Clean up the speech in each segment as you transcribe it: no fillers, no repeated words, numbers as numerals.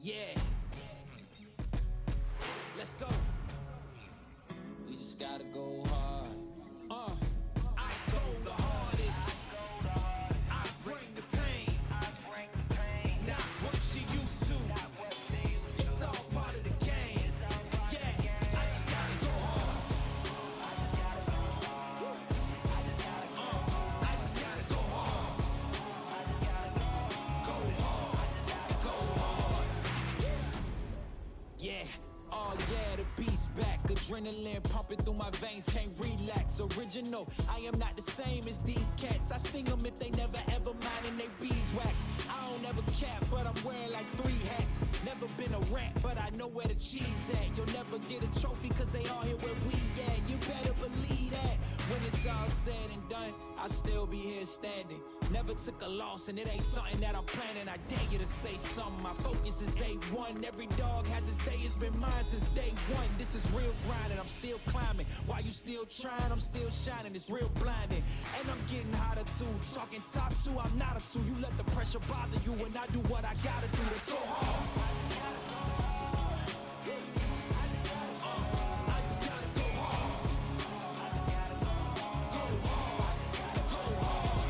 Yeah. Let's go. We just gotta go hard. I go the hardest. I bring the pain. Not what you used to. It's all part of the game. Yeah, I just gotta go hard. I just gotta go hard. Go hard. Go hard. Yeah. Oh yeah, the beast back. Adrenaline pumping through my veins, can't relax. Original, I am not the same as these cats. I sting them if they never ever mindin' they beeswax. I don't ever cap, but I'm wearing like 3 hats. Never been a rat, but I know where the cheese at. You'll never get a trophy cause they all here where we at. You better believe that. When it's all said and done, I'll still be here standing. Never took a loss and it ain't something that I'm planning. I dare you to say something, my focus is A1. Every dog has his day, it's been mine since day one. This is real grinding, I'm still climbing. While you still trying, I'm still shining. It's real blinding, and I'm getting hotter too. Talking top 2, I'm not a 2. You let the pressure bother you when I do what I gotta do. Let's go hard. I just gotta go hard. Go hard. Go hard.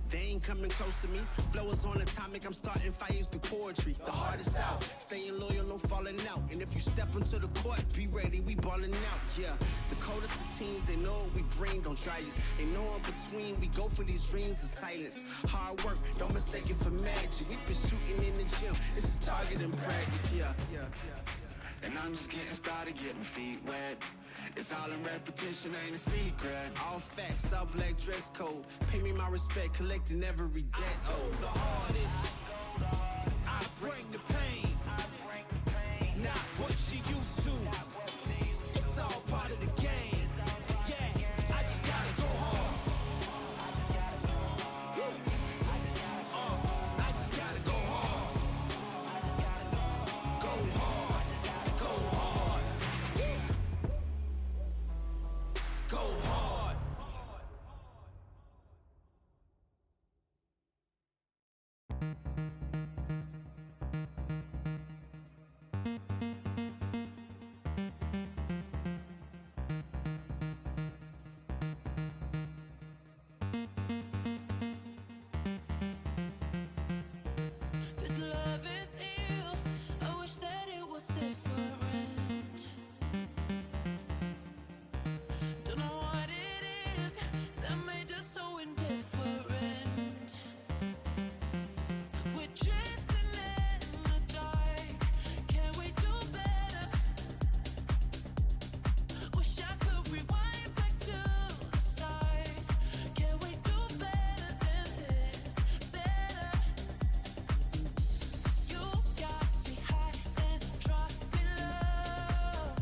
They ain't coming close to me. Flow is on atomic, I'm starting fires through poetry. The hardest out, staying loyal, no falling out. And if you step into the court, be ready, we ballin' out. Yeah, the coldest of teens, they know what we bring, don't try us. Ain't no in between, we go for these dreams in silence. Hard work, don't mistake it for magic. We been shooting in the gym, this is target and practice. Yeah. And I'm just getting started, getting my feet wet. It's all in repetition, ain't a secret. All facts, all black dress code. Pay me my respect, collecting every debt. I go the hardest. I bring the pain. Not what you used to. It's all part of the game. Yeah, I just gotta go hard. I just gotta go hard. Go hard. Go hard. Go hard. This love is ill. I wish that it was different. Don't know what it is that made us so indifferent. We're drifting in the dark. Can we do better? Wish I could rewind back to the start. Can we do better than this? Better. You got me high and dropped me low.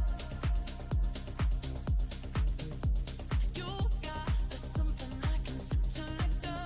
You got that's something I can seem to let go.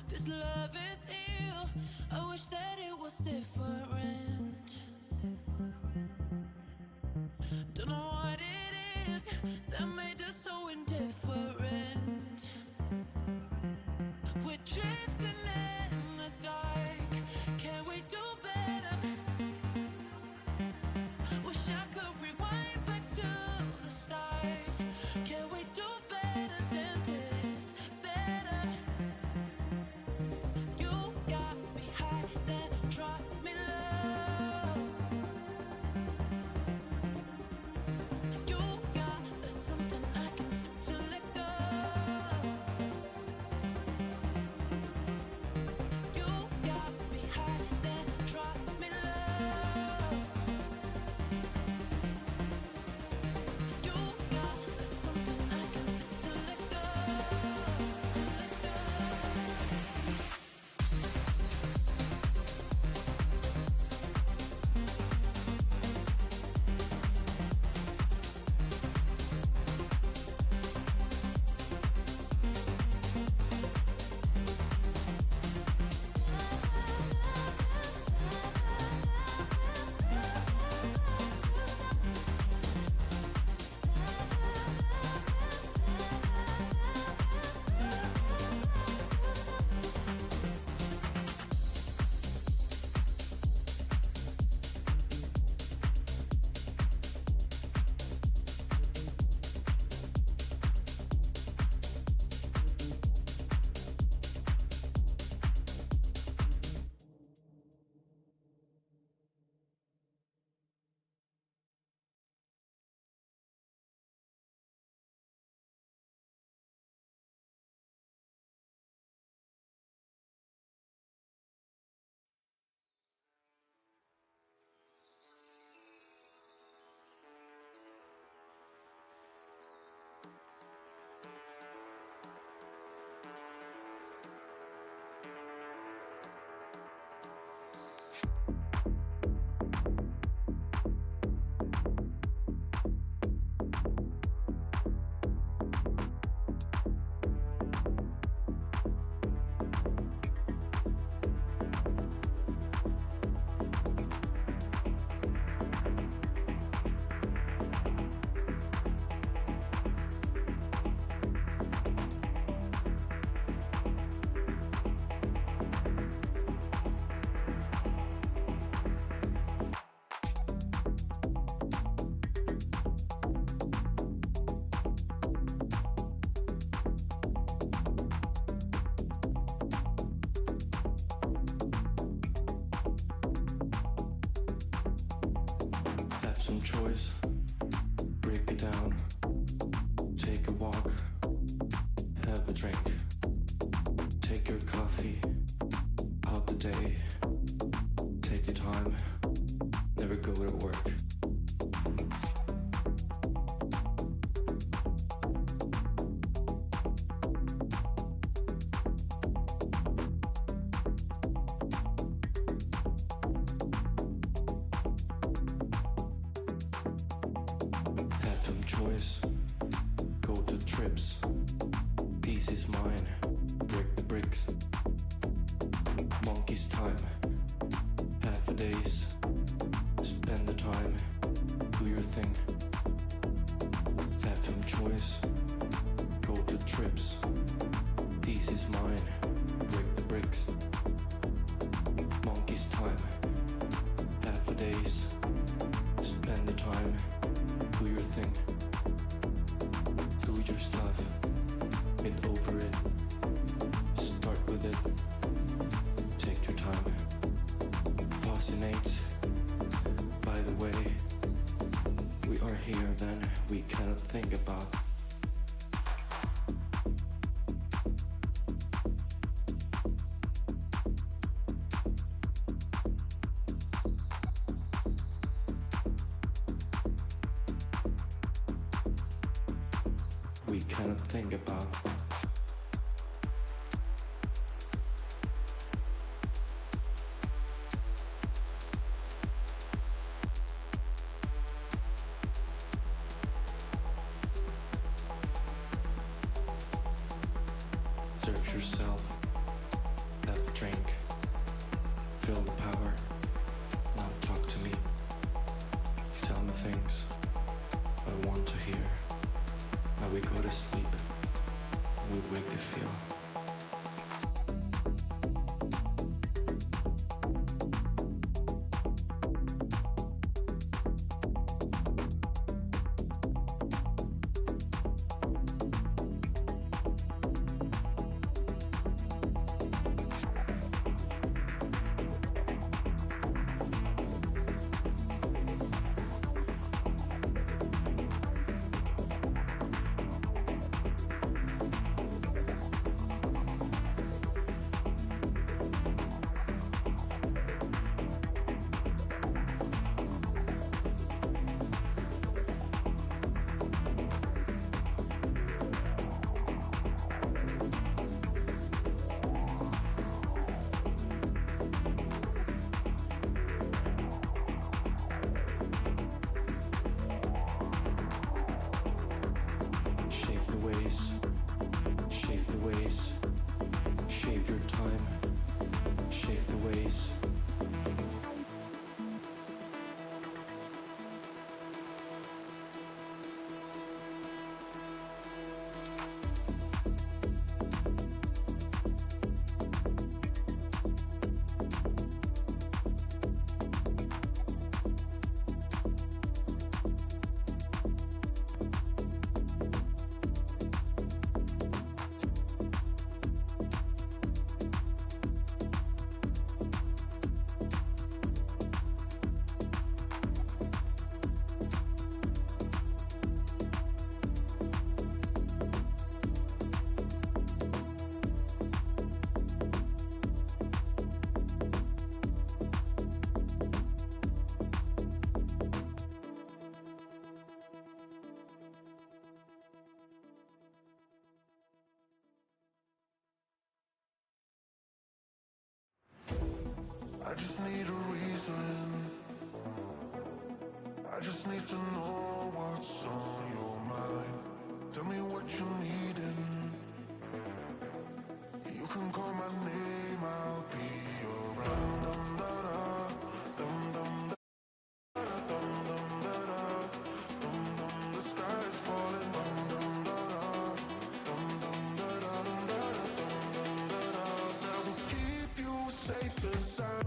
This love is ill. I wish that it was different. Don't know what it is that made us so indifferent. We're drifting in the dark. Can we do better? Wish I could rewind back to the start. Can we do better than this? Better. You got me high, then dropped me low. You got that's something I can seem to let go. some choice, break it down, take a walk, have a drink, take your coffee, out the day, take your time, never go to work. Choice, go to trips, peace is mine, break the bricks, monkey's time, half a days, spend the time, do your thing. Have some choice, go to trips, peace is mine, break the bricks, monkey's time, half a days, spend the time, do your thing. Do your stuff, get over it, start with it, take your time, fascinate, by the way, we are here then, we cannot think about. We cannot think about. Search yourself, have a drink, feel the power, now talk to me, tell me things I want to hear. Now we go to sleep, we wake to feel. Shape the ways, shape your time, shape the ways. I just need a reason. I just need to know what's on your mind. Tell me what you're needing. You can call my name, I'll be around. Dum da da, dum dum da da, dum dum da da, dum dum. The sky is falling. Dum dum da da, dum dum da da, dum da da, dum dum da da. That will keep you safe and sound.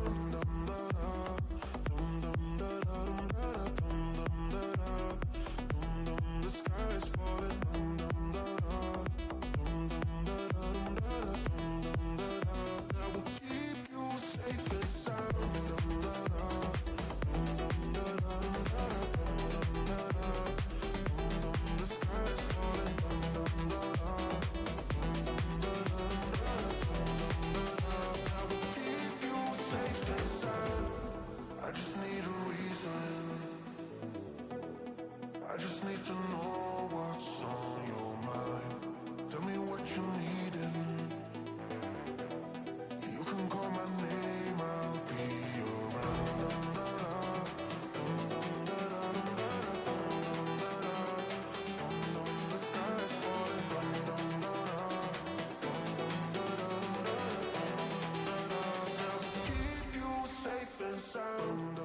sound.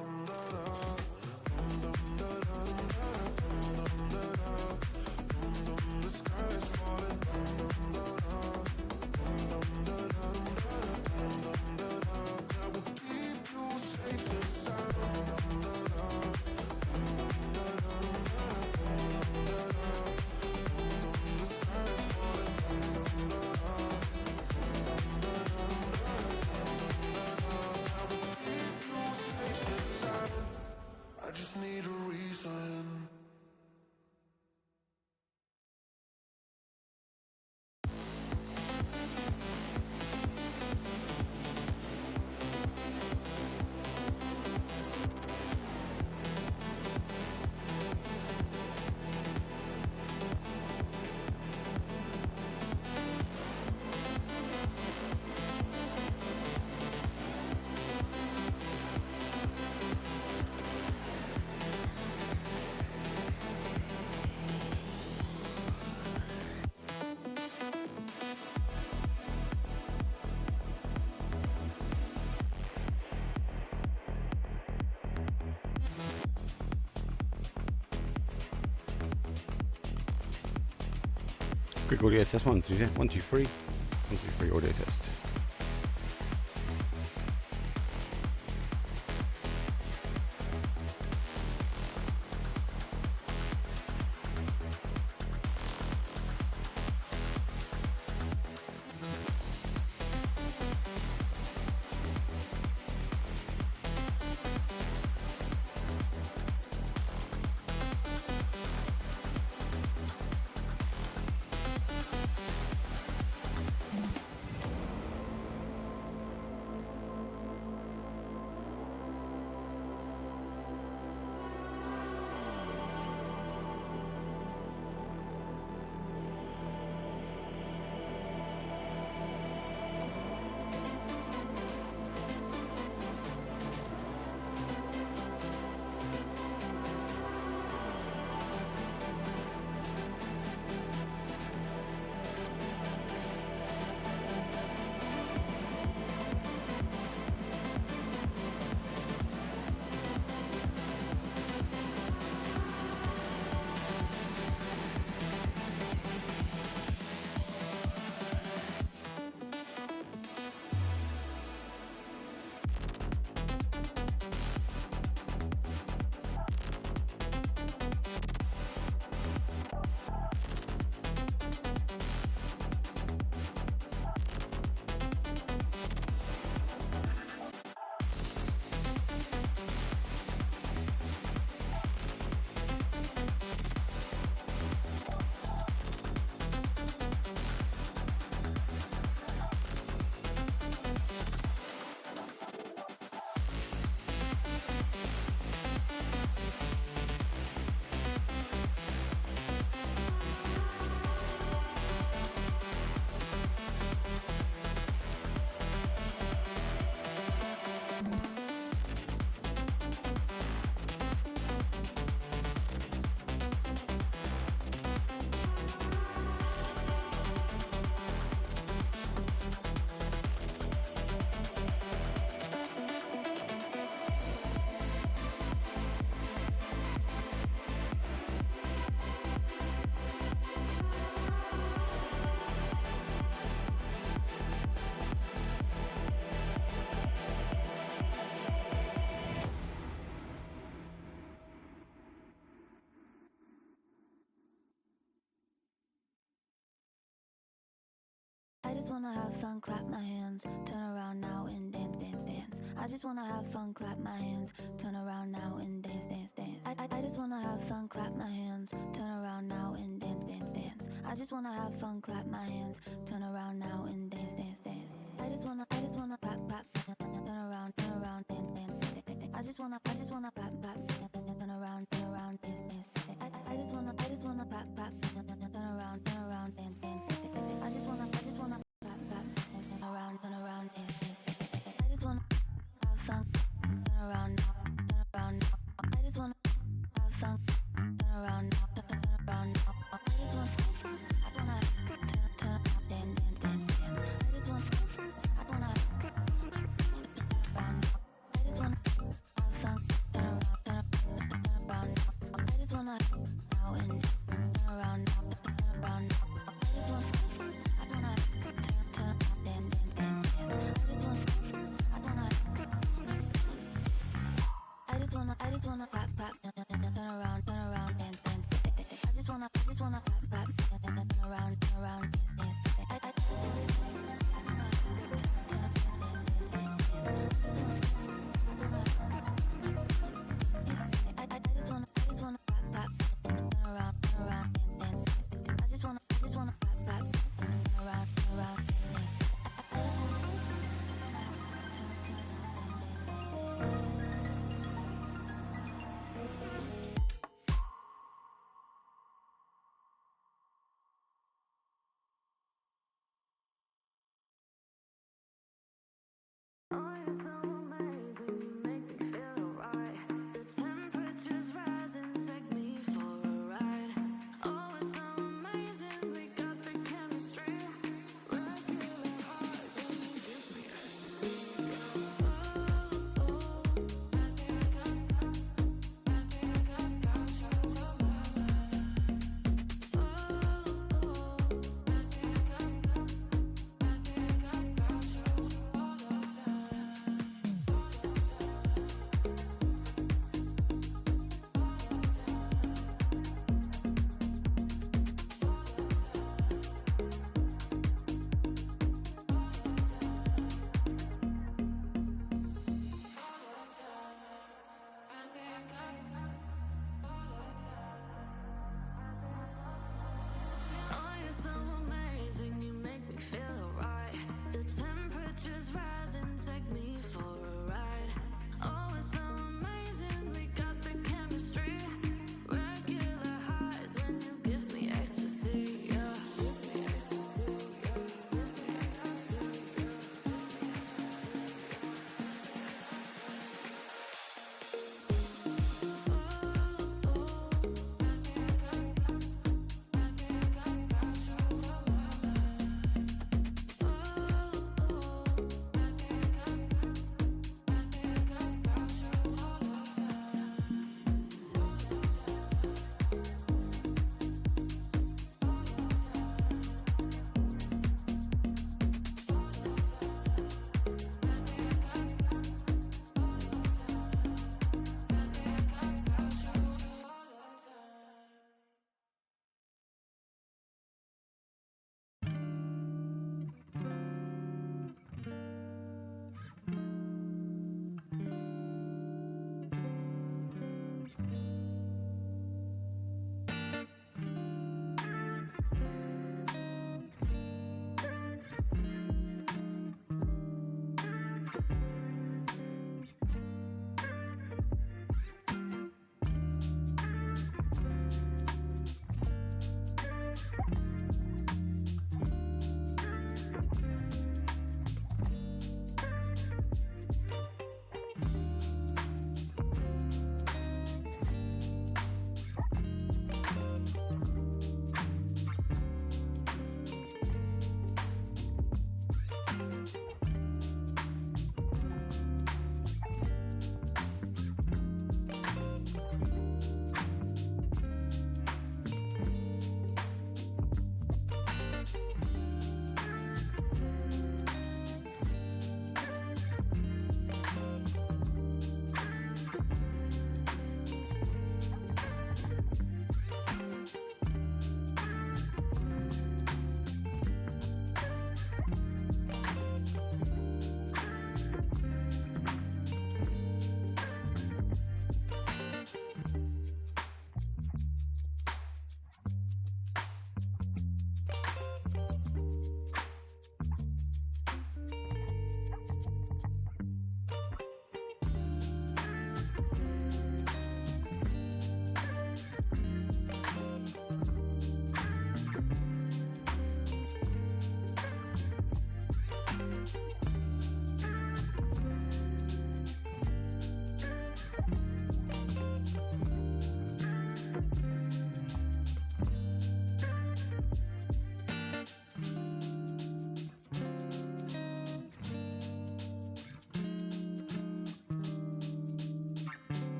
The sky is falling. That will keep you safe and sound. The sky is falling. That will keep you safe and sound. I just need a reason. Quick audio test, 1, 2, 1, 2, 3. 1, 2, 3 audio test. I just wanna have fun, clap my hands, turn around now and dance, dance, dance. I just wanna have fun, clap my hands, turn around now and dance, dance, dance. I just wanna have fun, clap my hands, turn around now and dance, dance, dance. I just wanna have fun, clap my hands, turn around now and dance, dance, dance. I just wanna clap, clap, turn around, dance, dance, dance. I just wanna clap, turn around, dance, dance, dance. I just wanna clap, turn around, dance, dance. I just wanna clap, turn around, dance, dance. I just wanna have fun, turn around now. I just wanna have fun, turn around now. I just wanna turn around, dance, dance. I just wanna turn around now. I just wanna now and turn around now, turn around now. I just wanna turn around, dance, dance, dance, dance. I just wanna clap, clap, turn around, dance, dance, dance. I just wanna clap, clap, turn around, dance, dance, dance. I just wanna I just wanna clap, clap, turn around.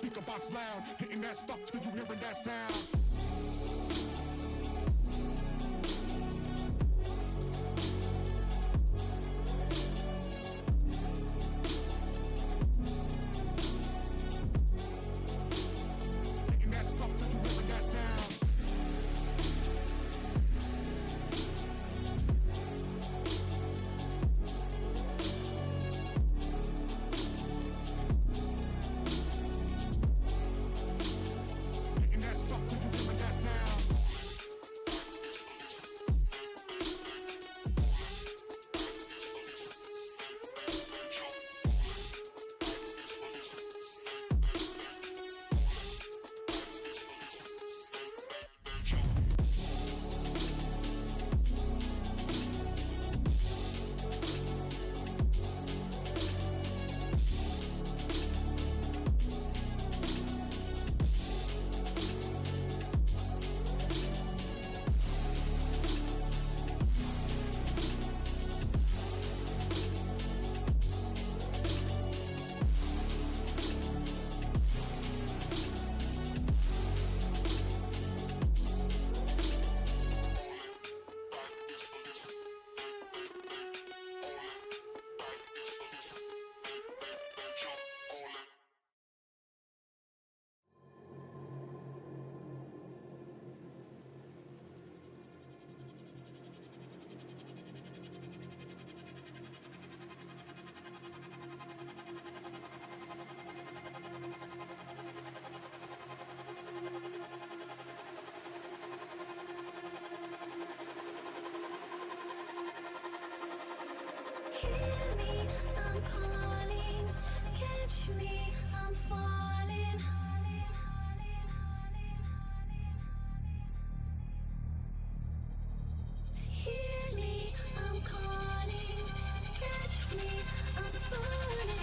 speaker box loud, hitting that stuff till you hearing that sound. Hear me, I'm calling. Catch me, I'm falling. Hear me, I'm calling. Catch me, I'm falling.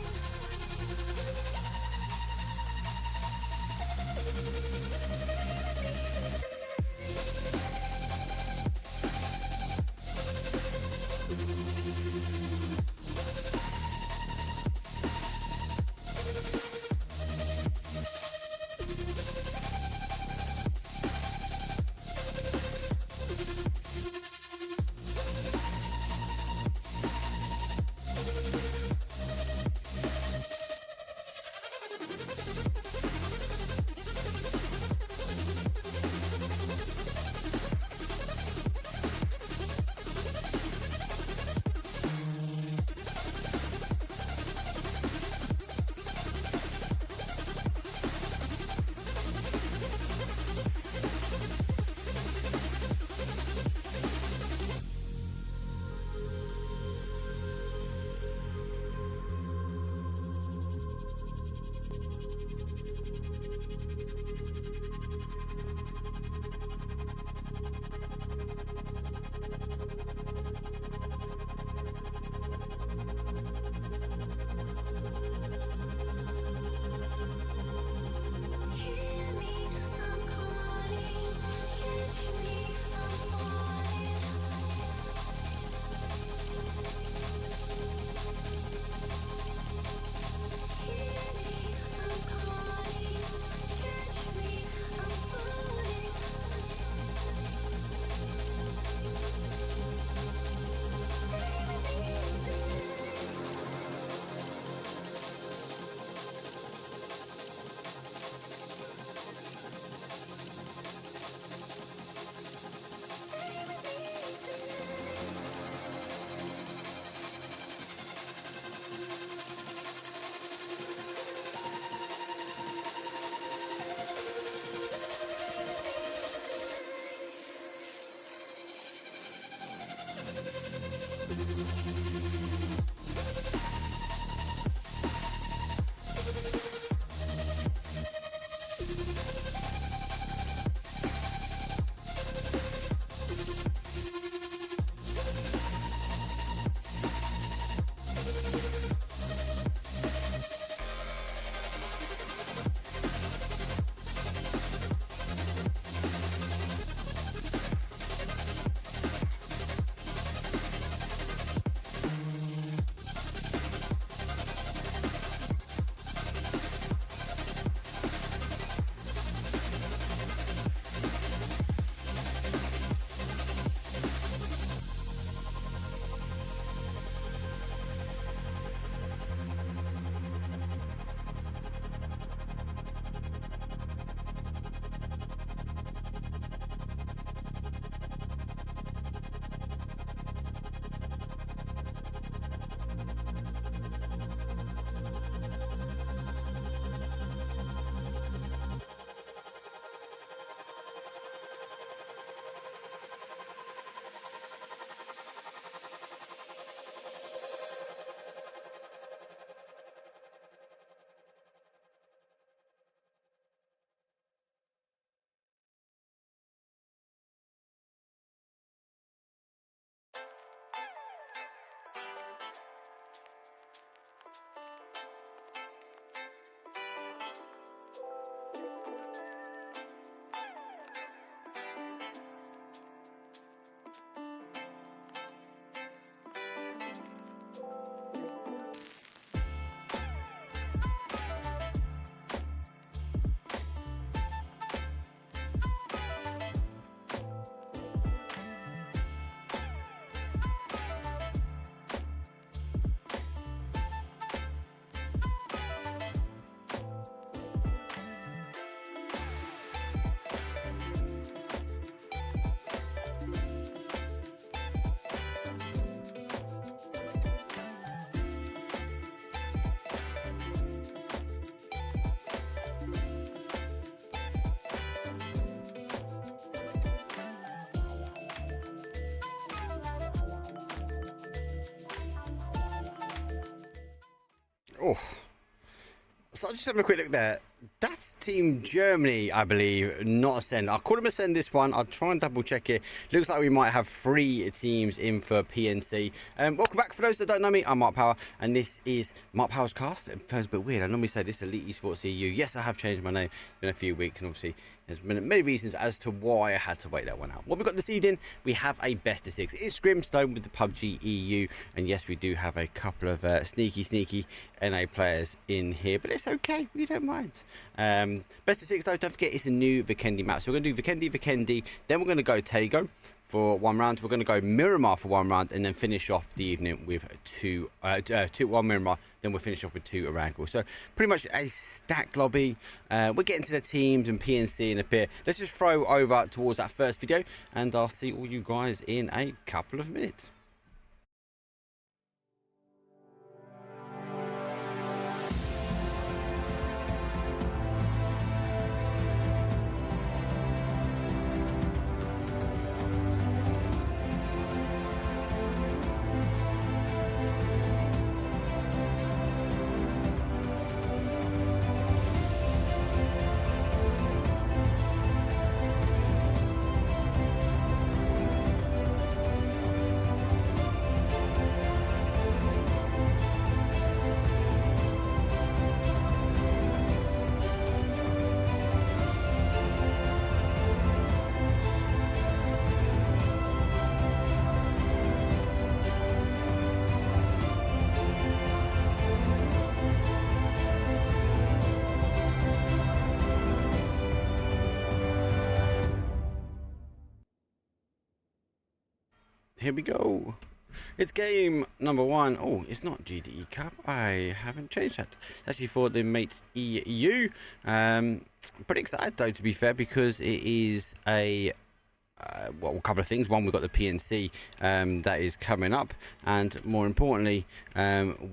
Oh. So I'm just having a quick look there. That's Team Germany, I believe, not a send. I'll call them a send this one. I'll try and double check it. Looks like we might have 3 teams in for PNC. Welcome back. For those that don't know me, I'm Mark Power, and this is Mark Power's Cast. It sounds a bit weird. I normally say this Elite Esports EU. Yes, I have changed my name. It's been a few weeks, and obviously there's been many reasons as to why I had to wait that one out. What we've got this evening, we have a best of 6. It is Scrimstone with the PUBG EU, and yes, we do have a couple of sneaky NA players in here, but it's okay. We don't mind. Best of 6 though, don't forget it's a new Vikendi map. So we're going to do Vikendi, then we're going to go Tego for 1 round. We're going to go Miramar for 1 round, and then finish off the evening with 1 Miramar. Then we'll finish off with 2 Erangel. So pretty much a stacked lobby. We're getting to the teams and PNC in a bit. Let's just throw over towards that first video, and I'll see all you guys in a couple of minutes. Here we go. It's game number 1. Oh, it's not GDE Cup. I haven't changed that. It's actually for the Mates EU. Pretty excited though, to be fair, because it is a well, a couple of things. One, we've got the PNC that is coming up, and more importantly,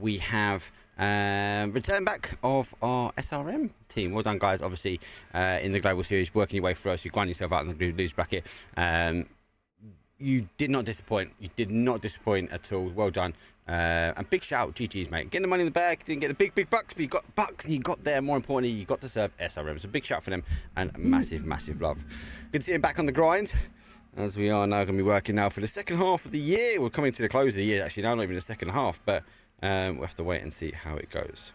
we have return back of our SRM team. Well done, guys. Obviously, in the global series, working your way through us, you grind yourself out in the lose bracket. You did not disappoint. You did not disappoint at all. Well done. And big shout, GG's, mate. Getting the money in the bag. Didn't get the big bucks, but you got bucks and you got there. More importantly, you got to serve SRM. So big shout for them, and massive love. Good to see him back on the grind, as we are now going to be working now for the second half of the year. We're coming to the close of the year, actually, now, not even the second half, but we'll have to wait and see how it goes.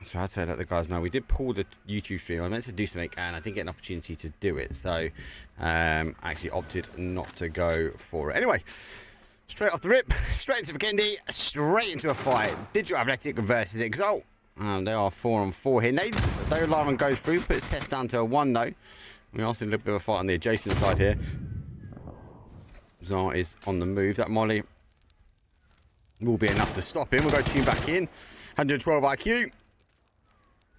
So I'd say let the guys know we did pull the YouTube stream. I meant to do something and I didn't get an opportunity to do it, so I actually opted not to go for it. Anyway, straight off the rip, straight into Vikendi, straight into a fight. Digital Athletic versus Exalt. They are 4-on-4 here. Nades, though Lauren goes through, puts Test down to a 1 though. We are seeing a little bit of a fight on the adjacent side here. Zar is on the move. That Molly will be enough to stop him. We'll go tune back in. 112 IQ.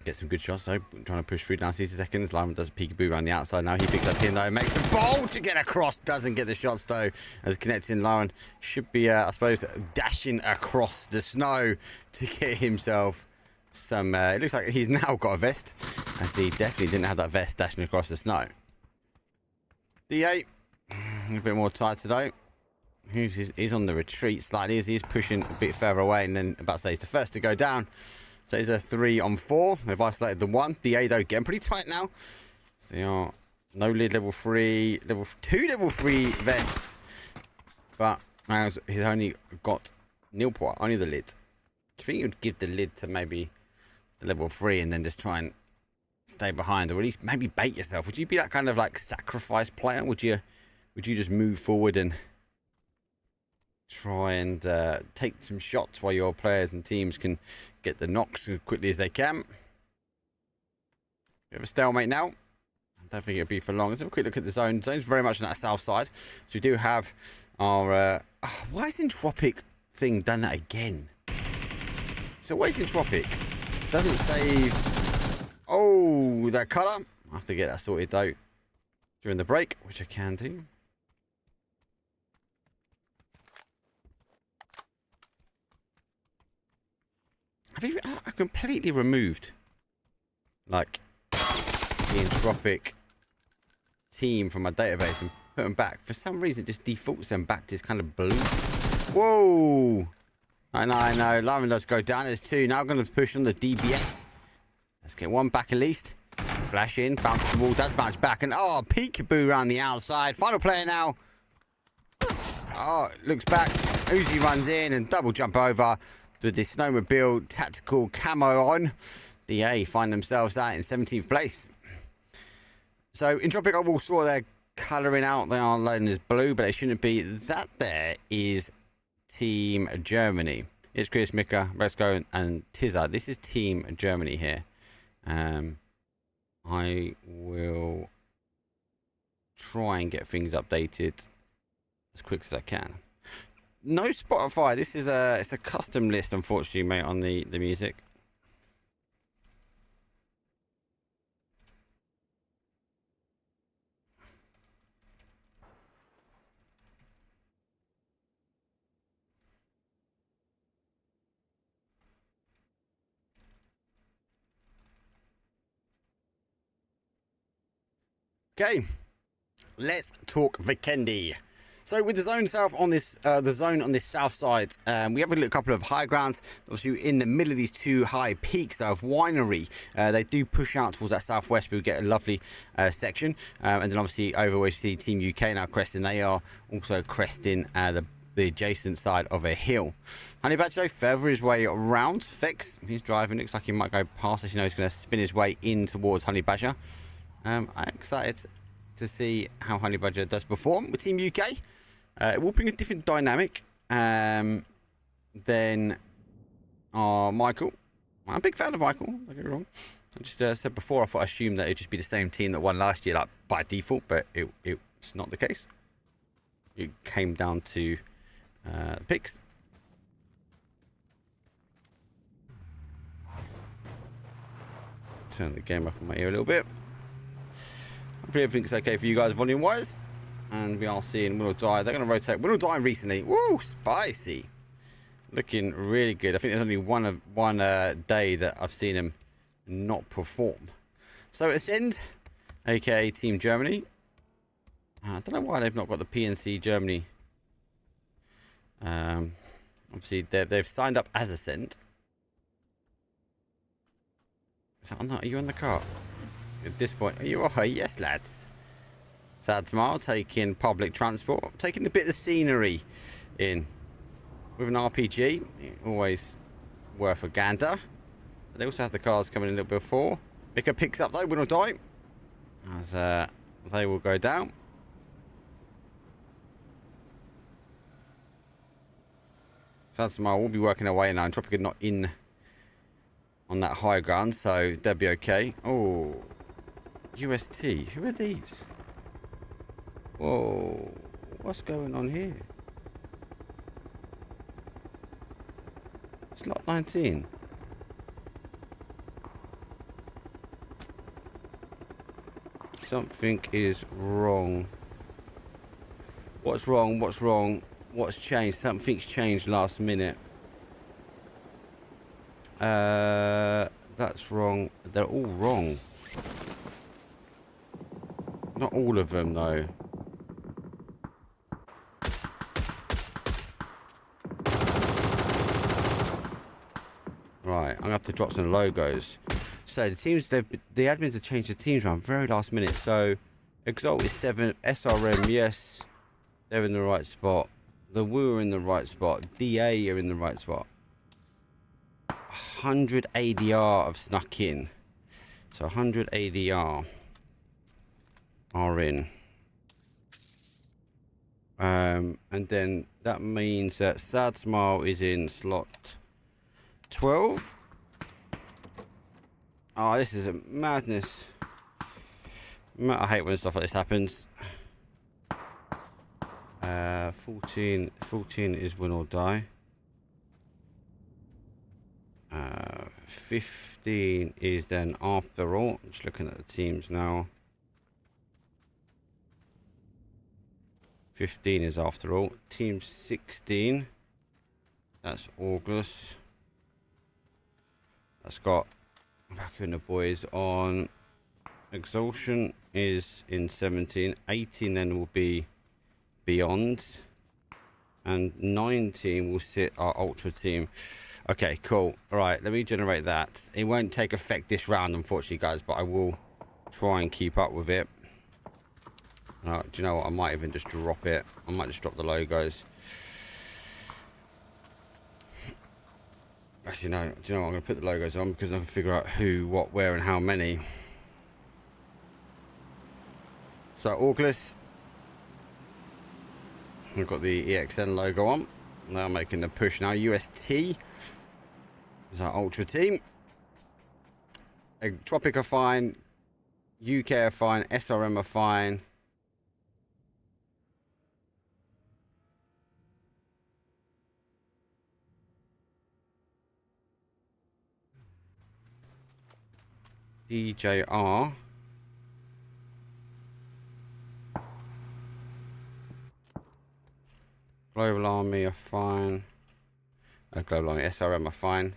Get some good shots though, trying to push through down 60 seconds. Lyman does a peekaboo around the outside now. He picks up in though, makes the ball to get across, doesn't get the shots though. As connecting, Lauren should be, I suppose, dashing across the snow to get himself some. It looks like he's now got a vest, as he definitely didn't have that vest dashing across the snow. D8, a bit more tight today. He's on the retreat slightly as he's pushing a bit further away, and then about to say he's the first to go down. So it's a 3-on-4. They've isolated the 1. DA though getting pretty tight now. So they are no lid level 3, level 2 level 3 vests. But he's only got nil point, only the lid. Do you think you'd give the lid to maybe the level 3 and then just try and stay behind, or at least maybe bait yourself? Would you be that kind of like sacrifice player? Would you just move forward and try and take some shots while your players and teams can get the knocks as quickly as they can? We have a stalemate now. I don't think it'll be for long. Let's have a quick look at the zone. The zone's very much on that south side. So we do have our... why is Entropiq thing done that again? So where's Entropiq? Doesn't save... Oh, that colour. I have to get that sorted though during the break, which I can do. I completely removed like the Entropiq team from my database and put them back. For some reason, it just defaults them back to this kind of blue. Whoa! I know. Lyman does go down. There's 2. Now I'm going to push on the DBS. Let's get 1 back at least. Flash in, bounce off the wall, does bounce back, and oh, peekaboo around the outside. Final player now. Oh, looks back. Uzi runs in and double jump over with the snowmobile tactical camo on. DA find themselves out in 17th place. So Entropiq I will sort their colouring out. They are loading as blue, but they shouldn't be. That there is Team Germany. It's Chris, Mika, Resco, and Tizza. This is Team Germany here. I will try and get things updated as quick as I can. No Spotify. This is it's a custom list, unfortunately, mate, on the music. Okay, let's talk Vikendi. So with the zone south on this, the zone on this south side, we have a couple of high grounds. Obviously, in the middle of these 2 high peaks of winery, they do push out towards that southwest. We get a lovely section, and then obviously over where you see Team UK now cresting, they are also cresting the adjacent side of a hill. Honey Badger further his way around. Fix, he's driving. Looks like he might go past us. You know, he's going to spin his way in towards Honey Badger. I'm excited to see how Honey Badger does perform with Team UK. It will bring a different dynamic than Michael. I'm a big fan of Michael, don't get me wrong. I just said before, I assumed that it would just be the same team that won last year, like by default, but it's not the case. It came down to picks. Turn the game up in my ear a little bit. Hopefully everything's okay for you guys volume wise. And we are seeing Win or Die. They're going to rotate. Win or Die recently. Woo, spicy. Looking really good. I think there's only one day that I've seen him not perform. So Ascend, aka Team Germany. I don't know why they've not got the PNC Germany. Obviously, they've signed up as Ascend. Is that on that? Are you on the car? At this point, are you? Oh, yes, lads. Sad smile, taking public transport, taking a bit of scenery in with an RPG. Always worth a gander. They also have the cars coming in a little bit before. Mika picks up though, Win or Die, as they will go down. Sad smile will be working away now. Entropiq are not in on that high ground, so they'll be okay. Oh. UST, who are these? Whoa, what's going on here? Slot 19. Something is wrong. What's wrong? What's wrong? What's changed? Something's changed last minute. That's wrong. They're all wrong. Not all of them, though. Right, I'm gonna have to drop some logos. So the teams, the admins have changed the teams around very last minute. So Exalt is 7, SRM, yes, they're in the right spot. The Woo are in the right spot. DA are in the right spot. 100 ADR have snuck in. So 100 ADR are in. And then that means that Sad Smile is in slot 12. Oh, this is a madness. I hate when stuff like this happens. 14 is Win or Die. 15 is then After All. I'm just looking at the teams now. 15 is After All. Team 16. That's August. That's got back in the boys on exhaustion is in 17. 18 then will be beyond. And 19 will sit our ultra team. Okay, cool. All right, let me generate that. It won't take effect this round, unfortunately, guys, but I will try and keep up with it. Do you know what? I might even just drop it. I might just drop the logos. Actually, no. Do you know what? I'm going to put the logos on because I can figure out who, what, where, and how many. So, August. We've got the EXN logo on. Now making the push now. UST is our ultra team. Entropiq are fine. UK are fine. SRM are fine. DJR. Global Army are fine. Global Army, SRM are fine.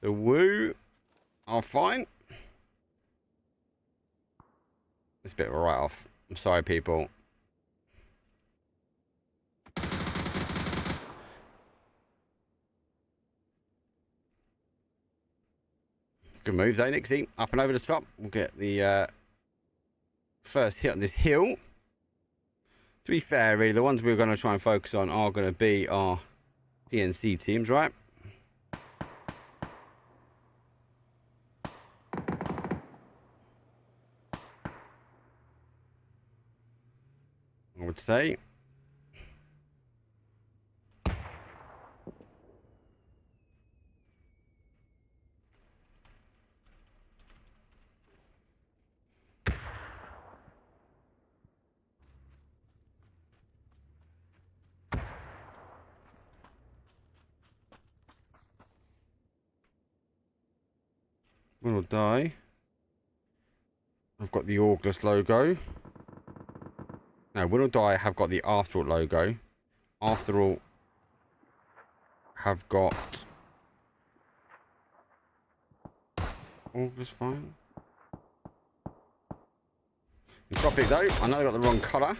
The Woo are fine. It's a bit of a write-off. I'm sorry, people. Good move though, Nixie. Up and over the top. We'll get the first hit on this hill. To be fair, really, the ones we're going to try and focus on are going to be our PNC teams, right? I would say. Win or die. I've got the August logo. No, Win or die, I have got the After All logo. After All have got August fine. Entropiq though, I know they got the wrong colour.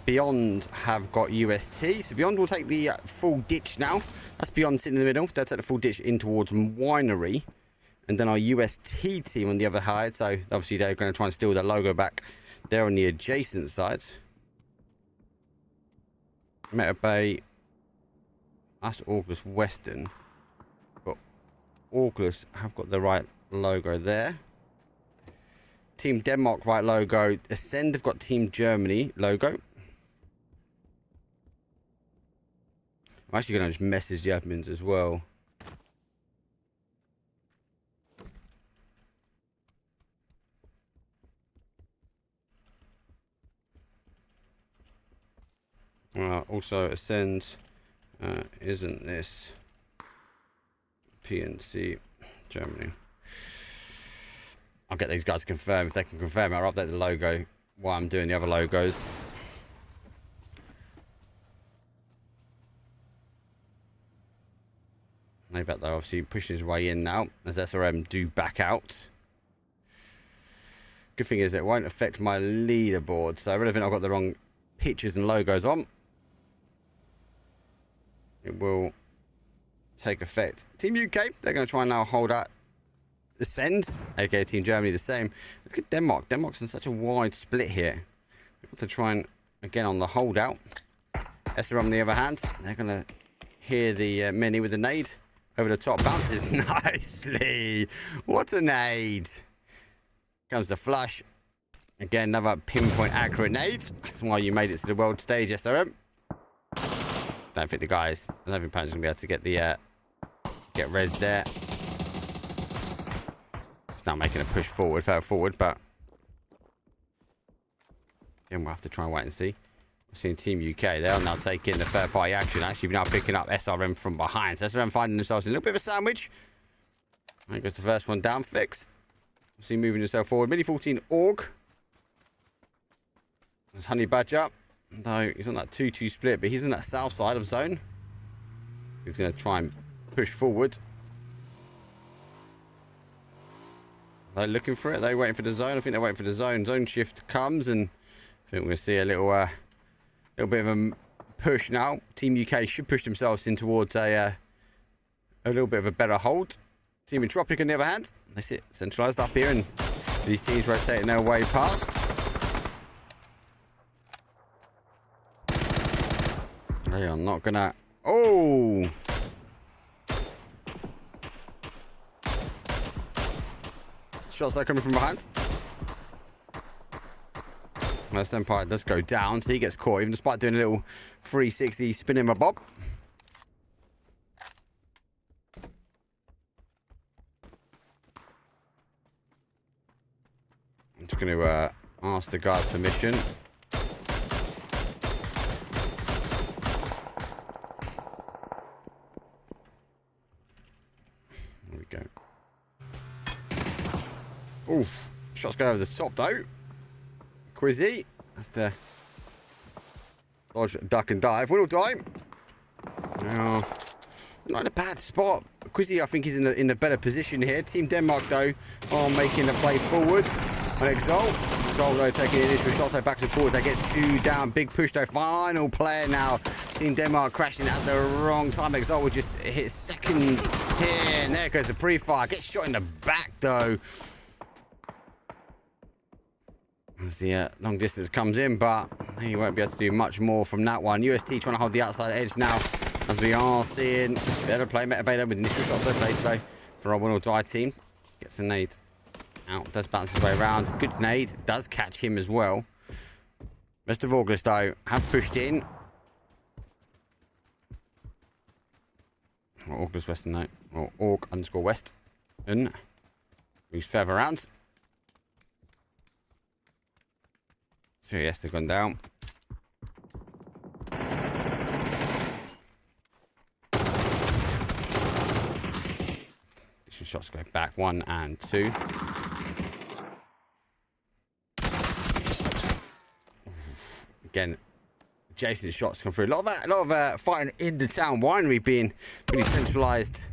Beyond have got UST, so Beyond will take the full ditch now. That's Beyond sitting in the middle. They'll take the full ditch in towards Winery, and then our UST team on the other side. So obviously they're going to try and steal their logo back. They're on the adjacent sides. Meta Bay. That's August Western, but August have got the right logo there. Team Denmark right logo. Ascend have got Team Germany logo. I'm actually going to just message the admins as well. Also, Ascend, isn't this PNC Germany? I'll get these guys to confirm. If they can confirm, I'll update the logo while I'm doing the other logos. I bet they're obviously pushing his way in now, as SRM do back out. Good thing is it won't affect my leaderboard, so I really think I've got the wrong pictures and logos on. It will take effect. Team UK, they're going to try and now hold out. Ascend, aka Team Germany, the same. Look at Denmark. Denmark's in such a wide split here. We have to try and, again, on the holdout. SRM on the other hand, they're going to hear the mini with the nade. Over the top, bounces nicely. What a nade. Comes the flush. Again, another pinpoint accurate nade. That's why you made it to the world stage, SRM. Don't think the guys, I don't think Pan's going to be able to get the, get reds there. Now making a push forward, further forward, but again, we'll have to try and wait and see. We're seeing Team UK, they're now taking the third party action, actually now picking up SRM from behind. So SRM finding themselves in a little bit of a sandwich. There goes the first one down, fix. See moving himself forward. Mini 14 Org. There's Honey Badger. Though he's on that 2-2 split, but he's in that south side of zone. He's going to try and push forward. They're looking for it. They're waiting for the zone. I think they're waiting for the zone. Zone shift comes, and I think we're going to see a little bit of a push now. Team UK should push themselves in towards a little bit of a better hold. Team Entropiq on the other hand, they sit centralised up here, and these teams rotating their way past. They are not gonna. Oh! Shots are coming from behind. Now Senpai does go down, so he gets caught, even despite doing a little 360 spinning a bob. I'm just going to ask the guard permission. There we go. Oof. Shots go over the top though. Quizzy. That's the dodge, duck and dive. Will die. Now, not in a bad spot. Quizzy, I think, is in a better position here. Team Denmark, though, are making the play forward. On Exalt. Exalt, though, taking the initial shots. They back and forward. They get 2 down. Big push, though. Final player now. Team Denmark crashing at the wrong time. Exalt would just hit seconds here. And there goes the pre-fire. Gets shot in the back, though. As the long distance comes in, but he won't be able to do much more from that one. UST trying to hold the outside edge now, as we are seeing better play. Metabeta with initial shots they place, though, for our win or die team. Gets a nade out, does bounce his way around. Good nade, does catch him as well. Rest of August, though, have pushed in. Or August Western, no. Or Org_West. And moves further around. So yes, they've gone down. Shots go back 1 and 2. Again, Jason's shots come through. A lot of fighting in the town. Winery being really centralized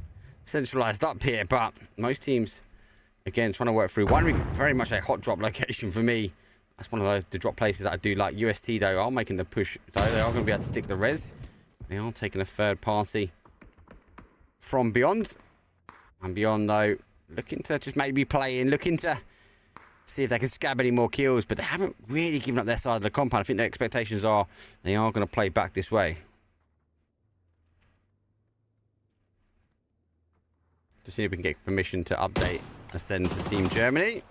up here, but most teams again trying to work through. Winery very much a hot drop location for me. That's one of the drop places that I do like. UST, though, are making the push. Though they are going to be able to stick the res. They are taking a third party from beyond. And beyond, though, looking to just maybe play in. Looking to see if they can scab any more kills. But they haven't really given up their side of the compound. I think their expectations are they are going to play back this way. Just see if we can get permission to update and send to Team Germany.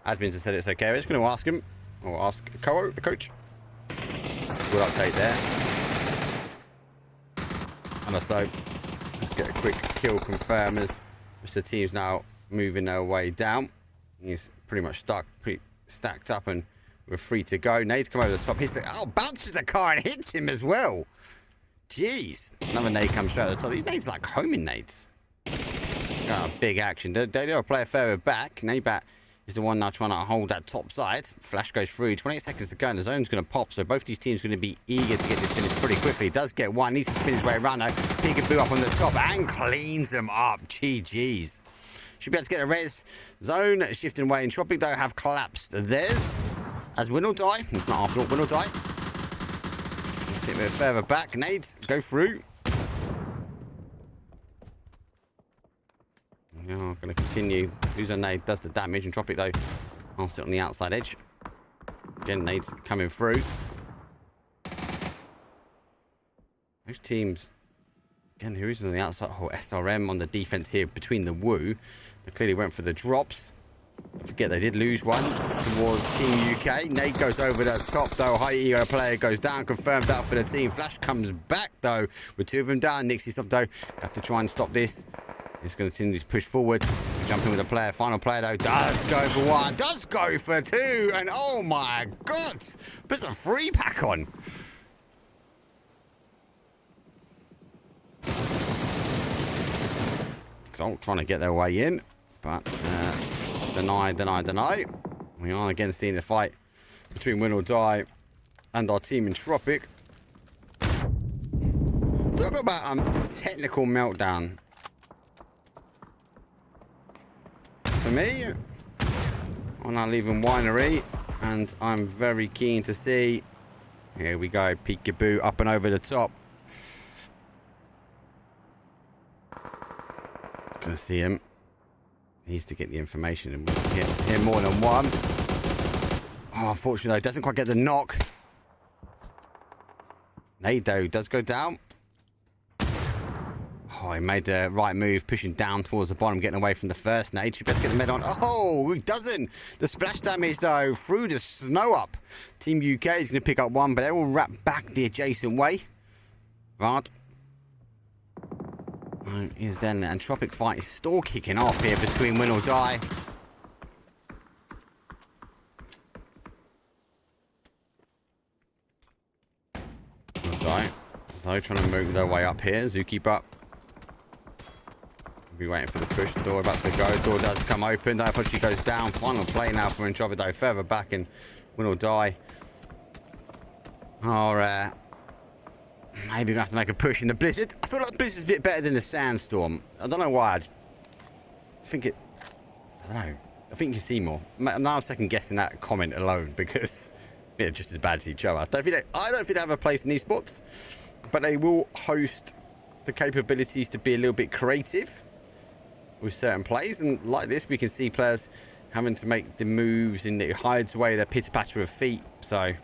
Admins have said it's okay. We're just going to ask him, or ask Koa, the coach. We'll update there. And so, let's get a quick kill confirm as the team's now moving their way down. He's pretty much stuck, pretty stacked up, and we're free to go. Nades come over the top. Bounces the car and hits him as well. Jeez. Another nade comes straight at the top. These nades like homing nades. Got a big action. They do a player further back. Nabat is the one now trying to hold that top side. Flash goes through. 28 seconds to go, and the zone's going to pop. So both these teams are going to be eager to get this finished pretty quickly. Does get one. Needs to spin his way around now. Peekaboo up on the top and cleans them up. GG's. Should be able to get a res. Zone shifting away. Entropiq, though, have collapsed theirs. As win or die. It's not after all. Win or die. Let's see a bit further back. Nades go through. Yeah, I'm going to continue. Loser nade does the damage. Entropiq, though, I'll sit on the outside edge. Again, nades coming through. Those teams, again, who is on the outside? Oh, SRM on the defense here between the Woo. They clearly went for the drops. Don't forget, they did lose one towards Team UK. Nade goes over the top, though. High ego player goes down. Confirmed out for the team. Flash comes back, though, with 2 of them down. Nixie, though, have to try and stop this. He's going to continue to push forward. Jump in with a player. Final player, though, does go for 1. Does go for 2. And oh my God. Puts a 3-pack on. Exalt trying to get their way in. But Deny. We are again seeing a fight between Win or Die and our team Entropiq. Talk about a technical meltdown. For me, on our leaving winery, and I'm very keen to see. Here we go, Peekaboo up and over the top. Gonna see him. Needs to get the information and hit more than one. Oh, unfortunately, doesn't quite get the knock. Nade though does go down. Oh, he made the right move, pushing down towards the bottom, getting away from the first nade. She better get the med on. Oh, he doesn't. The splash damage, though, through the snow up. Team UK is going to pick up one, but they will wrap back the adjacent way. Right. Is then the Entropiq fight is still kicking off here between Win or Die. Die. Though trying to move their way up here. Zookeeper. Be waiting for the push. Door about to go. Door does come open. Therefore she goes down. Final play now for Entropiq, though. Further back in Win or Die. Or maybe we're gonna have to make a push in the blizzard. I feel like the blizzard's a bit better than the sandstorm. I don't know why. I think it. I don't know. I think you see more. I'm now second guessing that comment alone because they're just as bad as each other. I don't think they have a place in esports, but they will host the capabilities to be a little bit creative with certain plays, and like this we can see players having to make the moves and it hides away their pitter patter of feet. So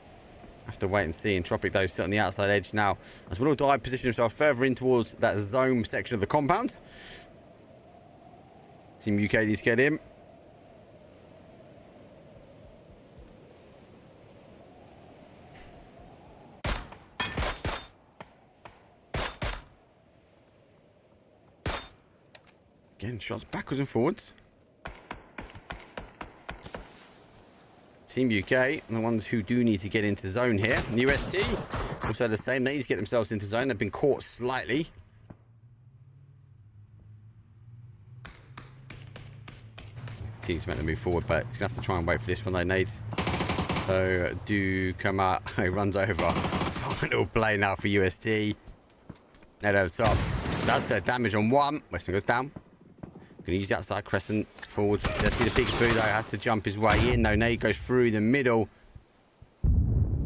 have to wait and see. Entropiq though sit on the outside edge now as Will Die position himself further in towards that zone section of the compound. Team UK needs to get in. Again, shots backwards and forwards. Team UK, the ones who do need to get into zone here. UST, also the same. They need to get themselves into zone. They've been caught slightly. Team's meant to move forward, but he's going to have to try and wait for this one, though, nades. So, do come out. He runs over. Final play now for UST. Net over the top. Does the damage on one. Western goes down. Going to use the outside crescent forward. Let's see the Peekaboo though. Has to jump his way in though. Nade goes through the middle.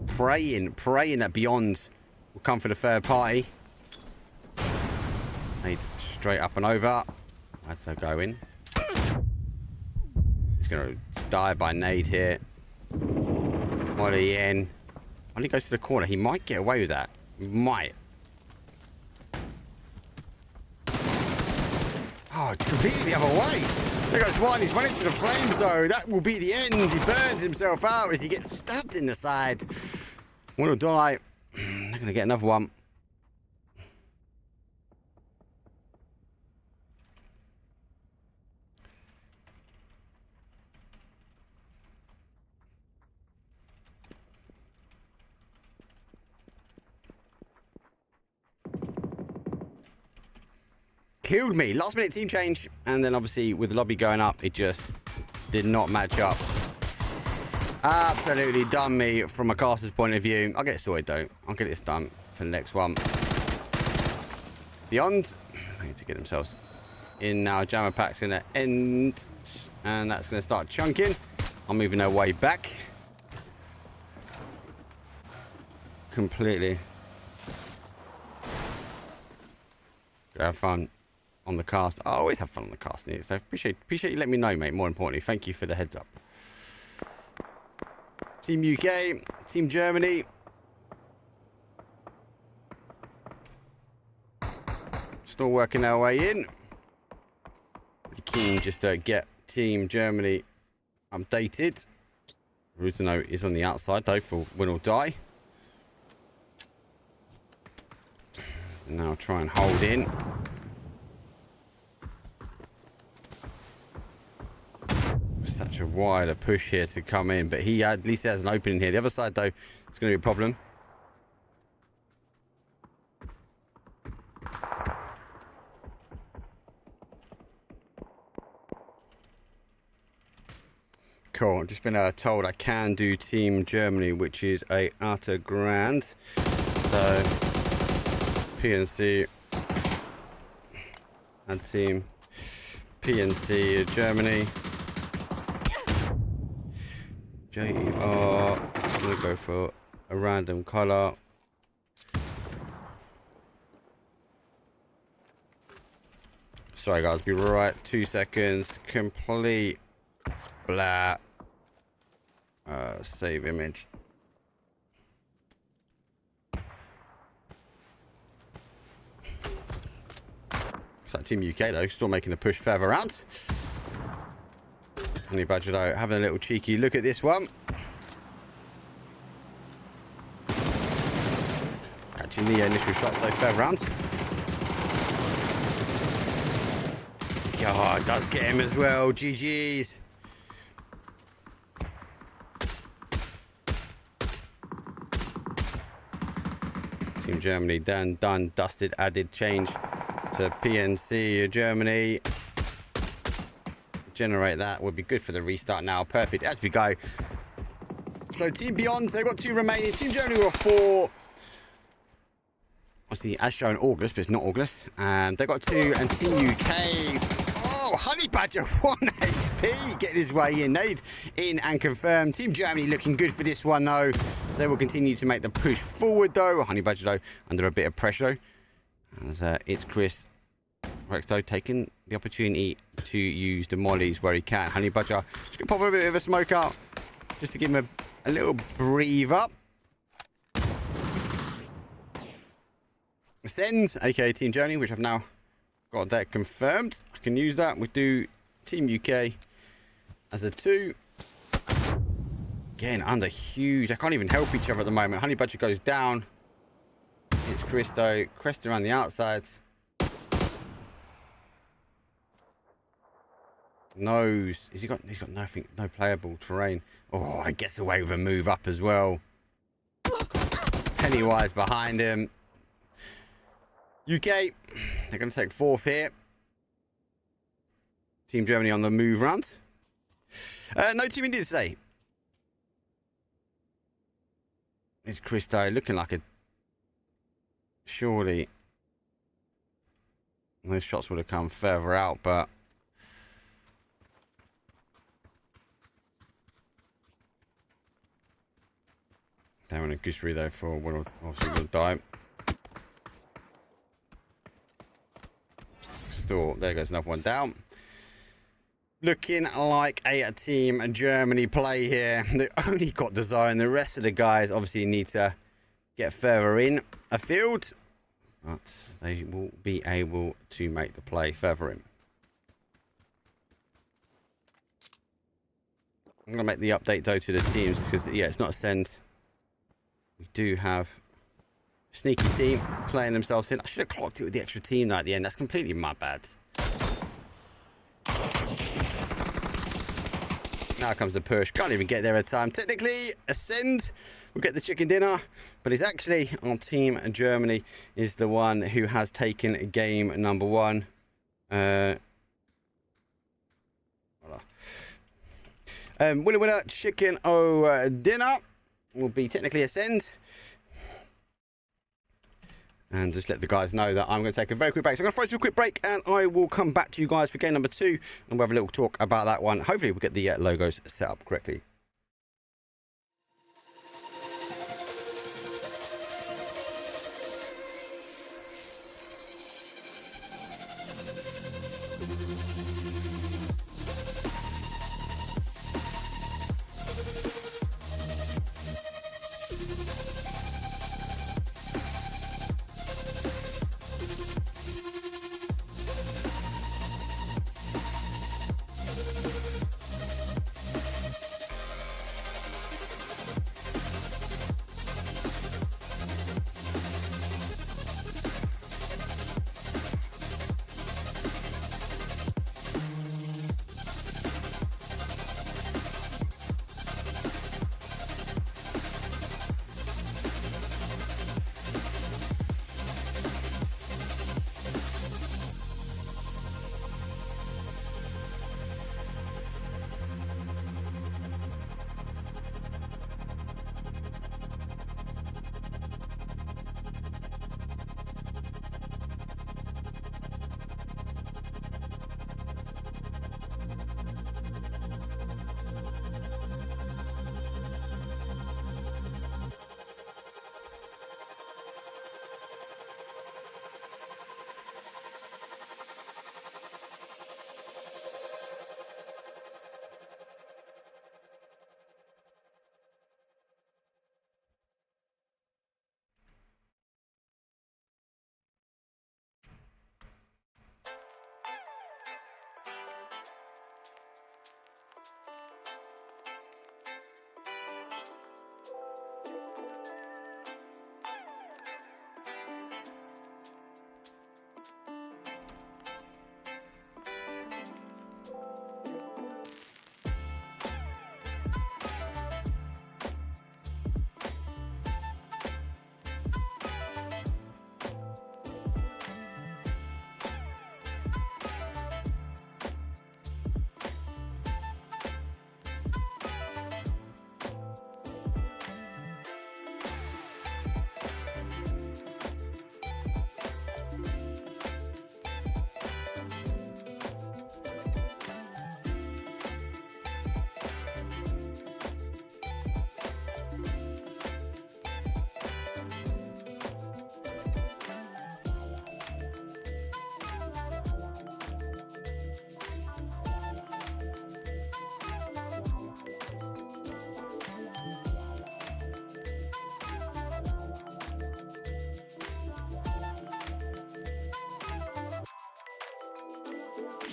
Praying that Beyond will come for the third party. Nade straight up and over. That's a go in. He's going to die by Nade here. Molly in. When he goes to the corner, he might get away with that. Might. Oh, it's completely the other way. There goes one. He's running to the flames, though. That will be the end. He burns himself out as he gets stabbed in the side. One will die. They're going to get another one. Killed me. Last minute team change. And then obviously with the lobby going up, it just did not match up. Absolutely done me from a caster's point of view. I'll get it sorted though. I'll get this done for the next one. Beyond. I need to get themselves in now. Jammer Pack's going to end. And that's going to start chunking. I'm moving their way back. Completely. Have fun on the cast. I always have fun on the cast. So appreciate you letting me know, mate. More importantly, thank you for the heads up. Team UK, Team Germany. Still working our way in. Pretty keen just to get Team Germany updated. Rutano is on the outside though for Win or Die. Now try and hold in. Such a wider push here to come in, but he at least has an opening here. The other side though, it's going to be a problem. Cool. I've just been told I can do Team Germany, which is a utter grand. So PNC and Team PNC Germany. JER. I'm going to go for a random colour. Sorry guys, be right. 2 seconds. Complete blah. Save image. It's like Team UK though, still making the push further out. Honey Badger though, having a little cheeky look at this one. Catching the initial shots though, further rounds. Oh, it does get him as well. GG's. Team Germany done, dusted, added, change to PNC Germany. Generate that would be good for the restart now. Perfect as we go. So Team Beyond, they've got 2 remaining. Team Germany were 4. Obviously, as shown August, but it's not August. And they've got 2, and Team UK. Oh, Honey Badger, 1 HP, getting his way in. They'd in and confirmed. Team Germany looking good for this one, though. So they will continue to make the push forward, though. Honey Badger, though, under a bit of pressure. As it's Chris Rexto taking the opportunity to use the mollies where he can. Honey Badger just going to pop a bit of a smoke out just to give him a little breather. Ascends, aka Team Germany, which I've now got that confirmed. I can use that. We do Team UK as a 2. Again, under huge. I can't even help each other at the moment. Honey Badger goes down. It's Christo. Crest around the outsides. Nose. He's got nothing, no playable terrain. Oh, I gets away with a move up as well. Pennywise behind him. UK, they're going to take 4th here. Team Germany on the move round. No Team India to say. It's Christo looking like a... Surely those shots would have come further out, but... They're in a goosery though for one, obviously will die. Still, there goes another one down. Looking like a Team Germany play here. They only got the zone. The rest of the guys obviously need to get further in afield. But they will be able to make the play further in. I'm going to make the update though to the teams because, yeah, it's not a send. We do have a sneaky team playing themselves in. I should have clocked it with the extra team though at the end. That's completely my bad. Now comes the push. Can't even get there at time. Technically, Ascend will get the chicken dinner, but it's actually our Team Germany is the one who has taken game number 1. Winner, chicken dinner will be technically Ascend. And just let the guys know that I'm going to take a very quick break. So I'm going to throw to a quick break and I will come back to you guys for game number 2. And we'll have a little talk about that one. Hopefully we'll get the logos set up correctly.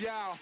Yeah.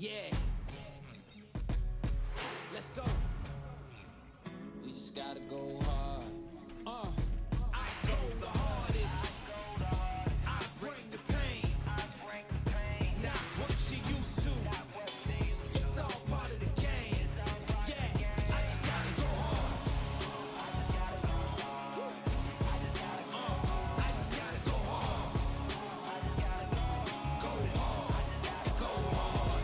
Yeah. Let's go. We just gotta go hard. I go the hardest. I bring the pain. Not what you used to. It's all part of the game. Yeah, I just gotta go hard. I just gotta go hard. Go hard. Go hard.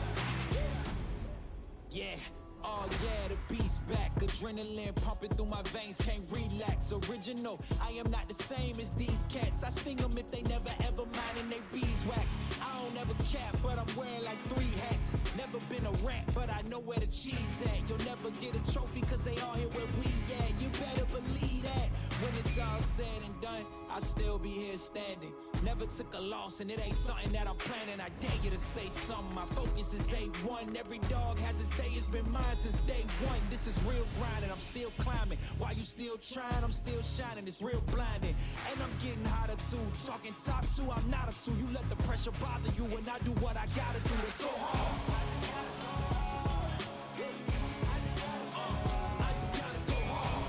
Yeah. Oh yeah, the beast back. Adrenaline pumping through my veins, can't relax. Original, I am not the same as these cats. I sting them if they never ever mind and they beeswax. I don't ever cap, but I'm wearing like 3 hats. Never been a rat, but I know where the cheese at. You'll never get a trophy cause they all here where we at. You better believe that. When it's all said and done, I'll still be here standing. Never took a loss and it ain't something that I'm planning. I dare you to say something, my focus is A1. Every dog has its day, it's been mine since day one. This is real grinding, I'm still climbing. While you still trying, I'm still shining. It's real blinding, and I'm getting hotter too. Talking top 2, I'm not a 2. You let the pressure bother you when I do what I gotta do. Let's go hard. I just gotta go hard.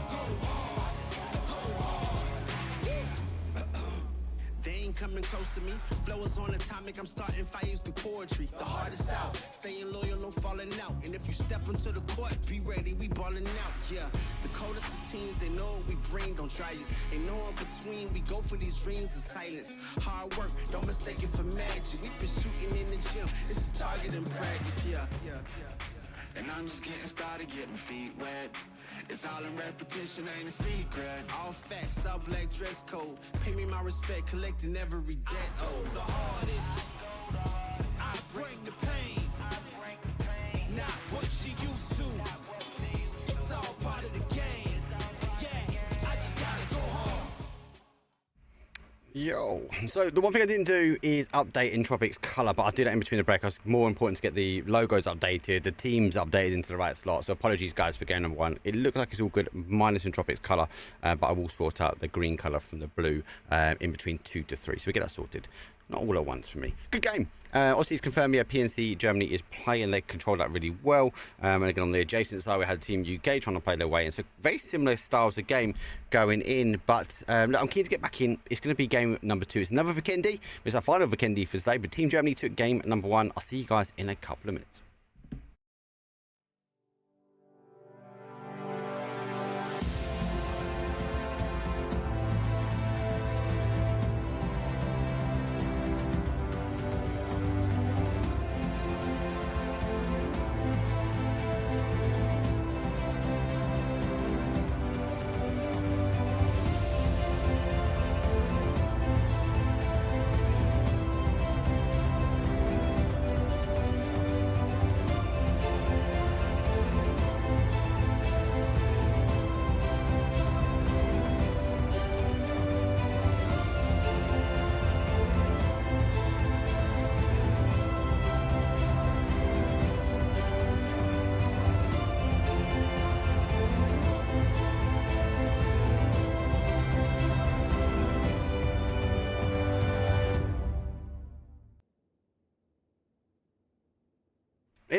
Go hard. Go hard. They ain't coming close to me. Flow is on atomic, I'm starting fires through poetry. The hardest out, staying loyal, no falling out. And if you step into the court, be ready, we balling out. Yeah, the coldest of teens, they know what we bring, don't try us. Ain't no in between, we go for these dreams in silence. Hard work, don't mistake it for magic. We been shooting in the gym, this is target and practice. Yeah. And I'm just getting started, getting feet wet. It's all in repetition, ain't a secret. All facts, all black dress code. Pay me my respect, collecting every debt. Oh, the hardest. I bring the pain. Not what you used to. It's all part of the game. Yeah, I just gotta go hard. Yo, so the one thing I didn't do is update Entropiq's colour, but I did that in between the break. It's more important to get the logos updated, the teams updated into the right slot. So apologies, guys, for game number 1. It looks like it's all good, minus Entropiq's colour, but I will sort out the green colour from the blue in between 2 to 3. So we get that sorted. Not all at once for me. Good game. Obviously, it's confirmed, yeah, PNC Germany is playing. They control that really well. And again, on the adjacent side, we had Team UK trying to play their way in. So very similar styles of game going in. But look, I'm keen to get back in. It's going to be game number 2. It's another Vikendi. It's our final Vikendi for today. But Team Germany took game number 1. I'll see you guys in a couple of minutes.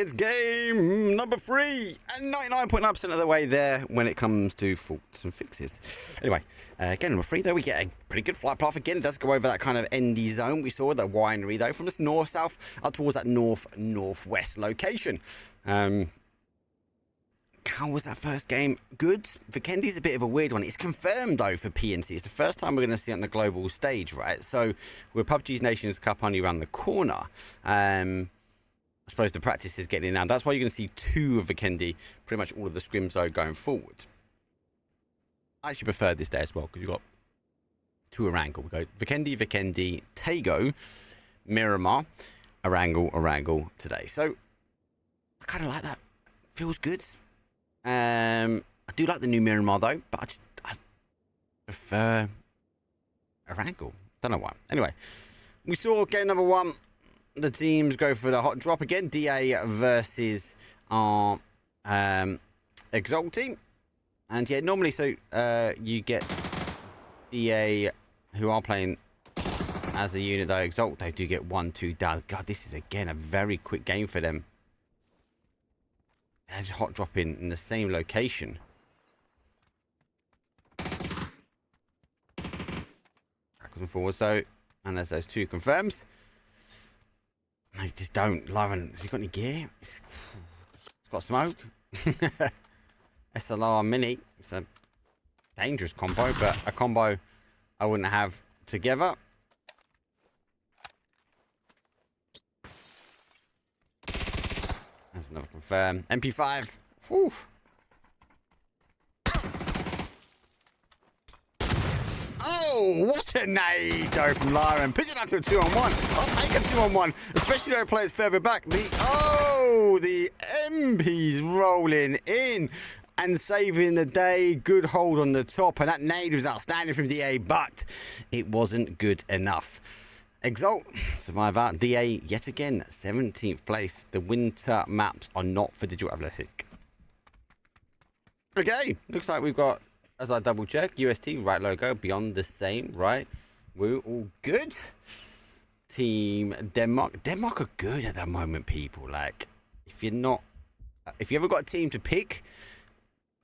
It's game number 3 and 99.9% of the way there when it comes to faults and fixes. Anyway, game number 3 though, we get a pretty good flight path again. It does go over that kind of endy zone. We saw the winery though from this north-south up towards that north-northwest location. How was that first game? Good. Vikendi's a bit of a weird one. It's confirmed, though, for PNC. It's the first time we're going to see it on the global stage, right? So, with PUBG's Nations Cup only around the corner, I suppose the practice is getting in now. That's why you're going to see 2 of Vikendi, pretty much all of the scrims, though, going forward. I actually prefer this day as well, because you've got 2 Erangel. We go Vikendi, Tago, Miramar, Erangel today. So, I kind of like that. Feels good. I do like the new Miramar though, but I prefer Erangel. Don't know why. Anyway, we saw game number 1. The teams go for the hot drop again. DA versus our Exalt team. And yeah, normally you get DA who are playing as a unit though. Exalt, they do get 1-2 down. God, this is again a very quick game for them. And just hot dropping in the same location. Backwards and forwards though. And there's those 2 confirms. I just don't. Lauren, has he got any gear? It's got smoke. SLR Mini. It's a dangerous combo, but a combo I wouldn't have together. That's another confirm. MP5. Whew. Oh, what a nade though from Lyran. Pitch it out to a 2-on-1. I'll take a 2-on-1, especially though players further back. The MP's rolling in and saving the day. Good hold on the top, and that nade was outstanding from DA, but it wasn't good enough. Exalt, survive out. DA, yet again, 17th place. The winter maps are not for Digital Athletic. Okay, looks like we've got, as I double check, UST, right logo, beyond the same, right? We're all good. Team Denmark. Denmark are good at the moment, people. Like, if you ever got a team to pick,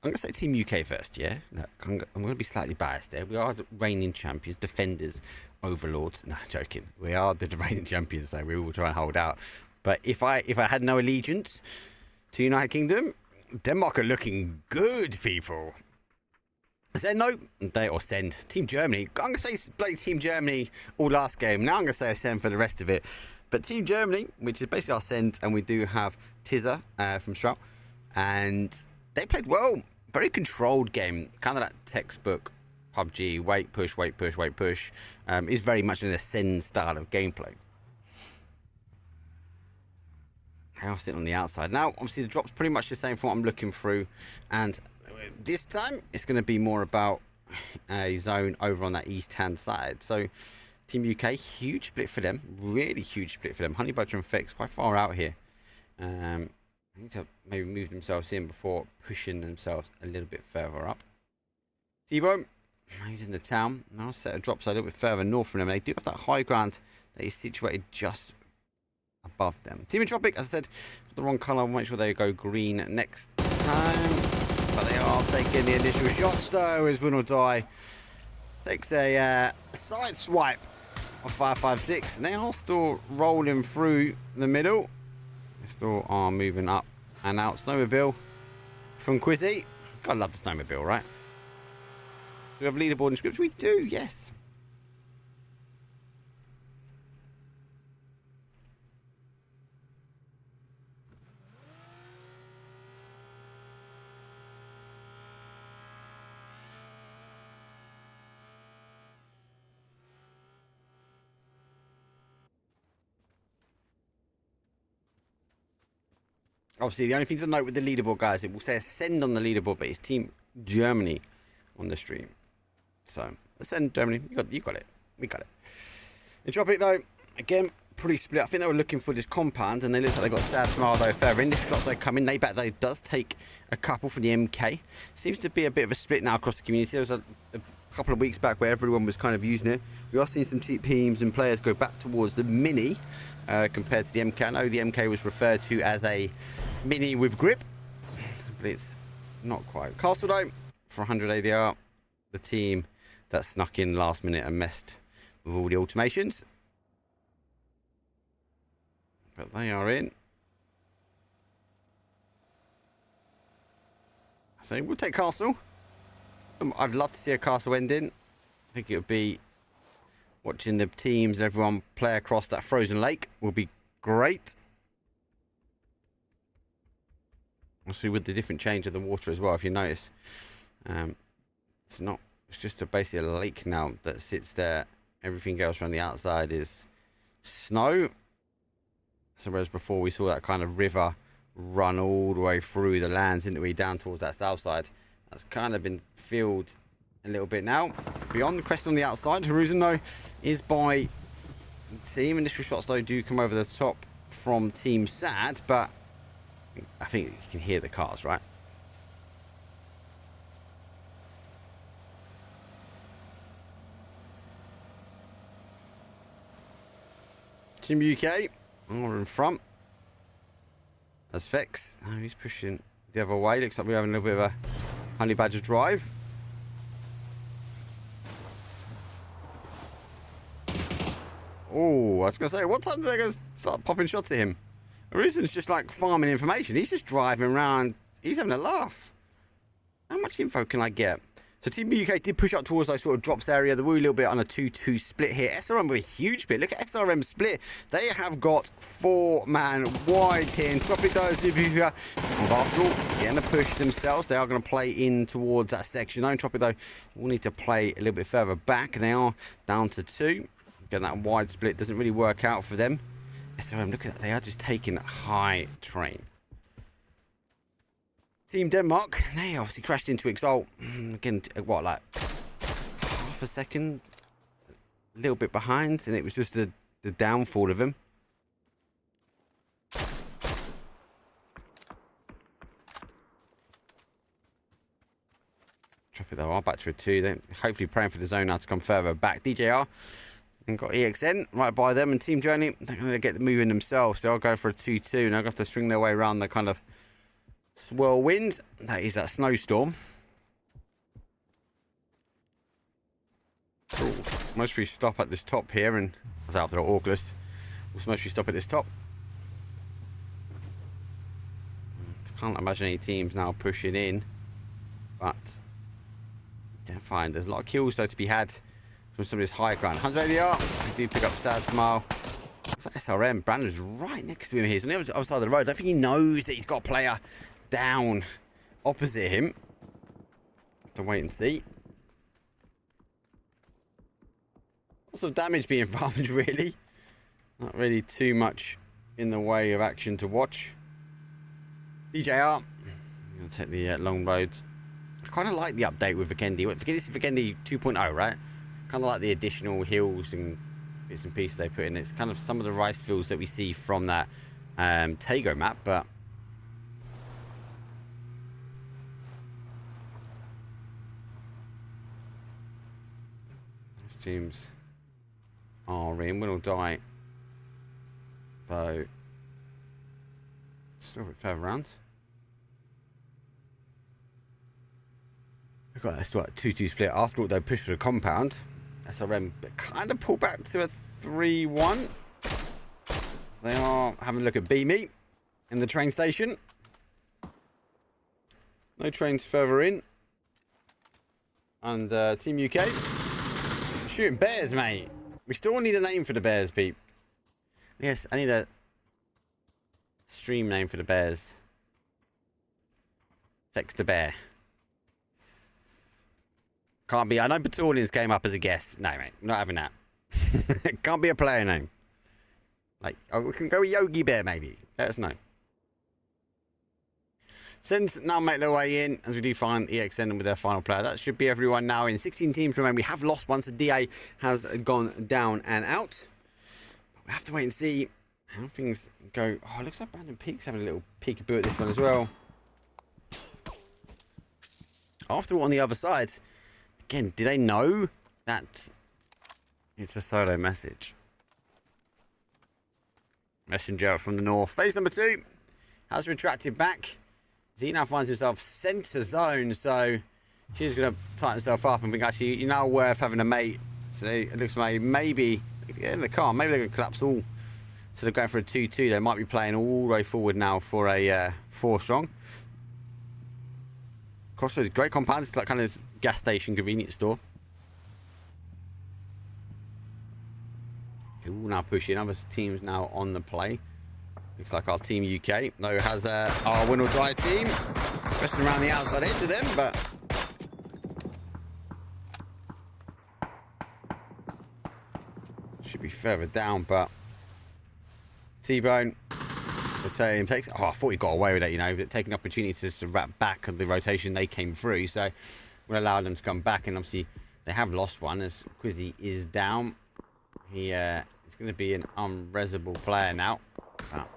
I'm going to say Team UK first, yeah? Look, I'm going to be slightly biased there. We are the reigning champions, defenders, overlords. No, joking. We are the reigning champions, so we will try and hold out. But if I had no allegiance to United Kingdom, Denmark are looking good, people. Send no, or send Team Germany. I'm gonna say play Team Germany all last game. Now I'm gonna say I send for the rest of it. But Team Germany, which is basically our send, and we do have Tizza from Strout, and they played well. Very controlled game, kind of that textbook PUBG, wait, push, is very much an ascend style of gameplay. I'll sit on the outside. Now, obviously, the drop's pretty much the same from what I'm looking through. And this time, it's going to be more about a zone over on that east-hand side. So, Team UK, huge split for them. Really huge split for them. Honey Badger and Fex quite far out here. They need to maybe move themselves in before pushing themselves a little bit further up. T-Bone. He's in the town. Now set of drops a little bit further north from them. They do have that high ground that is situated just above them. Team Entropiq, as I said, the wrong colour. We'll make sure they go green next time. But they are taking the initial shots though, as Win or Die takes a side swipe of 556. And they are still rolling through the middle. They still are moving up and out. Snowmobile from Quizzy. Gotta love the Snowmobile, right? Do we have leaderboard and scripts? We do, yes. Obviously, the only thing to note with the leaderboard, guys, it will say ascend on the leaderboard, but it's Team Germany on the stream. So, ascend Germany. You got it. We got it. Entropiq, though, again, pretty split. I think they were looking for this compound, and they look like they got Sad Smile, though, further in. If shots they come in, they bet they does take a couple for the MK. Seems to be a bit of a split now across the community. There was couple of weeks back where everyone was kind of using it. We are seeing some teams and players go back towards the Mini compared to the MK. I know the MK was referred to as a Mini with grip, but it's not quite. Castle though, for 100 ADR, the team that snuck in last minute and messed with all the automations. But they are in. So we'll take Castle. I'd love to see a Castle ending. I think it would be watching the teams and everyone play across that frozen lake will be great. Obviously with the different change of the water as well, if you notice. It's just basically a lake now that sits there. Everything else around the outside is snow. So whereas before we saw that kind of river run all the way through the lands, didn't we, down towards that south side. That's kind of been filled a little bit now. Beyond the crest on the outside, Horizon though is by team. Initial shots though do come over the top from Team Sad, but I think you can hear the cars, right? Team UK are in front. As Vex, oh, he's pushing the other way. Looks like we're having a little bit of a honey badger drive. Oh, I was going to say, what time are they going to start popping shots at him? Horizon's just like farming information. He's just driving around. He's having a laugh. How much info can I get? So Team UK did push up towards those sort of drops area. They were a little bit on a 2-2 split here. SRM with a huge split. Look at SRM split. They have got 4-man wide here. Entropiq does. After all, getting the push themselves. They are going to play in towards that section. Entropiq though will need to play a little bit further back. They are down to 2. Again, that wide split doesn't really work out for them. SRM, look at that. They are just taking high train. Team Denmark, they obviously crashed into Exalt. Again, what, like half a second? A little bit behind, and it was just the downfall of him. Drop it though, I'll back to a 2. Then hopefully praying for the zone now to come further back. DJR and got EXN right by them, and Team Journey, they're going to get the moving themselves. So I'll go for a 2-2, and they're going to have to swing their way around the kind of swirl wind. That is that snowstorm. Ooh, most we stop at this top here, and I was after the August. We'll mostly stop at this top. Can't imagine any teams now pushing in, but yeah, fine. There's a lot of kills though to be had from some of this high ground. 180 yards. I do pick up Sad Smile. Looks like SRM. Brandon's right next to him here. He's on the other side of the road. I don't think he knows that he's got a player down opposite him. Have to wait and see. Lots of damage being farmed, really. Not really too much in the way of action to watch. DJR. I'm going to take the long roads. I kind of like the update with Vikendi. This is Vikendi 2.0, right? Kind of like the additional hills and bits and pieces they put in. It's kind of some of the rice fields that we see from that Tago map, but teams are in. Win or die, though. Still a bit further around. We've got this 2-2 split. After all, they pushed for the compound. SRM kind of pulled back to a 3-1. They are having a look at Beamy in the train station. No trains further in. And Team UK shooting bears, mate. We still need a name for the bears, Pete. Yes, I need a stream name for the bears. Vex the bear. Can't be. I know Batalions came up as a guess. No, mate. Not having that. Can't be a player name. Like, oh, we can go with Yogi Bear, maybe. Let us know. Sends now make their way in as we do find EXN with their final player. That should be everyone now in. 16 teams remain. We have lost one, so DA has gone down and out. But we have to wait and see how things go. Oh, it looks like Brandon Peak's having a little peekaboo at this one as well. After all, on the other side, Again, do they know that it's a solo message? Messenger from the north. Phase number 2 has retracted back. He now finds himself centre zone, so she's going to tighten herself up and think actually you're now worth having a mate. So it looks like maybe in the car, maybe they're going to collapse all. So they're going for a 2-2. They might be playing all the way forward now for a 4 strong. Crossroads, great compound. It's like kind of gas station, convenience store. Ooh, now pushing. Other teams now on the play. Looks like our team UK, though, has our win or die team. Resting around the outside edge of them, but... should be further down, but... T-Bone. Rotating takes... oh, I thought he got away with it, you know, but taking opportunities just to wrap back of the rotation they came through, so we'll allow them to come back, and obviously they have lost one as Quizzy is down. He is going to be an unresable player now. But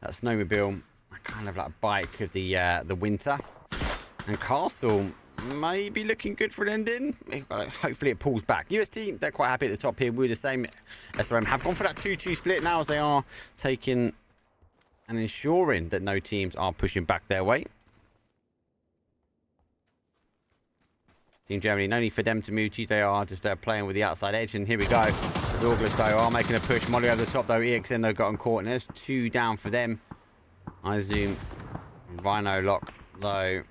that snowmobile, kind of like bike of the winter. And Castle may be looking good for an ending. Hopefully it pulls back. UST, they're quite happy at the top here. We're the same. SRM have gone for that 2-2 split now as they are taking and ensuring that no teams are pushing back their way. Team Germany, no need for them to move. They are just playing with the outside edge. And here we go. Zorgless, though, are making a push. Molly over the top, though. EXN, though, got caught. And there's 2 down for them. I zoom. Rhino lock, though.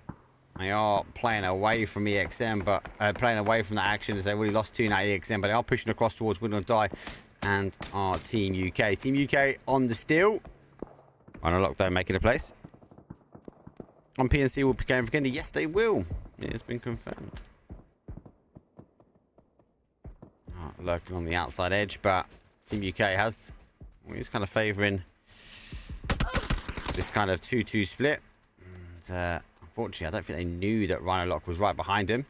They are playing away from EXM, but playing away from that action as they already lost 2 now at EXM. But they are pushing across towards Win or Die and our Team UK. Team UK on the steal. Rhino lock, though, making a place. On PNC will be going for Vikendi. Yes, they will. It has been confirmed. Lurking on the outside edge, but Team UK has, he's kind of favouring this kind of 2-2 split. And unfortunately, I don't think they knew that Rhino Lock was right behind him.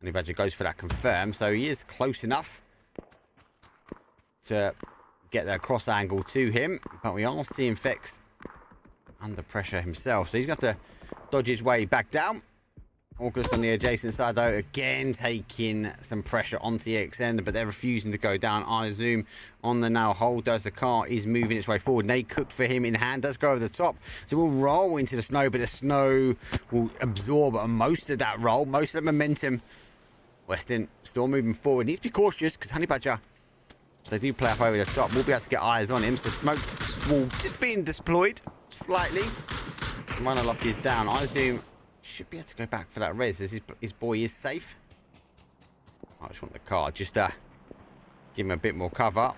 And Badger goes for that confirm, so he is close enough to get the cross angle to him. But we are seeing Fex under pressure himself, so he's got to dodge his way back down. August on the adjacent side, though, again taking some pressure onto the EXN, but they're refusing to go down. I zoom on the now hold as the car is moving its way forward. Nate cooked for him in hand, does go over the top, so we'll roll into the snow, but the snow will absorb most of that roll, most of the momentum. Weston still moving forward. Needs to be cautious because Honey Badger, if they do play up over the top, we'll be able to get eyes on him. So Smoke Swall just being deployed slightly. Runner Lock is down. I zoom. Should be able to go back for that res. His boy is safe. I just want the car just give him a bit more cover.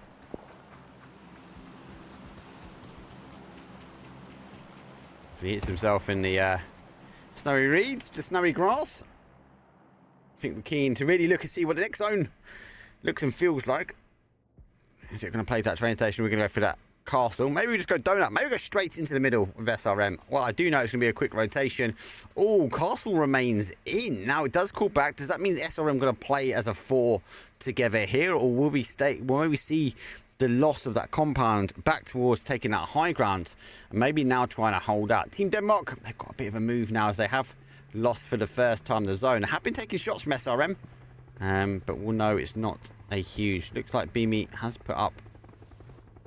So he hits himself in the snowy reeds, the snowy grass. I think we're keen to really look and see what the next zone looks and feels like. Is it going to play that train station? We're going to go for that castle. Maybe we just go donut. Maybe we go straight into the middle with SRM. Well, I do know it's going to be a quick rotation. Oh, castle remains in. Now, it does call back. Does that mean SRM going to play as a 4 together here? Or will we see the loss of that compound back towards taking that high ground? And maybe now trying to hold out. Team Denmark, they've got a bit of a move now as they have lost for the first time the zone. They have been taking shots from SRM. But we'll know it's not a huge... Looks like Beamy has put up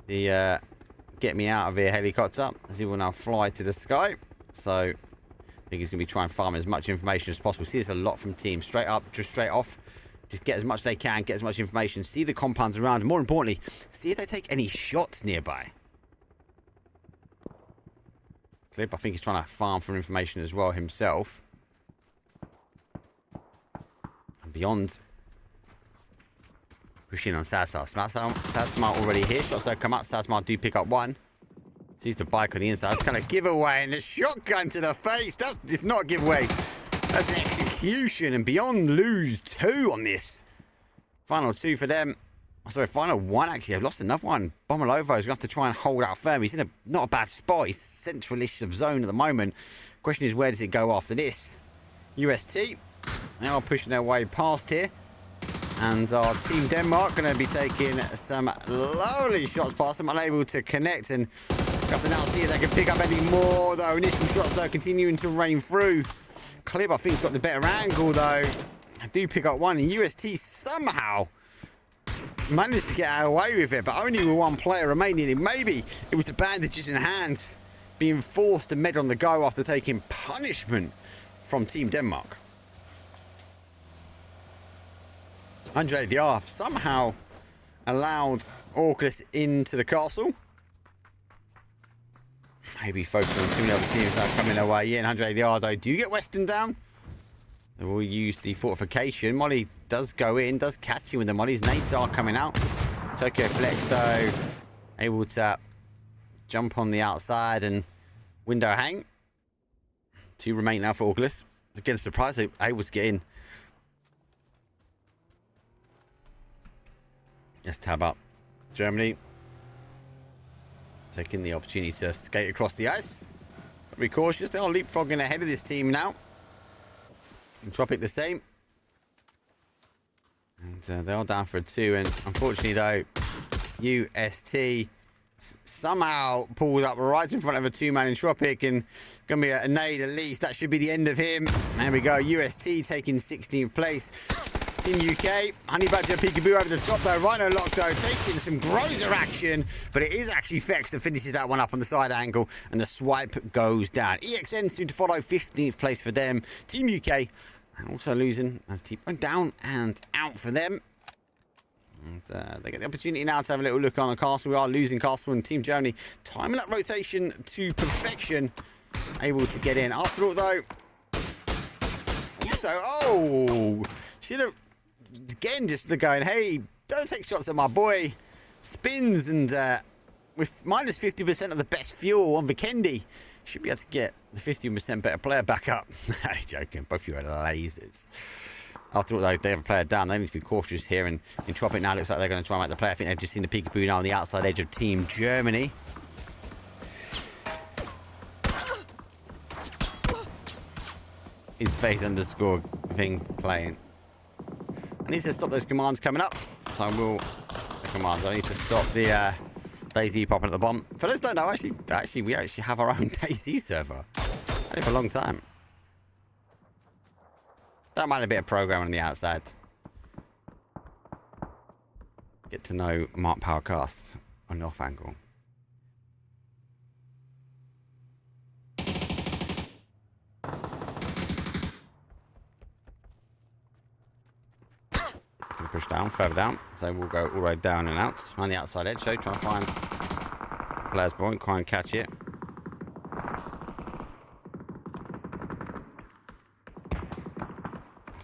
the get me out of here helicopter as he will now fly to the sky. So I think he's going to be trying to farm as much information as possible. See, there's a lot from team. Straight up, just straight off. Just get as much as they can, get as much information. See the compounds around. And more importantly, see if they take any shots nearby. Clip, I think he's trying to farm for information as well himself. And beyond... Pushing on Sadsmart. Sadsmart already here. Shots don't come up. Sadsmart do pick up 1. Sees the bike on the inside. That's kind of giveaway. And the shotgun to the face. That's, if not giveaway, that's an execution. And Beyond lose 2 on this. Final 2 for them. Oh, sorry, final 1 actually. They've lost another one. Bomolovo is going to have to try and hold out firm. He's in not a bad spot. He's central-ish of zone at the moment. Question is, where does it go after this? UST. They are pushing their way past here. And our Team Denmark going to be taking some lovely shots past them, unable to connect. And we have to now see if they can pick up any more, though. Initial shots, though, continuing to rain through. Clip, I think, has got the better angle, though. I do pick up one, and UST somehow managed to get away with it, but only with one player remaining. And maybe it was the bandages in hand being forced to med on the go after taking punishment from Team Denmark. 100 ADR somehow allowed Orcus into the castle. Maybe focus on too many other teams that are coming their way in. 100 ADR though do get Western down. They will use the fortification. Molly does go in, does catch him with the mollies. Nades are coming out. Tokyo Flex though able to jump on the outside and window hang. 2 remain now for Orcus. Again, surprised they able to get in. Let's tab up Germany. Taking the opportunity to skate across the ice. But be cautious, they are leapfrogging ahead of this team now. Entropiq the same. And they are down for a 2. And unfortunately though, UST somehow pulled up right in front of a 2-man Entropiq, and gonna be a nade at least. That should be the end of him. There we go. UST taking 16th place. Team UK, Honey Badger, Peekaboo over the top though. Rhino Lock though taking some Grozer action, but it is actually Fex that finishes that one up on the side angle, and the swipe goes down. EXN soon to follow, 15th place for them. Team UK also losing as Team down and out for them. And they get the opportunity now to have a little look on the castle. We are losing castle, and Team Germany timing that rotation to perfection. Able to get in. After all though, also, oh, should have, again, just going, hey, don't take shots at my boy. Spins, and with minus 50% of the best fuel on Vikendi, should be able to get the 15% better player back up. I'm joking, both of you are lasers. After all, though, they have a player down. They need to be cautious here, and Entropiq now looks like they're going to try and make the play. I think they've just seen the Peekaboo now on the outside edge of Team Germany. His face underscore thing playing. I need to stop those commands coming up. So I will. The commands. I need to stop the Daisy popping at the bomb. For those who don't know, actually, we actually have our own Daisy server. Had it for a long time. Don't mind a bit of programming on the outside. Get to know Mark Powercast on off angle. Push down, further down. So we'll go all the way down and out on the outside edge. So trying to find players point, try and catch it.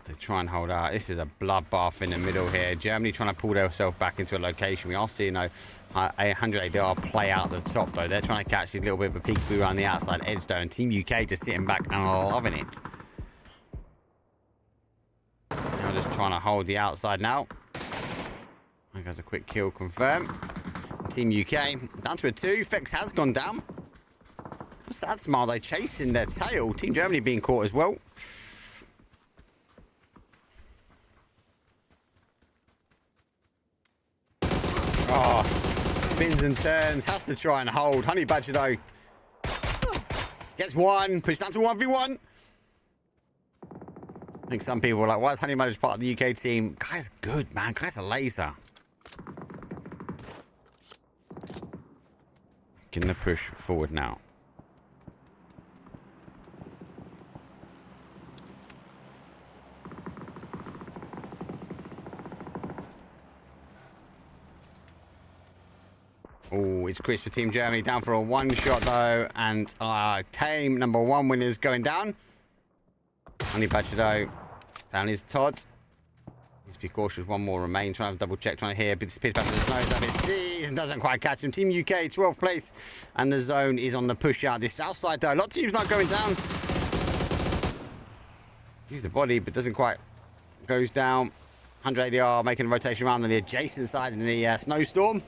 They try and hold out. This is a bloodbath in the middle here. Germany trying to pull themselves back into a location. We are seeing though 100 ADR play out the top though. They're trying to catch a little bit of a peekaboo around the outside edge though. And Team UK just sitting back and loving it. Just trying to hold the outside now. There goes a quick kill confirmed. Team UK down to a 2. Fex has gone down. Sad smile though, chasing their tail. Team Germany being caught as well. Oh, spins and turns. Has to try and hold. Honey Badger though gets one. Pushed down to 1v1. I think some people are like, why is Honey Badger part of the UK team? Guy's good, man. Guy's a laser. Getting the push forward now. Oh, it's Chris for Team Germany. Down for a 1-shot though. And team number 1 winners going down. Honey Badger though, down is Todd. Needs to be cautious, one more remain. Trying to double check, trying to hear. Pitch back to the snow. That bit sees and doesn't quite catch him. Team UK, 12th place. And the zone is on the push out. This south side though, a lot of teams not going down. He's the body, but doesn't quite. Goes down. 100 ADR making a rotation around on the adjacent side in the snowstorm.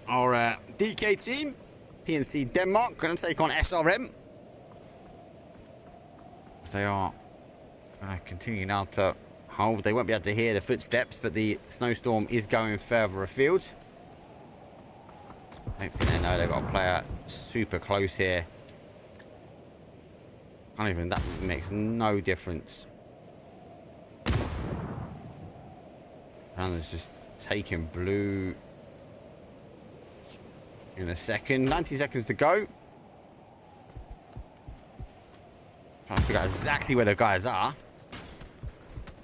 Our DK team, PNC Denmark, going to take on SRM. They are going to continue now to hold. They won't be able to hear the footsteps, but the snowstorm is going further afield. I don't think they know they've got a player super close here. Can't even, that makes no difference. And it's just taking blue in a second. 90 seconds to go. Trying to figure out exactly where the guys are.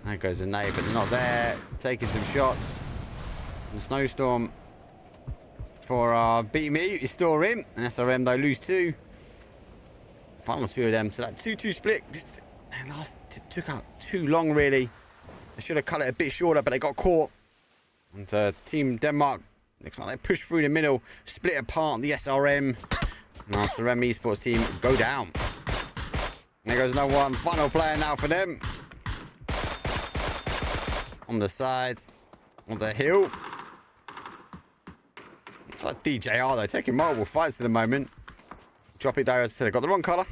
There goes a nade, but they're not there. Taking some shots. The snowstorm for Beat Me is still in. And SRM though lose 2. Final 2 of them. So that 2-2 split just took out too long really. They should have cut it a bit shorter, but they got caught. And Team Denmark, looks like they pushed through the middle, split apart the SRM. And our Sarvem Esports team go down. There goes another one. Final player now for them. On the side of the hill. It's like DJR though, taking multiple fights at the moment. Drop it though, as I said, I got the wrong colour.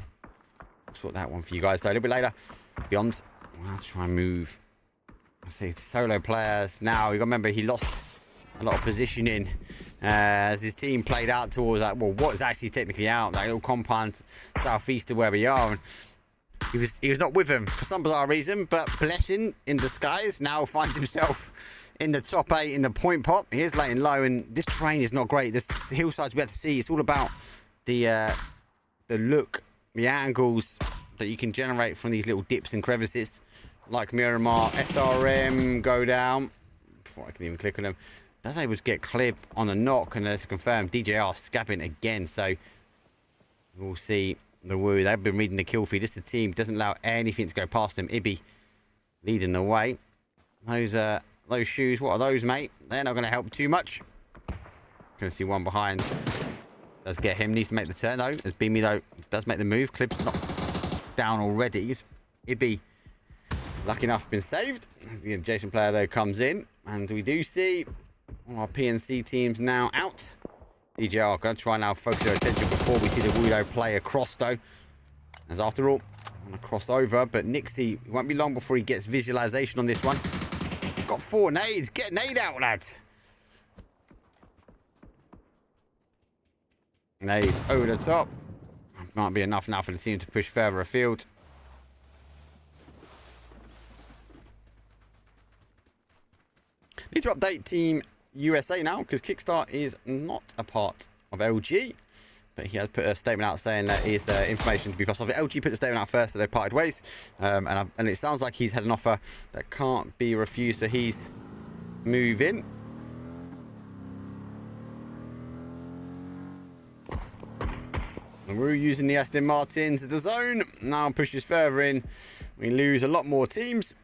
I'll sort that one for you guys though a little bit later. Beyond, we'll have to try and move. Let's see, solo players now. You got to remember he lost a lot of positioning as his team played out towards that. Well, what is actually technically out that little compound southeast of where we are. And he was not with him for some bizarre reason, but blessing in disguise now finds himself in the top 8 in the point pot. He is laying low, and this terrain is not great. This hillsides we have to see. It's all about the look, the angles that you can generate from these little dips and crevices. Like Miramar, SRM go down before I can even click on them. That's able to get cleared on a knock, and let's confirm DJR scabbing again. So we'll see the Woo. They've been reading the kill feed. This is a team doesn't allow anything to go past them. Ibby leading the way. Those shoes, what are those, mate? They're not going to help too much. Gonna see one behind. Does get him. Needs to make the turn though. As Beamy though does make the move. Clip's not down already. Ibby, lucky enough, been saved. The adjacent player though comes in, and we do see all our PNC teams now out. DJR going to try now focus their attention before we see the Wudo play across though. As after all, on a crossover, but Nixie, it won't be long before he gets visualization on this one. Got 4 nades. Get nade out, lads. Nades over the top. Might be enough now for the team to push further afield. Need to update Team USA now, because Kickstart is not a part of LG. But he has put a statement out saying that his information to be passed off. LG put the statement out first, so they parted ways. And it sounds like he's had an offer that can't be refused, so he's moving. And we're using the Aston Martins as the zone. Now pushes further in. We lose a lot more teams.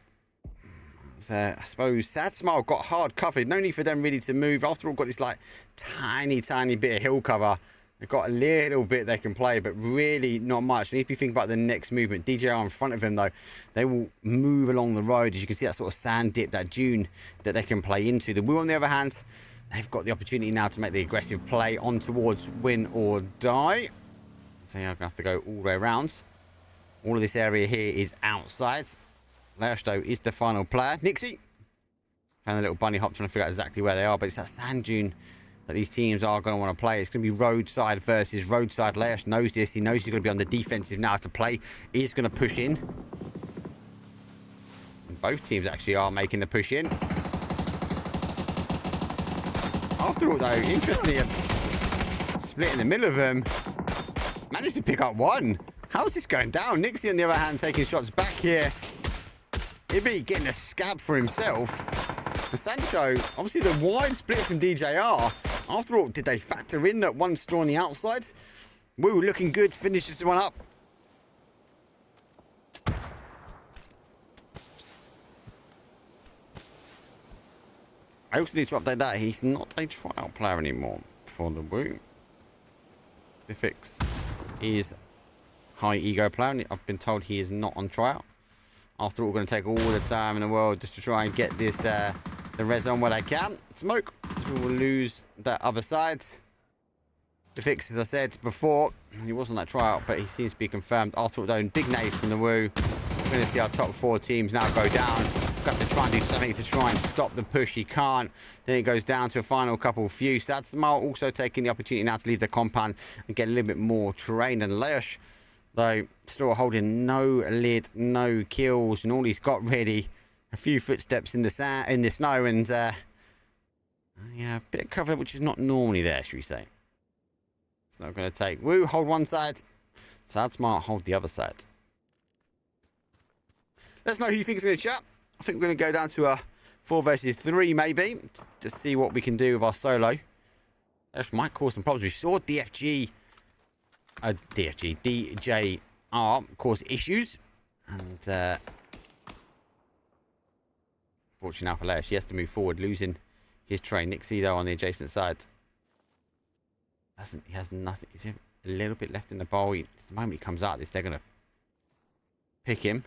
So I suppose Sad Smile got hard covered. No need for them really to move. After all, got this like tiny bit of hill cover. They've got a little bit they can play, but really not much. They need to be thinking about the next movement. DJR in front of him, though, they will move along the road. As you can see, that sort of sand dip, that dune that they can play into. The Woo, on the other hand, they've got the opportunity now to make the aggressive play on towards win or die. So you're going to have to go all the way around. All of this area here is outside. Leosh, though, is the final player. Nixie. And a little bunny hop trying to figure out exactly where they are, but it's that sand dune that these teams are going to want to play. It's going to be roadside versus roadside. Leosh knows this. He knows he's going to be on the defensive now to play. He's going to push in. And both teams actually are making the push in. After all, though, interestingly, a split in the middle of them. Managed to pick up one. How's this going down? Nixie, on the other hand, taking shots back here. Ibby getting a scab for himself. And Sancho, obviously the wide split from DJR. After all, did they factor in that one straw on the outside? Woo, looking good to finish this one up. I also need to update that. He's not a tryout player anymore for the Woo. Bifix is high ego player. And I've been told he is not on tryout. After all, we're going to take all the time in the world just to try and get this the res on where they can. Smoke. We will lose that other side. The fix, as I said before, he was on that tryout, but he seems to be confirmed. After all, though, big nade from the Woo. We're going to see our top 4 teams now go down. Got to try and do something to try and stop the push. He can't. Then it goes down to a final couple few. Sad Smile also taking the opportunity now to leave the compound and get a little bit more terrain. And Leosh, though, still holding no lid, no kills, and all he's got really A few footsteps in the sand, in the snow, and yeah, a bit of cover which is not normally there, should we say. It's not going to take. Woo, hold one side. Sad Smart, hold the other side. Let us know who you think is going to chat. I think we're going to go down to a 4 versus 3 maybe, to see what we can do with our solo. That might cause some problems. We saw DJR cause issues, and fortunately now for Leia, she has to move forward, losing his train. Nick Cedo on the adjacent side. He has nothing. He's a little bit left in the bowl. The moment he comes out, they're going to pick him.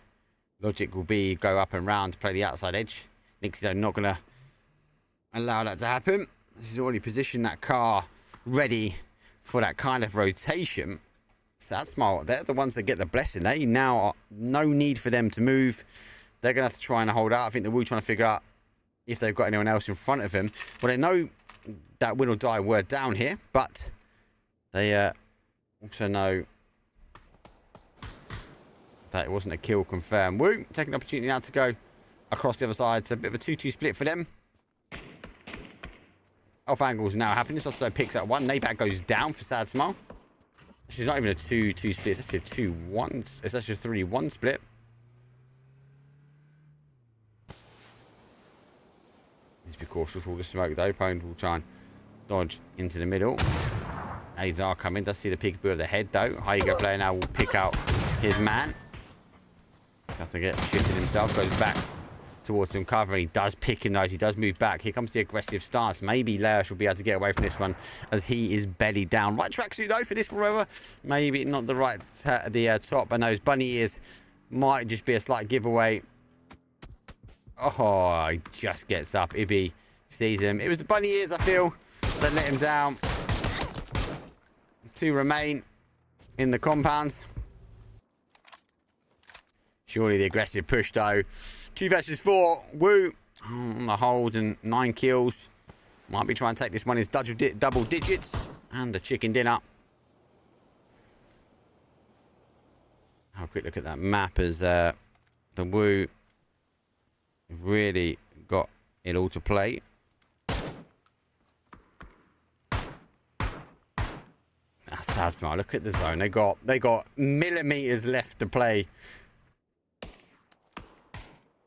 Logic will be go up and round to play the outside edge. Nick Cedo not going to allow that to happen. He's already positioned that car ready for that kind of rotation. Sad Smart, they're the ones that get the blessing. They now are no need for them to move. They're going to have to try and hold out. I think the Wu trying to figure out if they've got anyone else in front of him. Well, they know that win or die were down here, but they also know that it wasn't a kill confirmed. Wu taking the opportunity now to go across the other side. It's a bit of a 2-2 split for them. Off angles now happening. This also picks up one. Nabat goes down for Sad Smile. She's not even a 2-2 split. It's actually a 2-1. It's actually a 3-1 split. Needs to be cautious with all the smoke though. Opponent will try and dodge into the middle. Aids are coming. Does see the peekaboo of the head though. Hygo player now will pick out his man. Have to get shifted himself. Goes back towards some cover, and he does pick him those. He does move back. Here comes the aggressive stance. Maybe Leish will be able to get away from this one as he is belly down. Right tracksuit though for this forever. Maybe not the right top, and those bunny ears might just be a slight giveaway. Oh, he just gets up. Ibby sees him. It was the bunny ears, I feel, that let him down. 2 remain in the compounds. Surely the aggressive push though. 2 versus 4. Wu on the hold and 9 kills. Might be trying to take this one in double digits. And the chicken dinner. Have a quick look at that map as the Wu really got it all to play. That's Sad Smile. Look at the zone. They got millimeters left to play.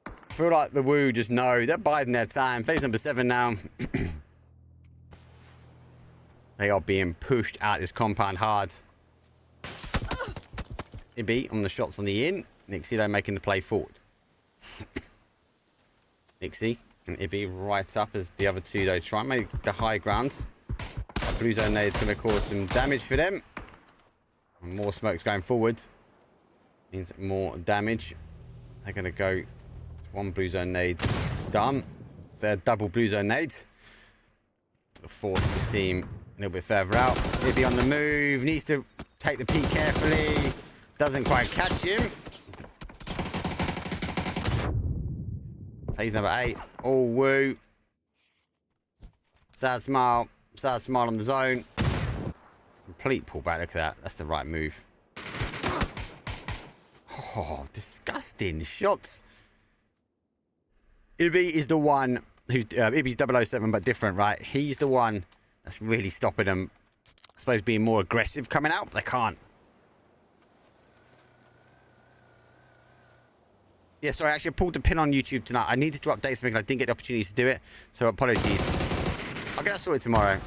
I feel like the Wu just know they're biding their time. Phase number 7 now. They are being pushed out this compound hard. Ibby on the shots on the in. Nixie though making the play forward. Nixie and Ibby right up as the other two though try and make the high ground. Blue zone there is going to cause some damage for them. And more smokes going forward. Means more damage. They're going to go 1 blue zone nade done. They're double blue zone nades. Force the team a little bit further out. Ibby on the move. Needs to take the peek carefully. Doesn't quite catch him. Phase number 8. Oh, Wu. Sad Smile. Sad Smile on the zone. Complete pullback. Look at that. That's the right move. Oh, disgusting shots. Ibby is the one who... Ibby's 007, but different, right? He's the one that's really stopping them. I suppose being more aggressive coming out, but they can't. Yeah, sorry, actually I pulled the pin on YouTube tonight. I needed to update something. I didn't get the opportunity to do it, so apologies. I'll get that sorted tomorrow.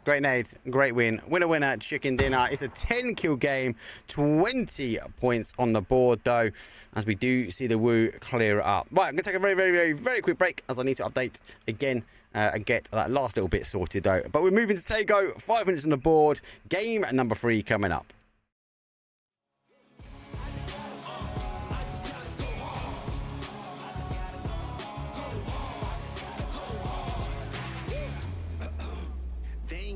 Great nades, great win. Winner, chicken dinner. It's a 10-kill game. 20 points on the board, though, as we do see the Wu clear it up. Right, I'm going to take a very quick break, as I need to update again and get that last little bit sorted, though. But we're moving to Tego. 5 minutes on the board. Game number 3 coming up.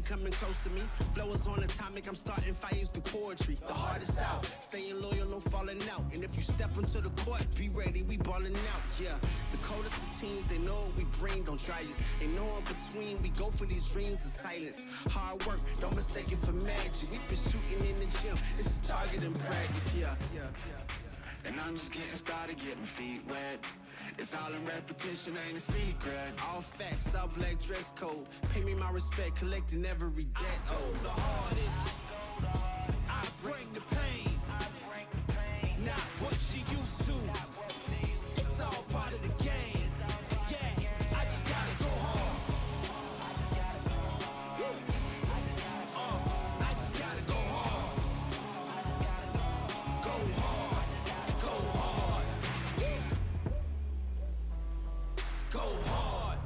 Coming close to me, flow is on atomic. I'm starting fires through poetry. The hardest out, staying loyal, no falling out. And if you step into the court, be ready, we balling out. Yeah, the coldest of teens, they know what we bring. Don't try us. They know in between. We go for these dreams in silence. Hard work, don't mistake it for magic. We been shooting in the gym. This is target and practice. Yeah. And I'm just getting started, get my feet wet. It's all in repetition, ain't a secret. All facts, sub black dress code. Pay me my respect, collecting every debt. Oh, the hardest. I bring the pain. Not what she used to. It's all part of the game. Yeah, I just gotta go hard. I just gotta go hard. Go hard. Go hard. Go hard.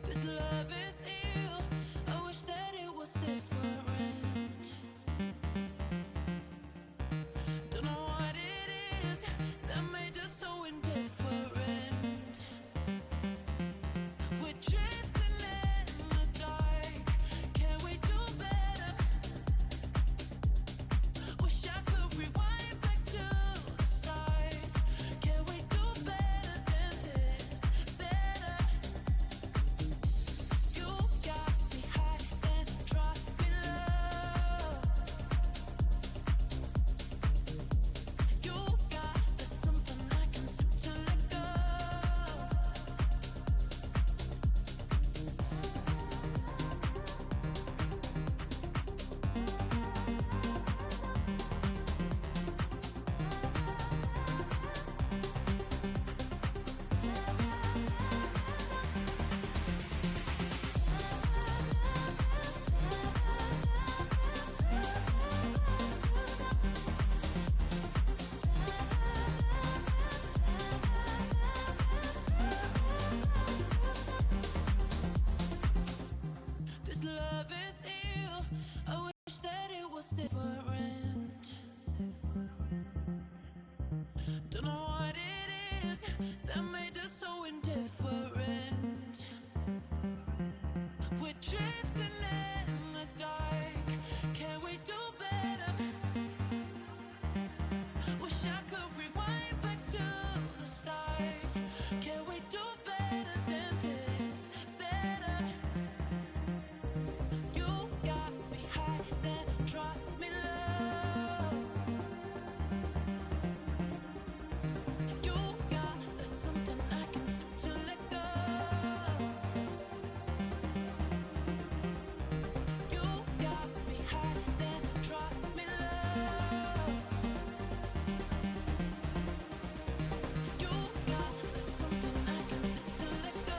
This love is ill. I wish that it was different. Don't know what it is that made us so indifferent. We're drifting in the dark. Can we do better? Wish I could rewind back to the start. Can we do better than this? Better. You got me high and drop me low. You got that something I can sip to let go. This love is ill. I wish that it was different. Don't know what it is that made us so indifferent. We're drifting in the dark. Can we do better? Wish I could rewind back to the start. Can we do better than this? Better. You got me high, then drop me low. You got that something I can sip to let go. You got me high, then drop me low. You got that something I can sip to let go.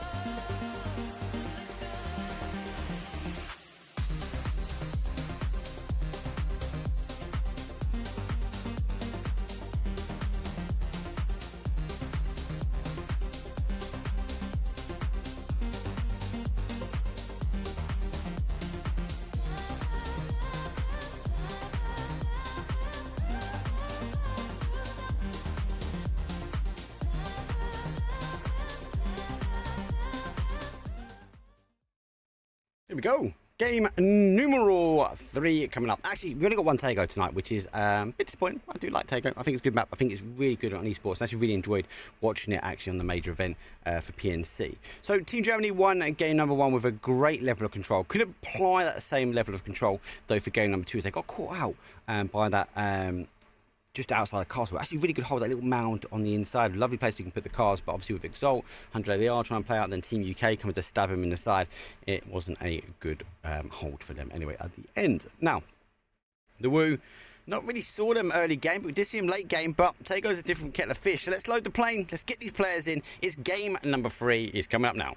Here we go. Game numero 3 coming up. Actually, we only got one Tego tonight, which is a bit disappointing. I do like Tego. I think it's a good map. I think it's really good on esports. I actually really enjoyed watching it actually on the major event for PNC. So Team Germany won game number 1 with a great level of control. Could apply that same level of control though for game number 2 as they got caught out by that just outside the castle. Actually really good hold, that little mound on the inside. Lovely place you can put the cars, but obviously with Exalt, 100 they are trying to play out, then Team UK coming to stab him in the side. It wasn't a good hold for them anyway at the end. Now, the Woo, not really saw them early game, but we did see them late game, but Tego's a different kettle of fish. So let's load the plane, let's get these players in. It's game number 3 is coming up now.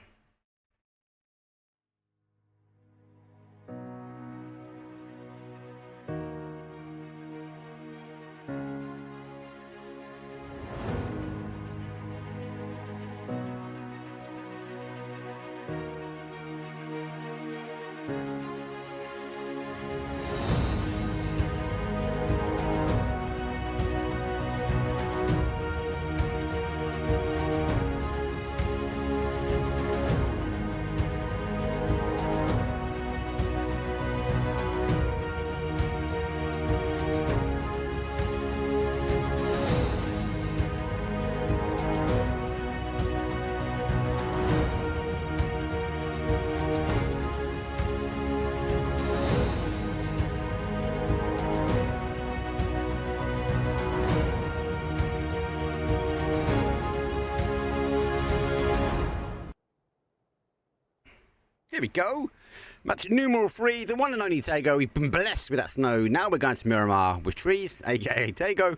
we go. Match numeral 3, the one and only Tego. We've been blessed with that snow. Now we're going to Miramar with trees, aka Tego.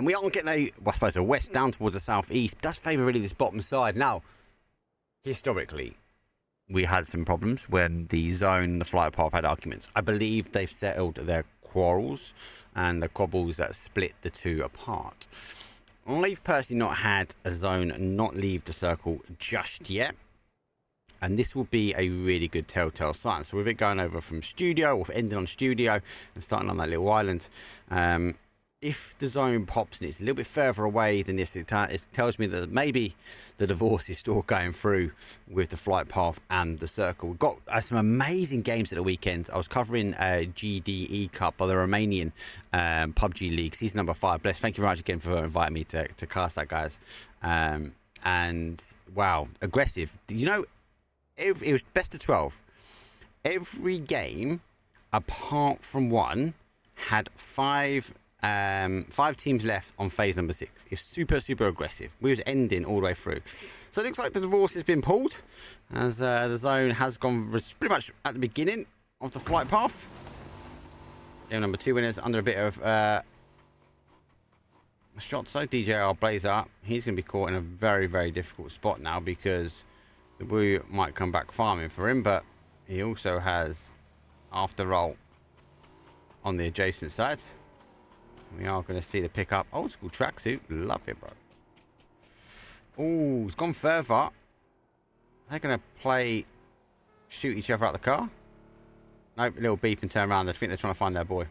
We aren't getting I suppose, a west down towards the southeast. Does favour really this bottom side. Now, historically, we had some problems when the zone and the flight path had arguments. I believe they've settled their quarrels and the cobbles that split the two apart. I've personally not had a zone not leave the circle just yet. And this will be a really good telltale sign. So with it going over from studio or ending on studio and starting on that little island, if the zone pops and it's a little bit further away than this, it tells me that maybe the divorce is still going through with the flight path and the circle. We've got some amazing games at the weekend. I was covering GDE Cup by the Romanian Pubg League, season number 5. Bless, thank you very much again for inviting me to cast that, guys. And wow, aggressive. You know, it was best of 12. Every game, apart from one, had five teams left on phase number 6. It's super aggressive. We was ending all the way through. So it looks like the divorce has been pulled, as the zone has gone pretty much at the beginning of the flight path. Game number 2 winners under a bit of shot. So DJR Blazer, he's going to be caught in a very difficult spot now, because the Woo might come back farming for him, but he also has after roll on the adjacent side. We are going to see the pickup. Old school tracksuit. Love it, bro. Oh, it's gone further. They're going to shoot each other out the car. Nope, a little beep and turn around. I think they're trying to find their boy.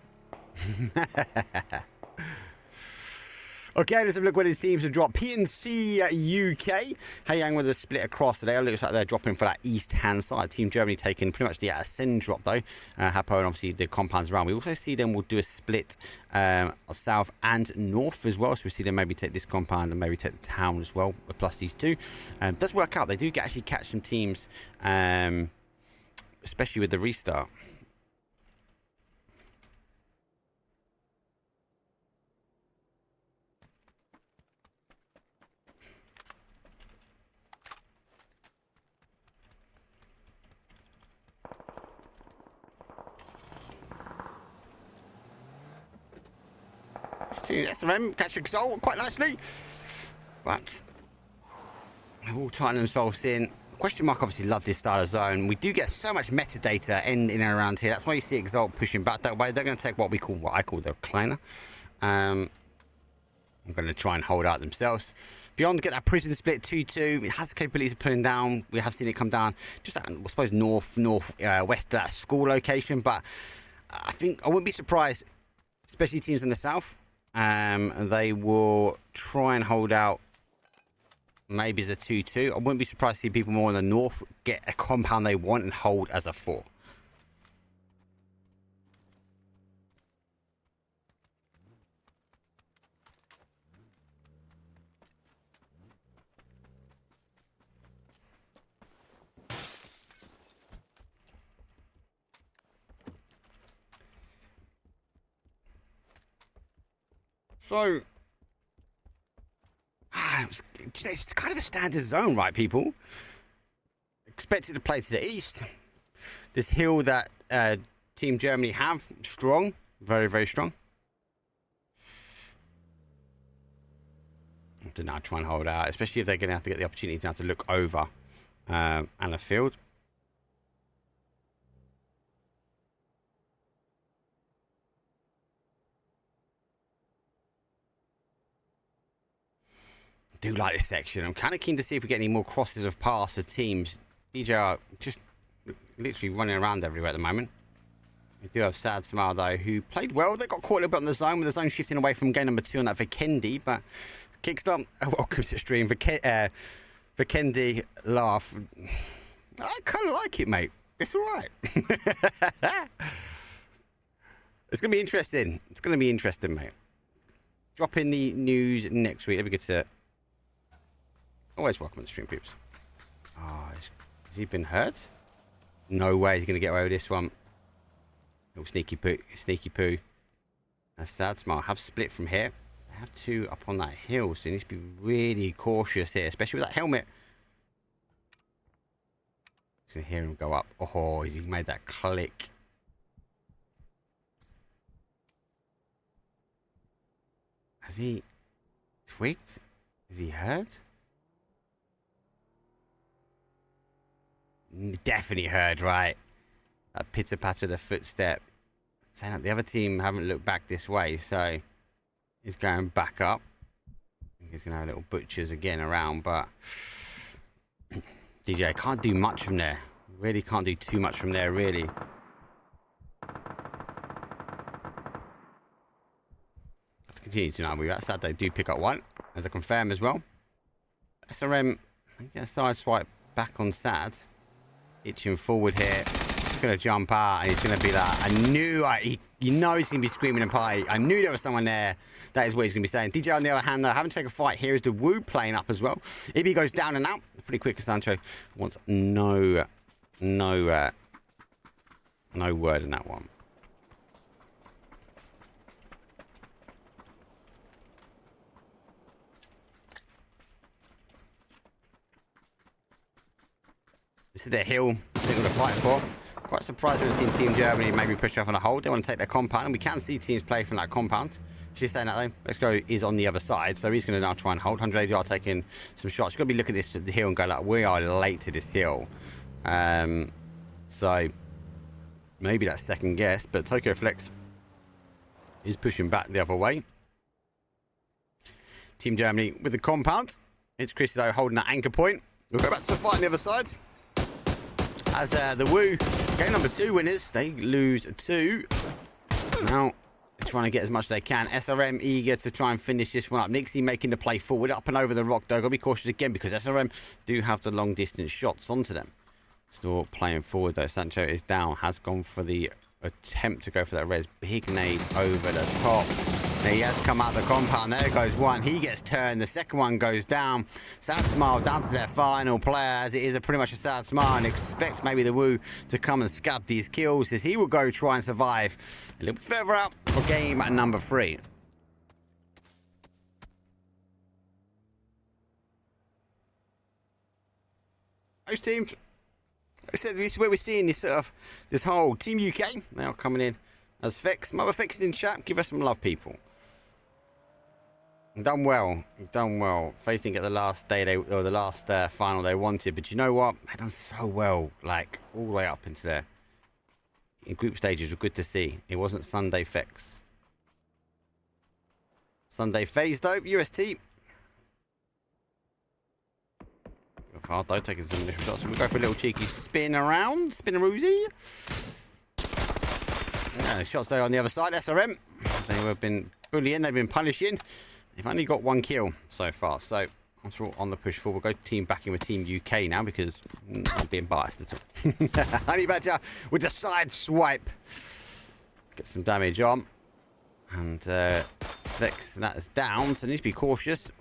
Okay, let's have a look where the teams have dropped. PNC UK, Haiyang with a split across today. It looks like they're dropping for that east-hand side. Team Germany taking pretty much the ascend drop, though. Hapo and obviously the compounds around. We also see them will do a split of south and north as well. So we see them maybe take this compound and maybe take the town as well, plus these two. Does work out. They do actually catch some teams, especially with the restart. Sarvem catch a goal quite nicely, but they all tighten themselves in. Question mark obviously love this style of zone. We do get so much metadata in and around here. That's why you see Exalt pushing back that way. They're going to take what I call the recliner. I'm going to try and hold out themselves. Beyond, get that prison split 2-2. It has the capabilities of pulling down. We have seen it come down just I suppose northwest of that school location. But I think I wouldn't be surprised, especially teams in the south. They will try and hold out maybe as a 2-2. I wouldn't be surprised to see people more in the north get a compound they want and hold as a 4. So, it's kind of a standard zone, right, people? Expected to play to the east. This hill that Team Germany have, strong. Very strong. To now try and hold out, especially if they're going to have to get the opportunity now to look over and the field. Do like this section. I'm kind of keen to see if we get any more crosses of paths of teams. DJ are just literally running around everywhere at the moment. We do have Sad Smile, though, who played well. They got caught a little bit on the zone, with the zone shifting away from game number 2 on that Vikendi. But Kickstart, welcome to the stream. Vikendi laugh. I kind of like it, mate. It's all right. It's going to be interesting. It's going to be interesting, mate. Drop in the news next week. It'll be good to... Always welcome on the stream, peeps. Oh, has he been hurt? No way he's going to get away with this one. Little sneaky poo. A Sad Smile have split from here. They have 2 up on that hill, so he needs to be really cautious here, especially with that helmet. Just gonna hear him go up. Oh, he made that click. Has he twigged? Is he hurt? Definitely heard, right? That pitter patter of the footstep. Saying that the other team haven't looked back this way, so he's going back up. He's gonna have little butchers again around, but DJ can't do much from there. Really can't do too much from there, really. Let's continue to now move. That's sad they do pick up one, as I confirm as well. SRM, get a side swipe back on Sad. Itching forward here. He's going to jump out and he's going to be like, I knew, you know he's going to be screaming and pie. I knew there was someone there. That is what he's going to be saying. DJ on the other hand, though, having to take a fight here is the Woo playing up as well. If he goes down and out, pretty quick, Sancho wants no word in that one. This is their hill they're going to fight for. Quite surprised when seeing Team Germany maybe push off on a hold. They want to take their compound, and we can see teams play from that compound. She's saying that though. Let's Go is on the other side, so he's going to now try and hold. 100 are taking some shots. You've got to be looking at the hill and go like, we are late to this hill. So maybe that's second guess, but Tokyo Flex is pushing back the other way. Team Germany with the compound. It's Chris though holding that anchor point. We'll go back to the fight on the other side. As the Woo game number 2 winners, they lose 2. Now they're trying to get as much as they can. SRM eager to try and finish this one up. Nixie making the play forward, up and over the rock though. Got to be cautious again because SRM do have the long distance shots onto them. Still playing forward though. Sancho is down, has gone for the attempt to go for that res. Big nade over the top. Now he has come out the compound. There goes one. He gets turned. The second one goes down. Sad Smile down to their final player, as it is pretty much a Sad Smile, and expect maybe the Woo to come and scab these kills, as he will go try and survive a little bit further out for game number 3. Those teams, I said, this is where we're seeing this this whole Team UK now coming in as Fix. Mother Fix in chat. Give us some love, people. You've done well. You've done well. Facing at the last day or the last final they wanted, but you know what? They've done so well, like all the way up into there. In group stages, were good to see. It wasn't Sunday Fix. Sunday Phase though. UST. Fardo taking some initial shots. We'll go for a little cheeky spin around. Spin-a-roozy. Yeah, shots there on the other side. SRM. They have been bullying. They've been punishing. They've only got 1 kill so far. So, after all, on the push forward. We'll go team back in with Team UK now because I'm not being biased at all. Honey Badger with the side swipe. Get some damage on. And Flex, that is down. So, needs to be cautious.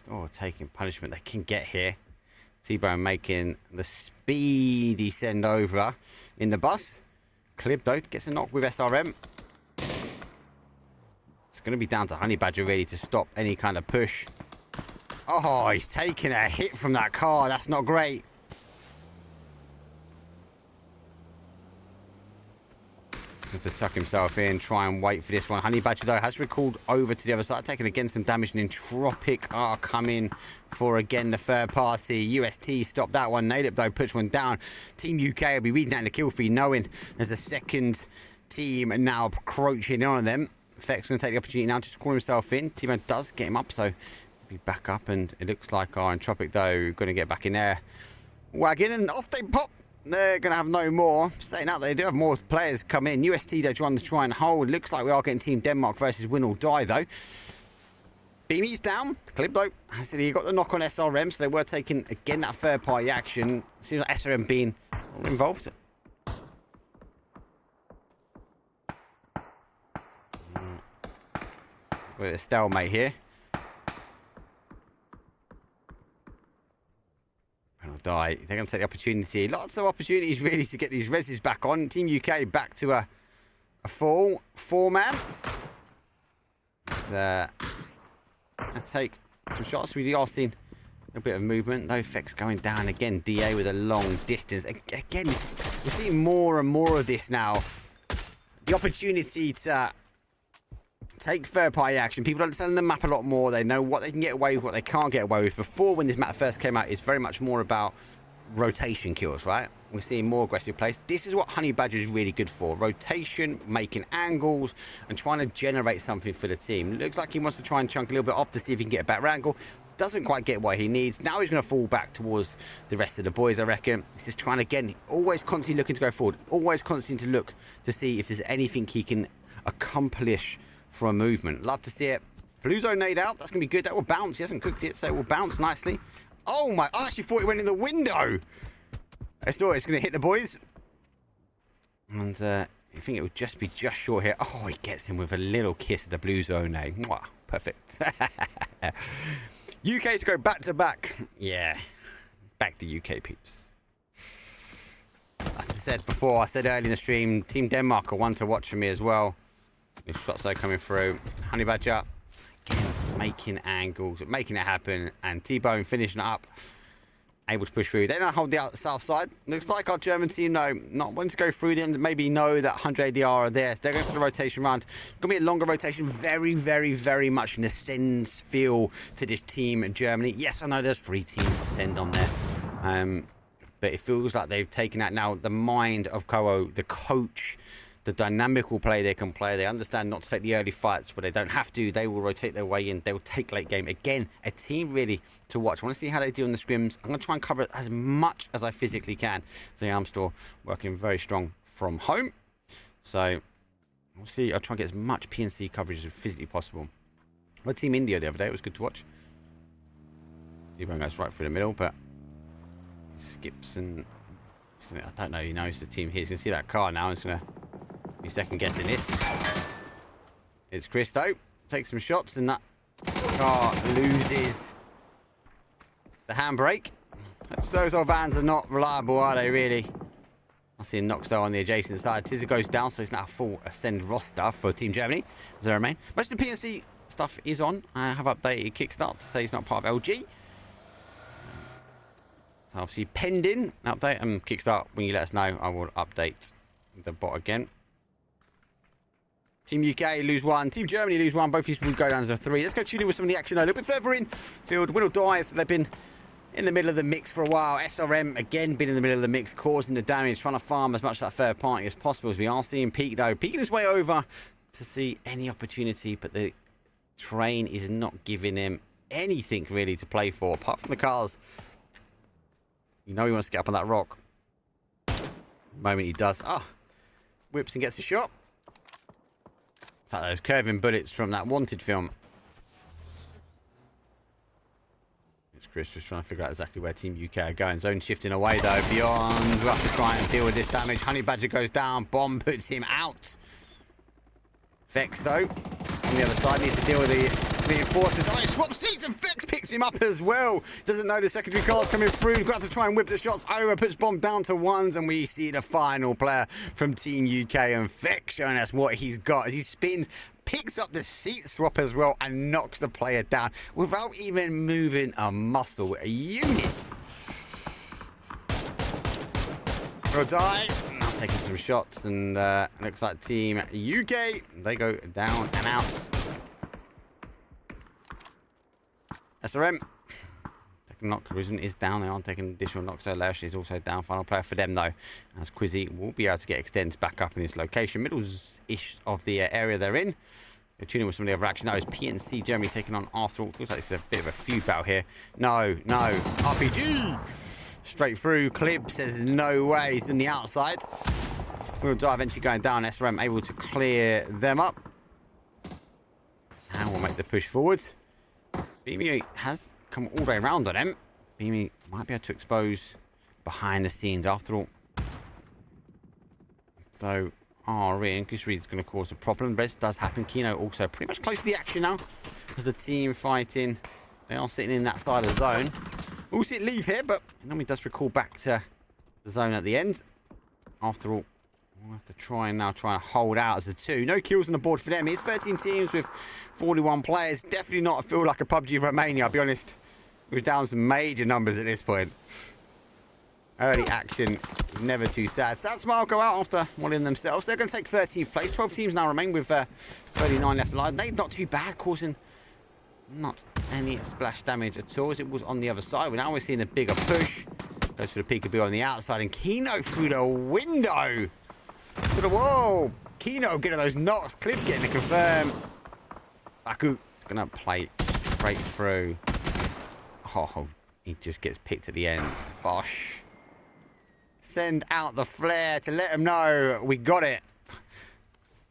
Oh, taking punishment they can get here. T-Bone making the speedy send over in the bus. Clib though gets a knock with SRM. It's going to be down to Honey Badger really to stop any kind of push. Oh, he's taking a hit from that car. That's not great. To tuck himself in, try and wait for this one. Honey Badger though has recalled over to the other side, taking again some damage, and Entropiq are coming for again the third party. UST stopped that one. Nailed it though, puts one down. Team UK will be reading out the kill feed, knowing there's a second team now approaching on them. Feck's going to take the opportunity now to score himself in. Team does get him up, so he'll be back up, and it looks like our Entropiq though going to get back in there. Wagon, and off they pop. They're going to have no more. Saying that, they do have more players come in. UST, they're trying to try and hold. Looks like we are getting Team Denmark versus win or die, though. Beamies down. Clip, though. I said he got the knock on SRM, so they were taking, again, that third-party action. Seems like SRM being involved. We're at a stalemate here. Die. They're going to take the opportunity. Lots of opportunities really to get these reses back on. Team UK back to a full 4-man. And take some shots. We are seeing A bit of movement. No effects going down again. DA with a long distance. Again, we're seeing more and more of this now. The opportunity to take third-party action. People understand the map a lot more. They know what they can get away with, what they can't get away with. Before, when this map first came out, it's very much more about rotation kills, right? We're seeing more aggressive plays. This is what Honey Badger is really good for. Rotation, making angles, and trying to generate something for the team. Looks like he wants to try and chunk a little bit off to see if he can get a better angle. Doesn't quite get what he needs. Now he's going to fall back towards the rest of the boys, I reckon. He's just trying, again, always constantly looking to go forward. Always constantly to look to see if there's anything he can accomplish from a movement. Love to see it. Blue zone nade out. That's going to be good. That will bounce. He hasn't cooked it, so it will bounce nicely. Oh my, I actually thought it went in the window. I thought it's going to hit the boys. And I think it would just be just short here. Oh, he gets him with a little kiss of the blue zone nade. Mwah, perfect. UK to go back to back. Yeah, back to UK peeps. As I said before, I said earlier in the stream, Team Denmark are one to watch for me as well. The shots though coming through. Honey Badger again, making angles, making it happen, and T-Bone finishing it up. Able to push through. They don't hold the south side. Looks like our German team, no, not wanting to go through them. Maybe know that 100 ADR are there. So they're going for the rotation round. Going to be a longer rotation. Very, very, very much an ascend feel to this team in Germany. Yes, I know there's 3 teams ascend on there. But it feels like they've taken out now the mind of Koho, the coach, the dynamical play they can play. They understand not to take the early fights, but they don't have to. They will rotate their way in. They will take late game. Again, a team really to watch. I want to see how they do in the scrims. I'm going to try and cover it as much as I physically can. So I'm still working very strong from home. So we'll see. I'll try and get as much PNC coverage as physically possible. I had Team India the other day. It was good to watch. T-Bone goes right through the middle, but he skips and I don't know. He knows the team here. He's going to see that car now. He's going to be second guessing this. It's Christo. Takes some shots and that car loses the handbrake. Those old vans are not reliable, are they really? I see Noxdale on the adjacent side. Tizza goes down, so it's now a full ascend roster for Team Germany as they remain. Most of the PNC stuff is on. I have updated Kickstart to say he's not part of LG. So obviously pending update and Kickstart. When you let us know, I will update the bot again. Team UK lose 1. Team Germany lose 1. Both of these will go down as a 3. Let's go tune in with some of the action a little bit further in field. Win or die. So they've been in the middle of the mix for a while. SRM again been in the middle of the mix, causing the damage, trying to farm as much of that third party as possible. As we are seeing Peak though, peeking his way over to see any opportunity, but the train is not giving him anything really to play for apart from the cars. You know he wants to get up on that rock. The moment he does, whips and gets a shot. It's like those curving bullets from that Wanted film. It's Chris just trying to figure out exactly where Team UK are going. Zone shifting away though. Beyond. We'll have to try and deal with this damage. Honey Badger goes down. Bomb puts him out. Vex though, on the other side, needs to deal with the reinforcements. Oh, he swaps seats and Vex picks him up as well. Doesn't know the secondary car's coming through. Got to try and whip the shots over. Puts Bomb down to 1s, and we see the final player from Team UK, and Vex showing us what he's got as he spins, picks up the seat swap as well, and knocks the player down without even moving a muscle. A unit. Or die. Now taking some shots, and looks like Team UK, they go down and out. SRM taking knock. Risen is down. They aren't taking additional knocks. So Lash is also down. Final player for them though, as Quizzy will be able to get extends back up in his location, middle-ish of the area they're in. They're tuning with some of the other action. Now is PNC Germany taking on After All. Feels like it's a bit of a feud battle here. No, RPG. Straight through. Clip says no way. He's on the outside. We'll die eventually going down. SRM able to clear them up. And we'll make the push forward. Beamy has come all the way around on him. Beamy might be able to expose behind the scenes after all. So RE and Goose Reed is going to cause a problem. Rest does happen. Kino also pretty much close to the action now. As the team fighting. They are sitting in that side of the zone. We'll see it leave here, but it normally does recall back to the zone at the end. After all, we'll have to try and hold out as a 2. No kills on the board for them. It's 13 teams with 41 players. Definitely not feel like a PUBG Romania, I'll be honest. We're down some major numbers at this point. Early action, never too sad. Sad Smile go out after winning themselves. They're going to take 13th place. 12 teams now remain with 39 left alive. They're not too bad, causing not any splash damage at all as it was on the other side. Now we're seeing a bigger push. Goes for the Pubg on the outside, and Kino through the window to the wall. Kino getting those knocks. Clip getting to confirm. Baku is going to play straight through. Oh, he just gets picked at the end. Bosh. Send out the flare to let him know we got it.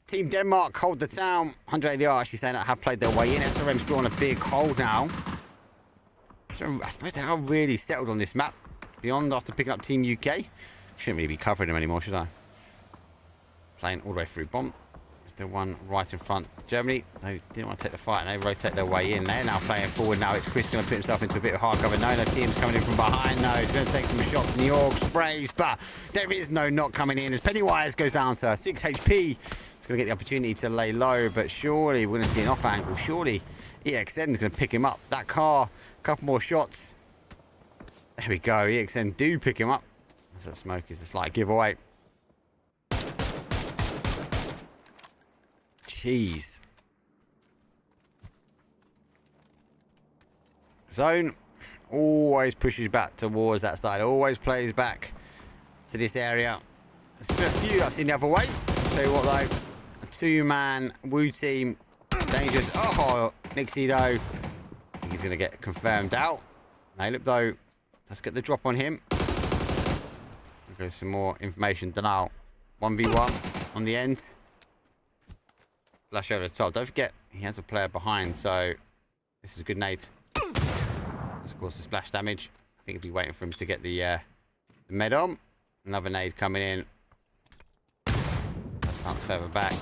Team Denmark hold the town. 180R actually saying that have played their way in. SRM's drawn a big hold now. So I suppose they are really settled on this map. Beyond after picking up Team UK. Shouldn't really be covering them anymore, should I? Playing all the way through bomb. The one right in front. Germany, they didn't want to take the fight and they rotate their way in. They're now playing forward now. It's Chris going to put himself into a bit of hard cover. No, team's coming in from behind. No, he's going to take some shots in the org sprays, but there is no knock coming in as Pennywise goes down to 6 HP. He's going to get the opportunity to lay low, but surely we're going to see an off angle. Surely EXN is going to pick him up. That car, a couple more shots. There we go. EXN do pick him up. As that smoke is a slight giveaway. Jeez. Zone always pushes back towards that side. Always plays back to this area. There's been a few I've seen the other way. Tell you what though. A two-man Wu team. Dangerous. Oh, Nixie though. I think he's going to get confirmed out. Nalip though. Let's get the drop on him. Go some more information. Denial. 1v1 on the end. Flash over the top. Don't forget, he has a player behind, so this is a good nade. This causes splash damage. I think he'll be waiting for him to get the med on. Another nade coming in. Chance further back.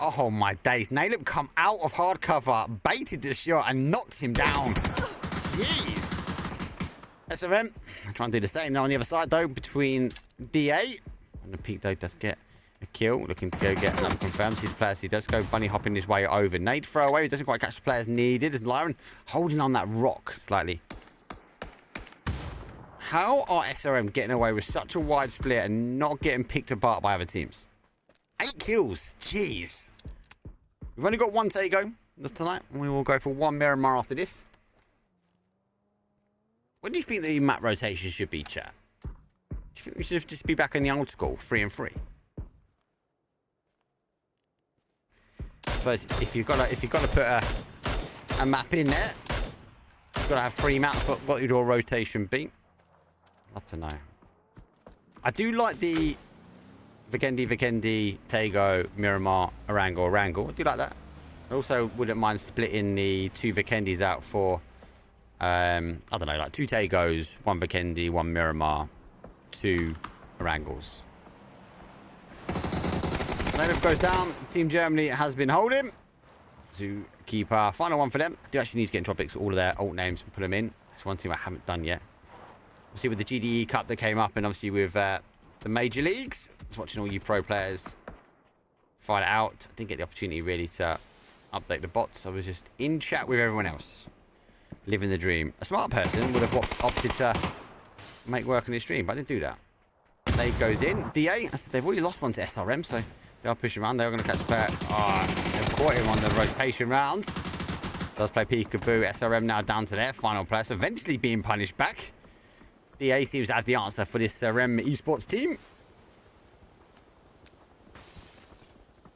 Oh my days. Nalip come out of hard cover, baited the shot, and knocked him down. Jeez. SRM, I'm trying to do the same now on the other side, though, between DA. And the Peak, though, does get a kill. Looking to go get another confirmed. His players, he does go bunny hopping his way over. Nade throwaway. He doesn't quite catch the players needed. As Lyron holding on that rock slightly. How are SRM getting away with such a wide split and not getting picked apart by other teams? 8 kills. Jeez. We've only got one Tego tonight. We will go for one Miramar after this. What do you think the map rotation should be, chat? Do you think we should just be back in the old school, 3 and 3? I suppose if you've got to put a map in there, you've got to have 3 maps. What would your rotation be? I'd love to know. I do like the Vikendi, Tego, Miramar, Orango. I do like that. I also wouldn't mind splitting the 2 Vikendis out for, I don't know, like 2 Tegos, 1 Vikendi, 1 Miramar, 2 Orangos. Lineup goes down. Team Germany has been holding to keep our final one for them. I do actually need to get Entropiq all of their alt names and put them in. That's one team I haven't done yet. Obviously with the GDE Cup that came up, and obviously with the major leagues, I was watching all you pro players fight it out. I didn't get the opportunity really to update the bots. I was just in chat with everyone else, living the dream. A smart person would have opted to make work on his stream, but I didn't do that. Nade goes in. DA, they've already lost one to SRM, so they'll push around. They're going to catch a pair. Oh, they've caught him on the rotation rounds. Does play Peekaboo. SRM now down to their final player, so eventually being punished back. DA seems to have the answer for this Sarvem Esports team.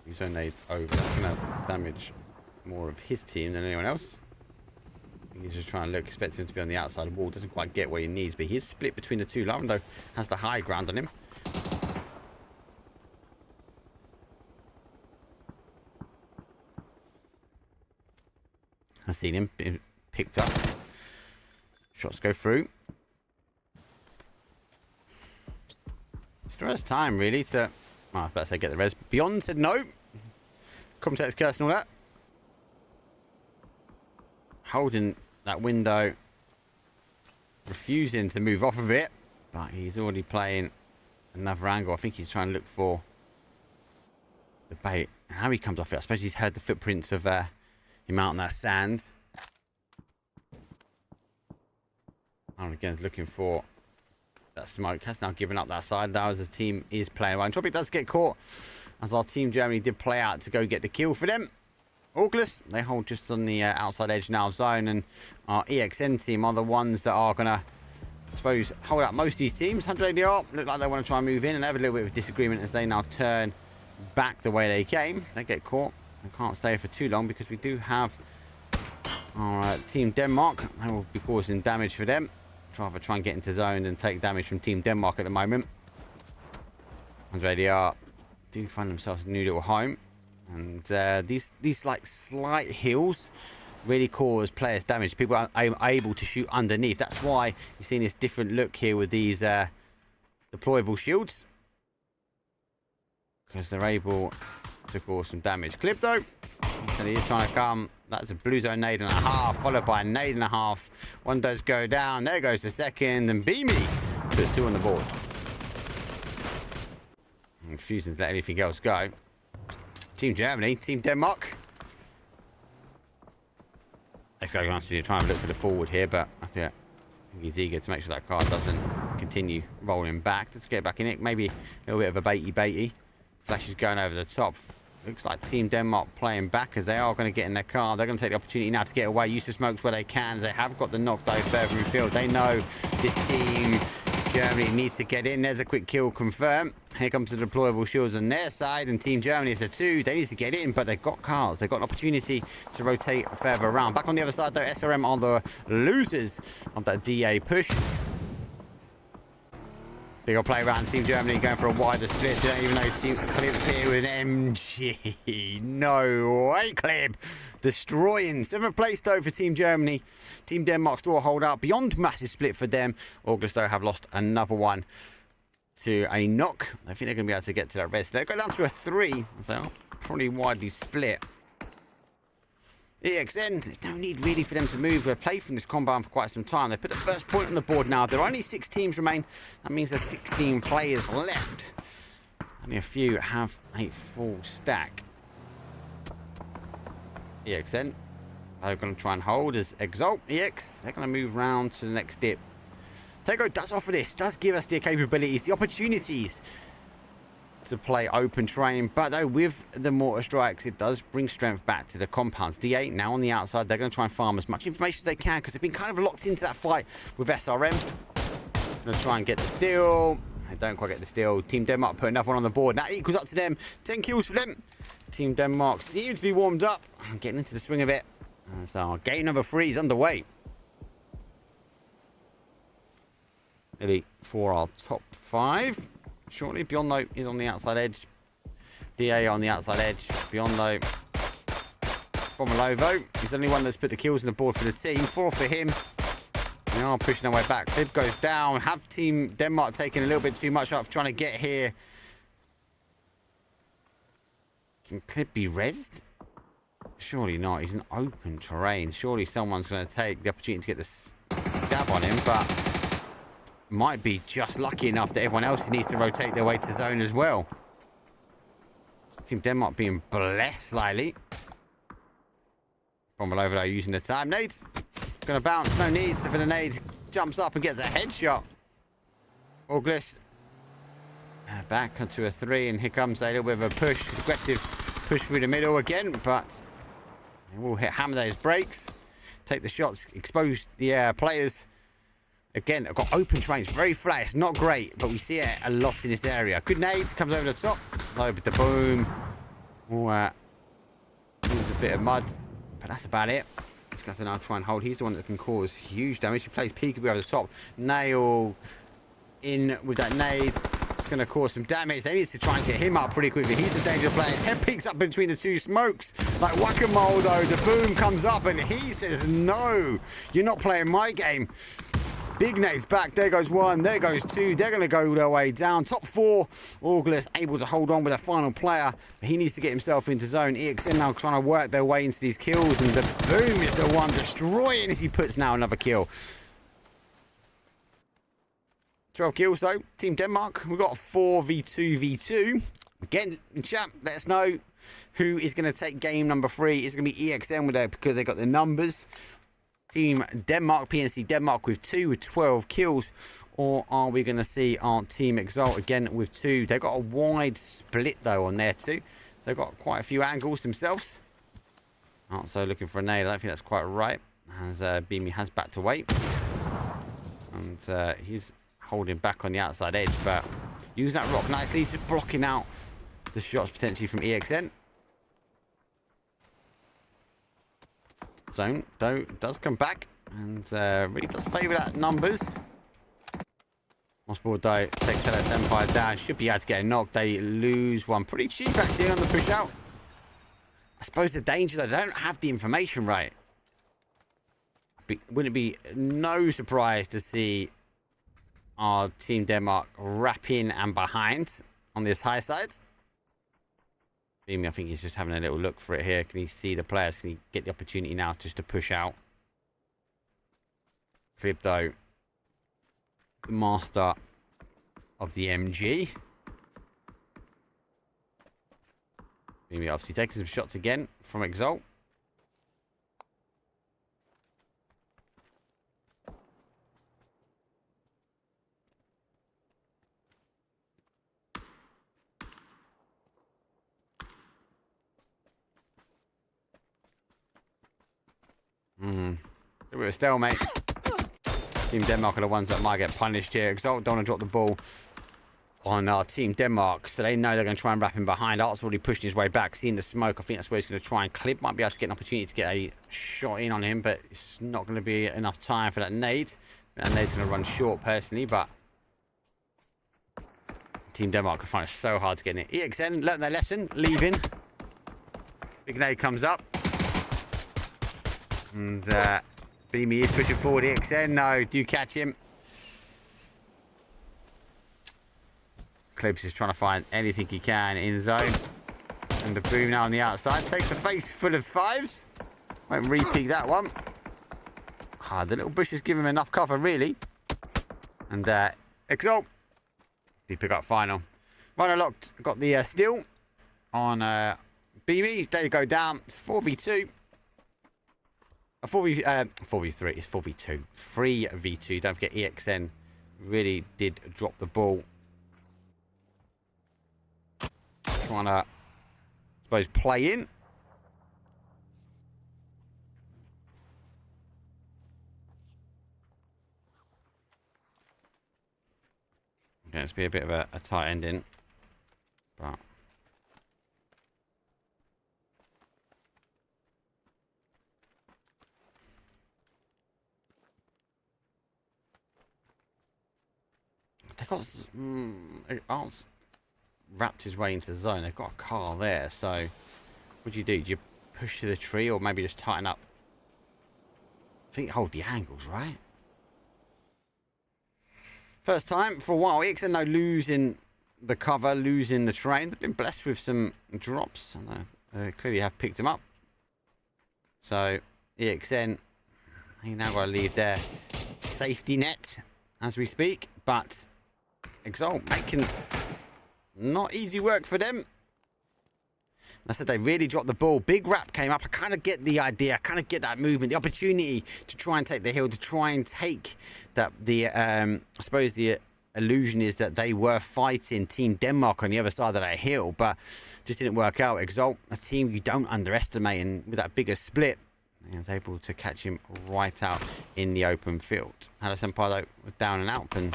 He's on nade over. That's going to damage more of his team than anyone else. He's just trying to look, expects him to be on the outside of the wall. Doesn't quite get what he needs, but he's split between the two. Lauren, though, has the high ground on him. I've seen him being picked up. Shots go through. Still has time, really, to... Oh, I was about to say get the res. Beyond said no. Commentator's curse and all that. Holding that window. Refusing to move off of it. But he's already playing another angle. I think he's trying to look for the bait. And how he comes off it. I suppose he's heard the footprints of him out on that sand. And again, looking for that smoke. Has now given up that side now as the team is playing. Well, Entropiq does get caught as our team Germany did play out to go get the kill for them. August, they hold just on the outside edge now of zone, and our EXN team are the ones that are going to, I suppose, hold up most of these teams. 100 ADR look like they want to try and move in, and have a little bit of disagreement as they now turn back the way they came. They get caught and can't stay for too long because we do have our team Denmark. They will be causing damage for them. Try and get into zone and take damage from team Denmark at the moment. 100 ADR do find themselves a new little home. And these like slight hills really cause players damage. People are able to shoot underneath. That's why you're seeing this different look here with these deployable shields, because they're able to cause some damage. Clip though, so he's trying to come. That's a blue zone nade and a half, followed by a nade and a half. One does go down. There goes the second, and Beamy puts 2 on the board. I'm refusing to let anything else go. Team Germany, Team Denmark. Let's go on to try and look for the forward here, but I think he's eager to make sure that car doesn't continue rolling back. Let's get back in it. Maybe a little bit of a baity. Flash is going over the top. Looks like Team Denmark playing back as they are going to get in their car. They're going to take the opportunity now to get away. Use the smokes where they can. They have got the knockdown further in field. They know this Team Germany needs to get in. There's a quick kill confirmed. Here comes the deployable shields on their side, and Team Germany is a 2. They need to get in, but they've got cars. They've got an opportunity to rotate further around. Back on the other side, though, SRM are the losers of that DA push. Big old play around Team Germany going for a wider split. They don't even know Team Clip's here with an MG. No way, Clip. Destroying. 7th place, though, for Team Germany. Team Denmark still hold out. Beyond massive split for them. August, though, have lost another one to a knock. I think they're going to be able to get to that red. So they go down to a 3. So probably widely split. EXN, no need really for them to move. We've played from this compound for quite some time. They put the first point on the board now. There are only 6 teams remain. That means there's 16 players left. Only a few have a full stack. EXN, they're going to try and hold as Exalt. EX, they're going to move round to the next dip. Tego does offer this, does give us the capabilities, the opportunities to play open terrain, but though with the mortar strikes it does bring strength back to the compounds. D8 now on the outside. They're going to try and farm as much information as they can because they've been kind of locked into that fight with SRM. Going to try and get the steal. They don't quite get the steal. Team Denmark put another one on the board. That equals up to them. 10 kills for them. Team Denmark seems to be warmed up, getting into the swing of it. And so game number 3 is underway. Nearly for our top 5. Shortly, Biondo is on the outside edge. DA on the outside edge. Biondo. Bomolovo. He's the only one that's put the kills on the board for the team. 4 for him. They are pushing their way back. Clip goes down. Have Team Denmark taking a little bit too much off trying to get here. Can Clip be rezzed? Surely not. He's in open terrain. Surely someone's going to take the opportunity to get the stab on him, but might be just lucky enough that everyone else needs to rotate their way to zone as well. Team Denmark being blessed slightly. Bomber over there using the time. Nades. Gonna bounce. No needs for the nade. Jumps up and gets a headshot. August. Back onto a 3, and here comes a little bit of a push. Aggressive push through the middle again, but they will hammer those brakes. Take the shots. Expose the players. Again, I've got open terrain. It's very flat. It's not great, but we see it a lot in this area. Good nades. Comes over the top. Over the boom. A bit of mud, but that's about it. He's going to have to now try and hold. He's the one that can cause huge damage. He plays Pubg over the top. Nail in with that nade. It's going to cause some damage. They need to try and get him up pretty quickly. He's the danger player. His head peeks up between the 2 smokes. Like whack-a-mole, though. The boom comes up, and he says, no, you're not playing my game. Big nades back. There goes 1. There goes 2. They're going to go their way down. Top 4. August able to hold on with a final player. He needs to get himself into zone. EXN now trying to work their way into these kills. And the boom is the one destroying as he puts now another kill. 12 kills though. Team Denmark. We've got a 4v2v2. Again, chat, let us know who is going to take game number 3. It's going to be EXN with it because they got the numbers. Team Denmark, PNC Denmark with 2 with 12 kills. Or are we going to see our Team Exalt again with 2? They've got a wide split, though, on there, too. So they've got quite a few angles themselves. Also looking for a nade. I don't think that's quite right. As Beamy has backed away. And he's holding back on the outside edge, but using that rock nicely. He's just blocking out the shots potentially from EXN. Zone, though, does come back and really does favour that numbers. Mossboard, though, takes Shadow Empire down. Should be able to get a knock. They lose one pretty cheap, actually, on the push out. I suppose the danger, though, they don't have the information right. Wouldn't it be no surprise to see our Team Denmark wrap in and behind on this high side? I think he's just having a little look for it here. Can he see the players? Can he get the opportunity now just to push out? Crib, though, the master of the MG. Maybe obviously taking some shots again from Exalt. A bit of a stalemate. Team Denmark are the ones that might get punished here. Exalt don't want to drop the ball on our Team Denmark, so they know they're going to try and wrap him behind. Art's already pushing his way back, seeing the smoke. I think that's where he's going to try and clip. Might be able to get an opportunity to get a shot in on him, but it's not going to be enough time for that nade. That nade's going to run short, personally, but Team Denmark can find it so hard to get in it. EXN learned their lesson, leaving. Big nade comes up. And Beamy is pushing forward. EXN, no, do catch him. Clips is trying to find anything he can in zone. And the boom now on the outside. Takes a face full of fives. Won't repeat that one. The little bush has given him enough cover, really. And Exalt. He pick up final. Rhino locked, got the steal on Beamy. They go down. It's 4v2. 4v3. It's 4v2. 3v2. Don't forget EXN really did drop the ball. Trying to, I suppose, play in. Okay, it's be a bit of a tight ending, but they got Art's wrapped his way into the zone. They've got a car there, so what do you do? Do you push to the tree or maybe just tighten up? I think hold the angles, right? First time for a while. EXN now losing the cover, losing the train. They've been blessed with some drops. They clearly have picked them up. So EXN, he now got to leave their safety net as we speak. But Exalt making not easy work for them. I said they really dropped the ball. Big wrap came up. I kind of get the idea. I kind of get that movement, the opportunity to try and take the hill, to try and take that. I suppose the illusion is that they were fighting Team Denmark on the other side of that hill, but just didn't work out. Exalt, a team you don't underestimate, and with that bigger split, he was able to catch him right out in the open field. Halo Senpai, though, was down and out, and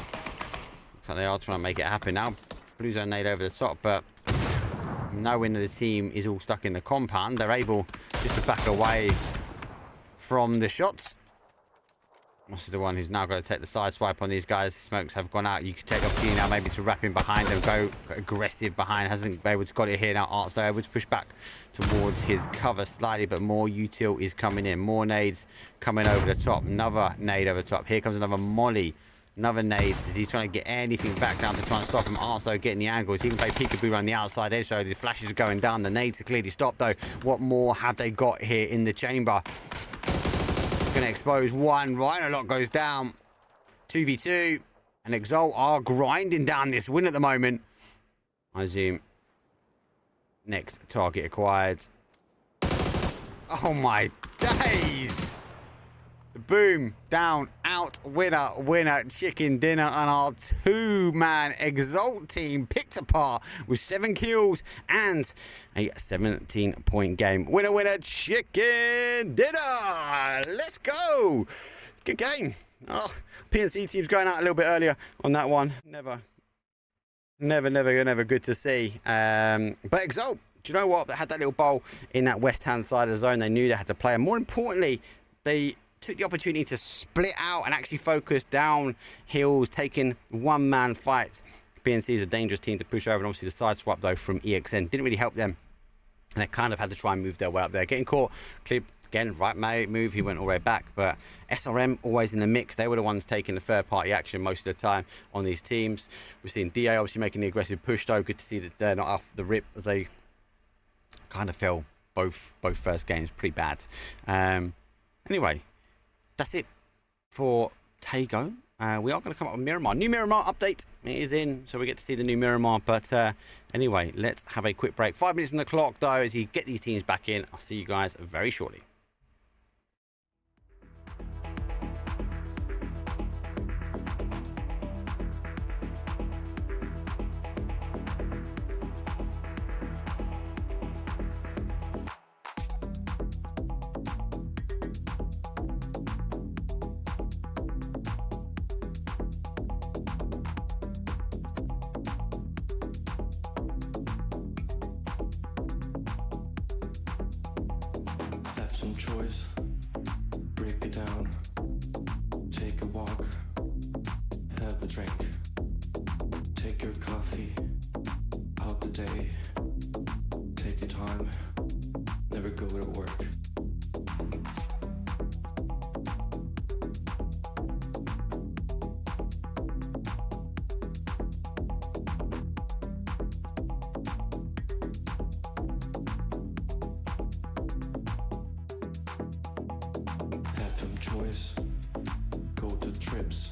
looks like they are trying to make it happen now. Blue zone nade over the top, but knowing that the team is all stuck in the compound, they're able just to back away from the shots. This is the one who's now got to take the side swipe on these guys. The smokes have gone out. You could take the opportunity now maybe to wrap in behind them, go aggressive behind. Hasn't been able to got it here now. Art's able to push back towards his cover slightly, but more util is coming in. More nades coming over the top. Another nade over the top. Here comes another molly. Another nade as he's trying to get anything back down to try and stop him. Also getting the angles. He can play peekaboo around the outside edge, so the flashes are going down. The nades are clearly stopped, though. What more have they got here in the chamber? Going to expose one. Rhino lock goes down. 2v2. And Exalt are grinding down this win at the moment. I zoom. Next target acquired. Oh my days! The boom, down, out, winner, chicken dinner, and our two-man Exalt team picked apart with 7 kills and a 17-point game. Winner, chicken dinner. Let's go. Good game. Oh, PNC team's going out a little bit earlier on that one. Never good to see. But Exalt, do you know what? They had that little bowl in that west-hand side of the zone. They knew they had to play. And more importantly, they took the opportunity to split out and actually focus down hills, taking one-man fights. PNC is a dangerous team to push over. And obviously the side swap, though, from EXN didn't really help them. And they kind of had to try and move their way up there. Getting caught, Clip, again, right move. He went all the way back. But SRM always in the mix. They were the ones taking the third-party action most of the time on these teams. We're seeing DA obviously making the aggressive push, though. Good to see that they're not off the rip as they kind of fell both first games pretty bad. Anyway, that's it for Tago. We are going to come up with Miramar. New Miramar update is in, so we get to see the new Miramar. But anyway, let's have a quick break. 5 minutes on the clock, though, as you get these teams back in. I'll see you guys very shortly. Have some choice, break it down, take a walk, have a drink, take your coffee, out the day, take your time, never go to work. Have some choice, go to trips,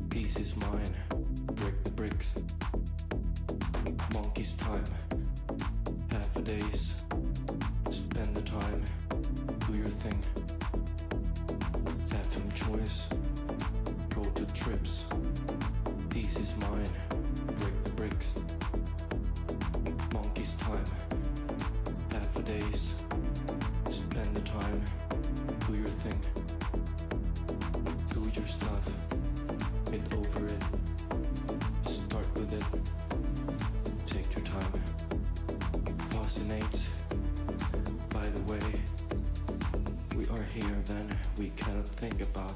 peace is mine, break the bricks, monkey's time, half a days, spend the time, do your thing. Have some choice, go to trips, peace is mine, break the bricks, monkey's time, half a days, spend the time, do your thing, do your stuff, get over it, start with it, take your time, fascinate, by the way, we are here then we cannot think about.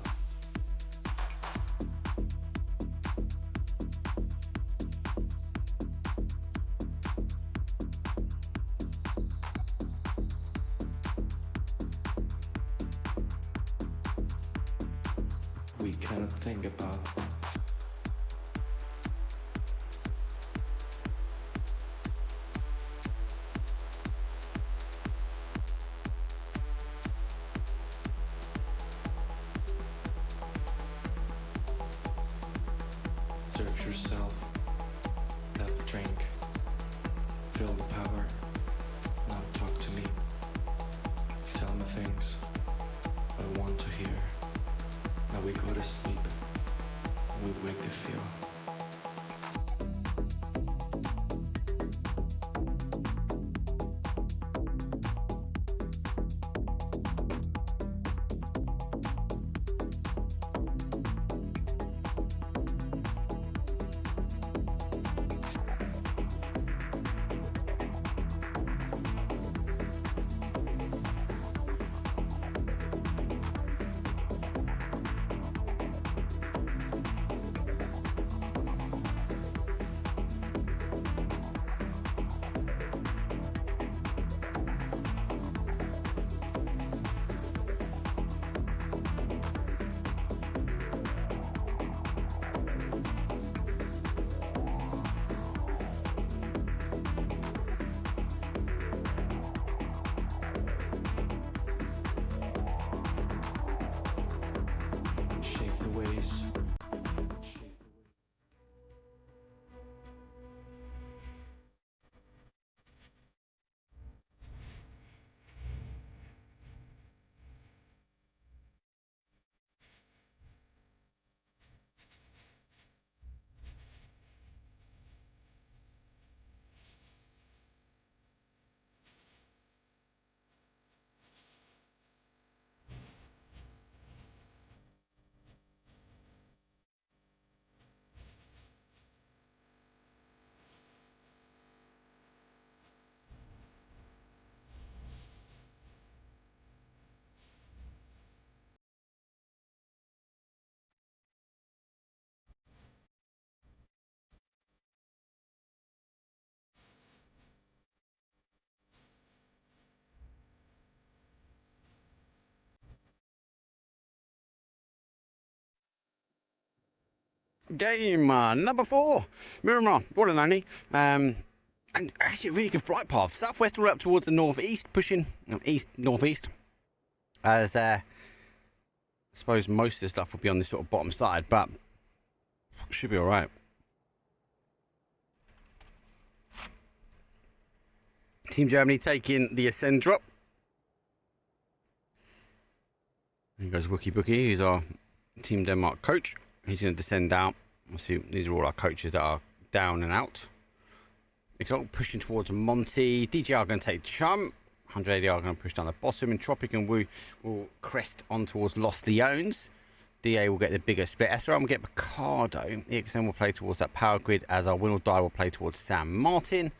We cannot think about. Serve yourself, have a drink, feel the power, now talk to me, tell me things I want to hear. Now we go to sleep, Game number 4. Miramar, Borderlandy. And actually a really good flight path. Southwest all up towards the northeast, pushing east-northeast. As I suppose most of the stuff will be on this sort of bottom side, but should be alright. Team Germany taking the ascend drop. Here goes Wookie Bookie, who's our Team Denmark coach. He's going to descend out. See, these are all our coaches that are down and out. Exalt pushing towards Monty. DJR going to take Chum. 180 are going to push down the bottom. Entropiq and Wu will crest on towards Los Leones. DA will get the bigger split. SRM will get Picardo. EXM will play towards that power grid, as our Win or Die will play towards San Martin.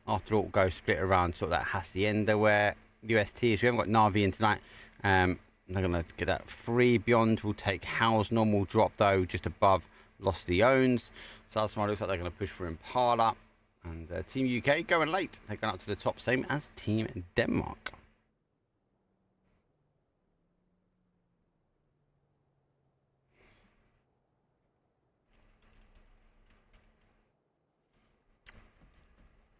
After all, we'll go split around sort of that Hacienda where UST is. We haven't got Navi in tonight. They're going to get that free. Beyond will take House. Normal drop though, just above Los Leones. Southside looks like they're going to push for Impala. And Team UK going late. They're going up to the top, same as Team Denmark.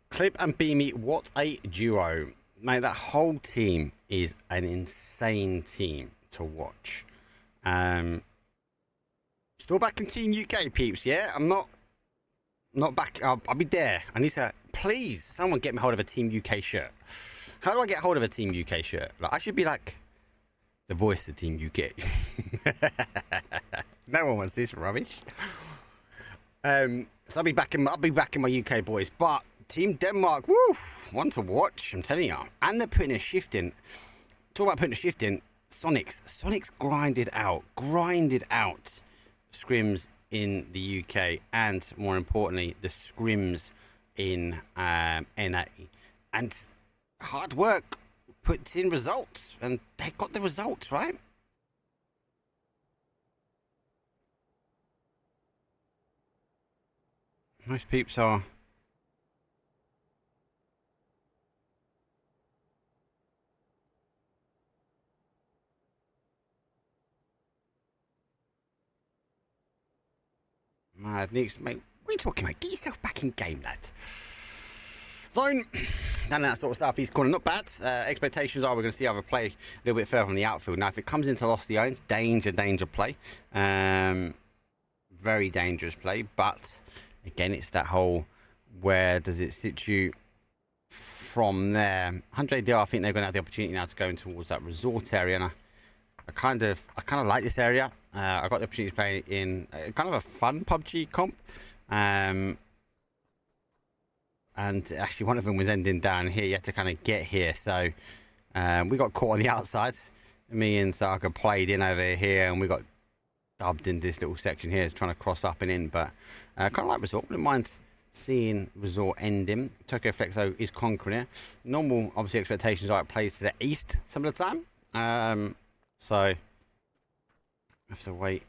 Clip and Beamy, what a duo. Mate, that whole team is an insane team to watch. Still back in Team UK, peeps, yeah? I'm not back. I'll be there. I need to, please, someone get me hold of a Team UK shirt. How do I get hold of a Team UK shirt? Like, I should be like the voice of Team UK. No one wants this rubbish. So I'll be back in my UK boys, but Team Denmark, woof, one to watch, I'm telling you. And they're putting a shift in. Talk about putting a shift in. Sonics grinded out scrims in the UK, and more importantly, the scrims in NA. And hard work puts in results, and they got the results, right? Most peeps are mad. Next, mate, what are you talking about? Get yourself back in game, lad. Zone down in that sort of southeast corner, not bad. Expectations are we're going to see other play a little bit further on the outfield. Now, if it comes into Los Leones, danger play. Very dangerous play. But again, it's that whole where does it situate from there. 100 ADR, I think they're going to have the opportunity now to go in towards that resort area. And I kind of like this area. I got the opportunity to play in kind of a fun PUBG comp. And actually one of them was ending down here. You had to kind of get here. So we got caught on the outsides. Me and Saka played in over here, and we got dubbed in this little section here. Trying to cross up and in. But kind of like resort. Wouldn't mind seeing resort ending. Tokyo Flexo is conquering it. Normal, obviously, expectations are it plays to the east some of the time. So have to wait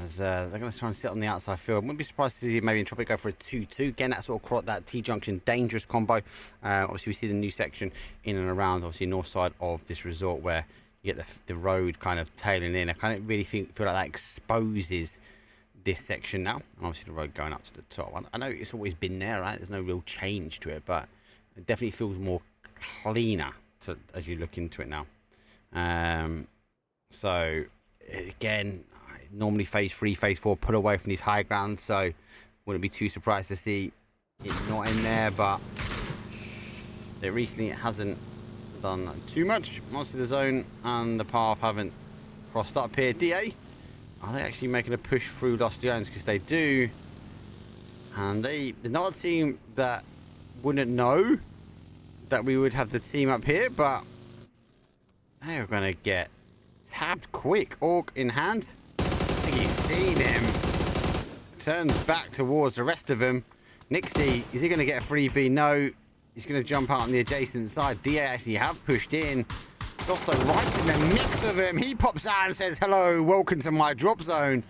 as they're going to try and sit on the outside field. Wouldn't be surprised to see maybe Entropiq go for a 2-2. Again, that sort of that T-junction dangerous combo. Obviously, we see the new section in and around, obviously, north side of this resort where you get the road kind of tailing in. I kind of really feel like that exposes this section now. And obviously, the road going up to the top. I know it's always been there, right? There's no real change to it, but it definitely feels more cleaner as you look into it now. So again, normally phase 3, phase 4 put away from these high grounds, so wouldn't be too surprised to see it not in there, but recently it hasn't done too much. Most of the zone and the path haven't crossed up here. DA, are they actually making a push through Los Leones? Because they do, and they're not a team that wouldn't know that we would have the team up here, but they're going to get tabbed quick. Orc in hand. I think he's seen him. Turns back towards the rest of them. Nixie, is he going to get a freebie? No. He's going to jump out on the adjacent side. DA actually have pushed in. Sosto right in the mix of him. He pops out and says, hello, welcome to my drop zone.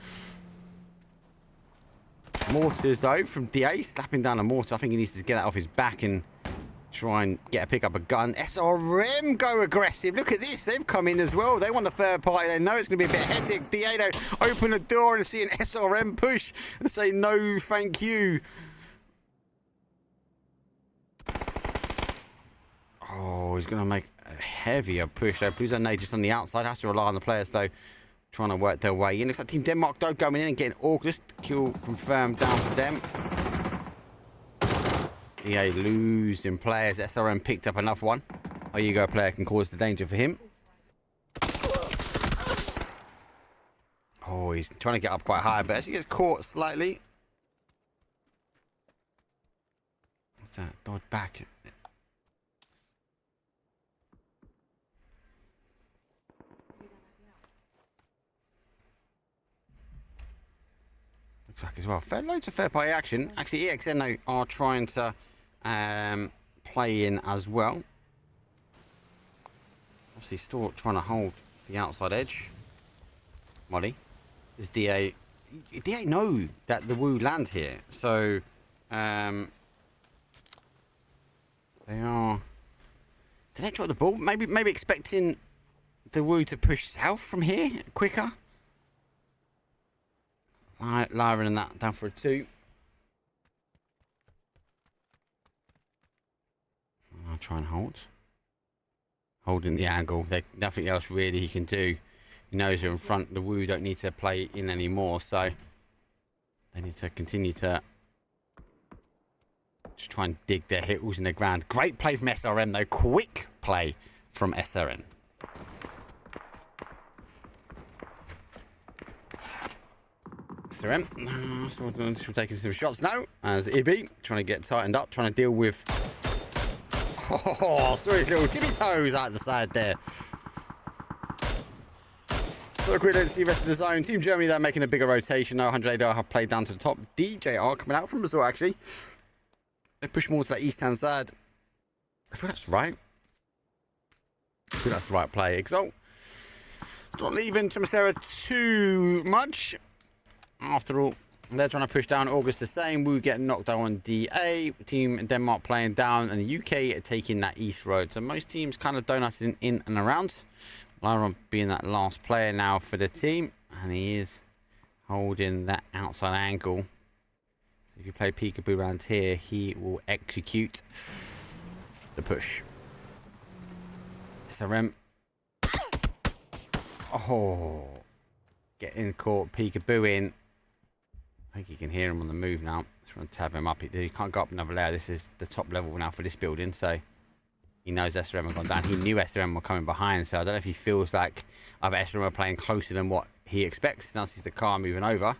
Mortars, though, from DA. Slapping down a mortar. I think he needs to get that off his back and try and pick up a gun. SRM go aggressive. Look at this. They've come in as well. They want the third party. They know it's going to be a bit hectic. Diado open the door and see an SRM push and say no thank you. Oh, he's going to make a heavier push though. Blues are just on the outside. Has to rely on the players though, trying to work their way in. Looks like Team Denmark though going in and getting August. Kill confirmed down for them. EA losing players. SRM picked up another one. Oh, you go player can cause the danger for him. Oh, he's trying to get up quite high, but as he gets caught slightly. What's that? Dodge back. Looks like as well. Loads of third party action. Actually, EXN though are trying to play in as well. Obviously, still trying to hold the outside edge. Molly, is DA know that the Woo lands here, so they are. Did they drop the ball? Maybe expecting the Woo to push south from here quicker. Lyra and that down for a 2. I'll try and hold. Holding the angle. There's nothing else really he can do. He knows they're in front. The Woo don't need to play in anymore, so they need to continue to just try and dig their heels in the ground. Great play from SRM though. Quick play from SRM. SRM still taking some shots now as Ibby trying to get tightened up, trying to deal with. Oh, saw his little tippy toes out the side there. So a quick look to see the rest of the zone. Team Germany, they're making a bigger rotation now. 100 ADR have played down to the top. DJR coming out from Brazil, actually. They push more to that east-hand side. I feel that's right. I feel that's the right play. Exalt. It's not leaving Tomasera too much. After all, they're trying to push down. August the same. Woo getting knocked down on DA. Team Denmark playing down. And the UK taking that east road. So most teams kind of donuting in and around. Lyron being that last player now for the team. And he is holding that outside angle. If you play peekaboo around here, he will execute the push. SRM. Oh. Getting caught. Peekaboo in. I think you can hear him on the move now. Just want to tab him up. He can't go up another layer. This is the top level now for this building. So he knows SRM have gone down. He knew SRM were coming behind. So I don't know if he feels like other SRM are playing closer than what he expects. Now sees the car moving over.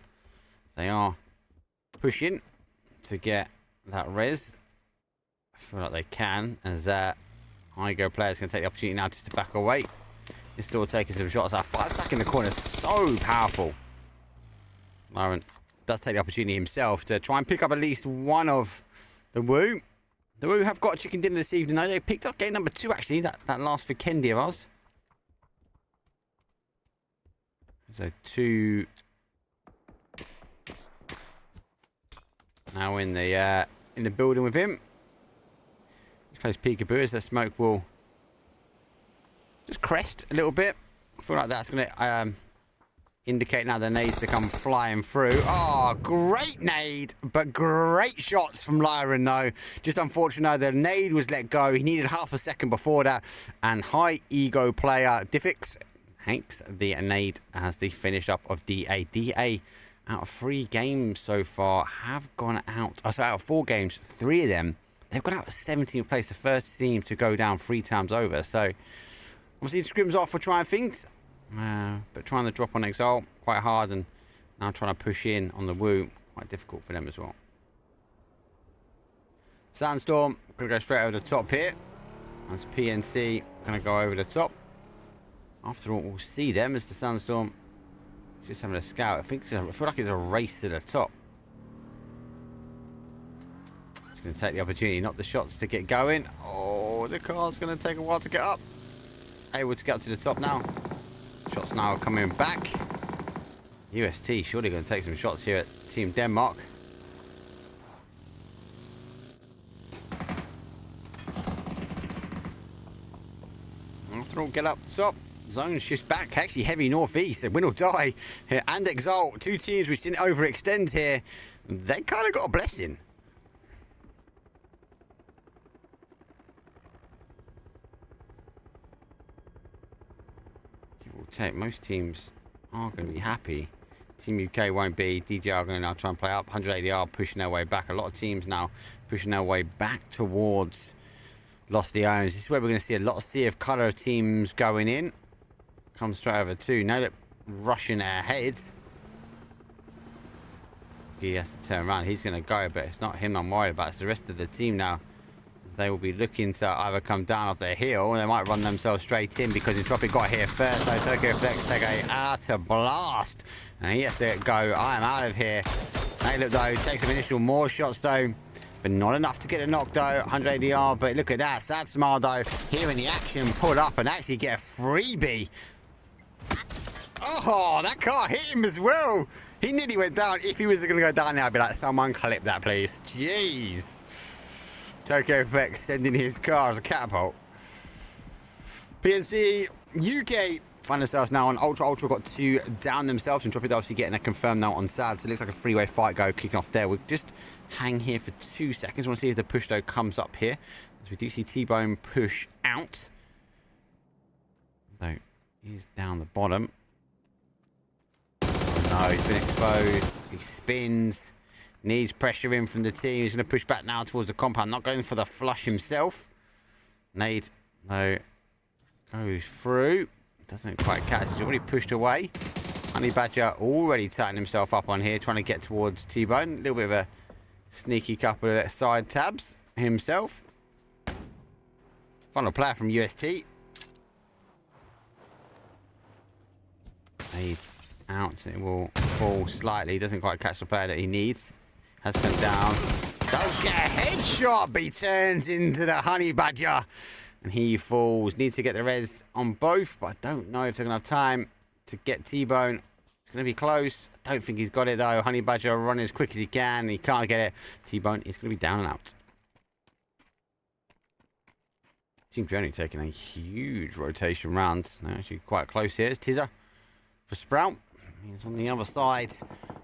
They are pushing to get that res. I feel like they can. As Igo player's going to take the opportunity now just to back away. He's still taking some shots. That 5 stack in the corner is so powerful. Lauren does take the opportunity himself to try and pick up at least one of the Woo. The Woo have got a chicken dinner this evening though. They picked up game number 2 actually. That last Vikendi of ours. So 2 now in the building with him. He plays peekaboo as the smoke will just crest a little bit. I feel like that's going to indicate now the nades to come flying through. Oh, great nade, but great shots from Lyron though. Just unfortunate the nade was let go. He needed half a second before that. And high ego player Diffix Hanks the nade as the finish up of DA. DA out of 3 games so far have gone out. Oh, so out of 4 games, 3 of them, they've gone out of 17th place. The first team to go down 3 times over. So obviously Scrims off for trying things. But trying to drop on Exalt quite hard and now trying to push in on the Woo. Quite difficult for them as well. Sandstorm going to go straight over the top here. That's PNC going to go over the top. After all, we'll see them as the Sandstorm just having a scout. I feel like it's a race to the top. It's going to take the opportunity, not the shots to get going. Oh, the car's going to take a while to get up. Able to get up to the top now. Shots now coming back. UST surely going to take some shots here at Team Denmark. after all, get up top. Zone shifts back, actually heavy northeast. Win or die here, and Exalt. Two teams which didn't overextend here. They kind of got a blessing. Give or take, most teams are going to be happy. Team UK won't be. DJR are going to now try and play up. 100 ADR pushing their way back. A lot of teams now pushing their way back towards Lost the Owns. This is where we're going to see a lot of sea of colour of teams going in. Come straight over too. Now that rushing ahead. He has to turn around. He's going to go, but it's not him I'm worried about. It's the rest of the team now. They will be looking to either come down off their hill, or they might run themselves straight in because Entropiq got here first. So Tokyo Flex take a outer blast. And he has to go. I am out of here. Hey, look though, takes some initial more shots though. But not enough to get a knock though. 100 ADR, but look at that. Sad smile though. Here in the action, pull up and actually get a freebie. Oh, that car hit him as well. He nearly went down. If he was going to go down now, I'd be like, someone clip that, please. Jeez. Tokyo Flex sending his car as a catapult. PNC UK find themselves now on Ultra. Ultra got two down themselves. And Entropiq obviously getting a confirmed now on Sad. So it looks like a three-way fight go kicking off there. We'll just hang here for 2 seconds. I want to see if the push though comes up here. As we do see T-Bone push out. Though he's down the bottom. No, he's been exposed. He spins. Needs pressure in from the team. He's going to push back now towards the compound. Not going for the flush himself. Nade, though, goes through. Doesn't quite catch. He's already pushed away. Honey Badger already tightening himself up on here. Trying to get towards T-Bone. A little bit of a sneaky couple of side tabs himself. Final player from UST. Nade out. It will fall slightly. Doesn't quite catch the player that he needs. Has come down. Does get a headshot, but he turns into the Honey Badger. And he falls. Needs to get the res on both, but I don't know if they're going to have time to get T-Bone. It's going to be close. I don't think he's got it, though. Honey Badger running as quick as he can. He can't get it. T-Bone is going to be down and out. Team Germany taking a huge rotation round. They're actually quite close here. It's Tizza for Sprout. He's on the other side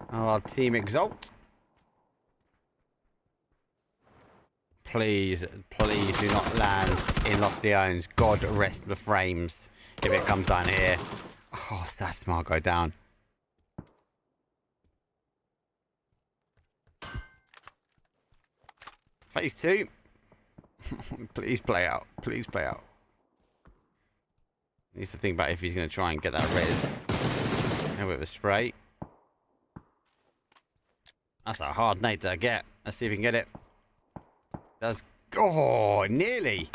of our Team Exalt. Please, please do not land in Lost the Owns. God rest the frames if it comes down here. Oh, sad smile go down. Phase 2. Please play out. Please play out. Needs to think about if he's going to try and get that res. A bit of a spray. That's a hard nade to get. Let's see if we can get it. Does. Oh, nearly. He's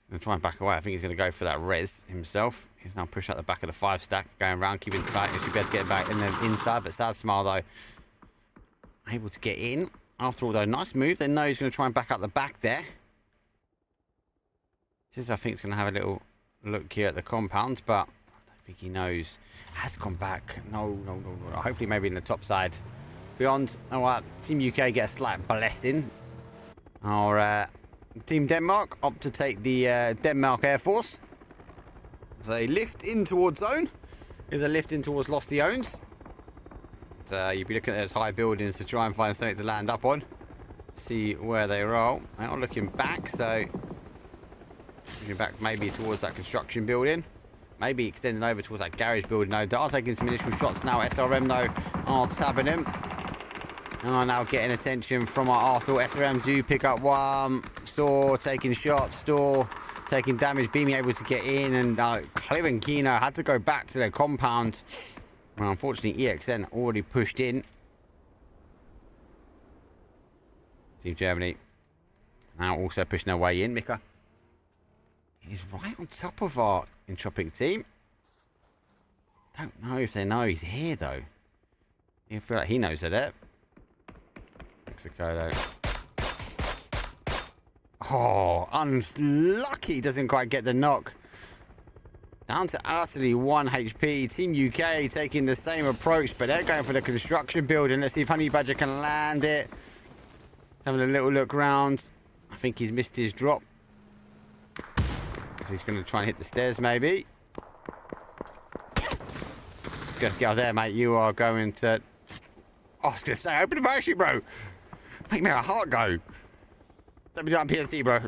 going to try and back away. I think he's going to go for that res himself. He's now pushed out the back of the 5 stack. Going around, keeping it tight. He should be able to get it back in the inside. But sad smile, though. Able to get in. After all, though, nice move. They know he's going to try and back up the back there. This is, I think, it's going to have a little look here at the compound. But I don't think he knows. Has gone back. No. Hopefully, maybe in the top side. Beyond. All right. Team UK get a slight blessing. Our Team Denmark opt to take the Denmark Air Force. So they lift in towards zone. Here's a lift in towards Lost the Owns. You'd be looking at those high buildings to try and find something to land up on. See where they roll. They're not looking back, so looking back maybe towards that construction building. Maybe extending over towards that garage building. No, they are taking some initial shots now. SRM though are tabbing him. And are now getting attention from our after all. SRM do pick up one. Store taking shots. Store taking damage. Beaming able to get in. And Clear and Kino had to go back to their compound. Well, unfortunately, EXN already pushed in. Team Germany now also pushing their way in. Mika is right on top of our Entropiq team. Don't know if they know he's here, though. I feel like he knows that. Mexico, though. Oh, unlucky. Doesn't quite get the knock. Down to utterly 1 HP. Team UK taking the same approach, but they're going for the construction building. Let's see if Honey Badger can land it. Having a little look round. I think he's missed his drop. So he's going to try and hit the stairs, maybe. He's going to get out there, mate. You are going to... Oh, I was going to say, open the parachute, bro. Make my heart go. Let me do that on PNC, bro.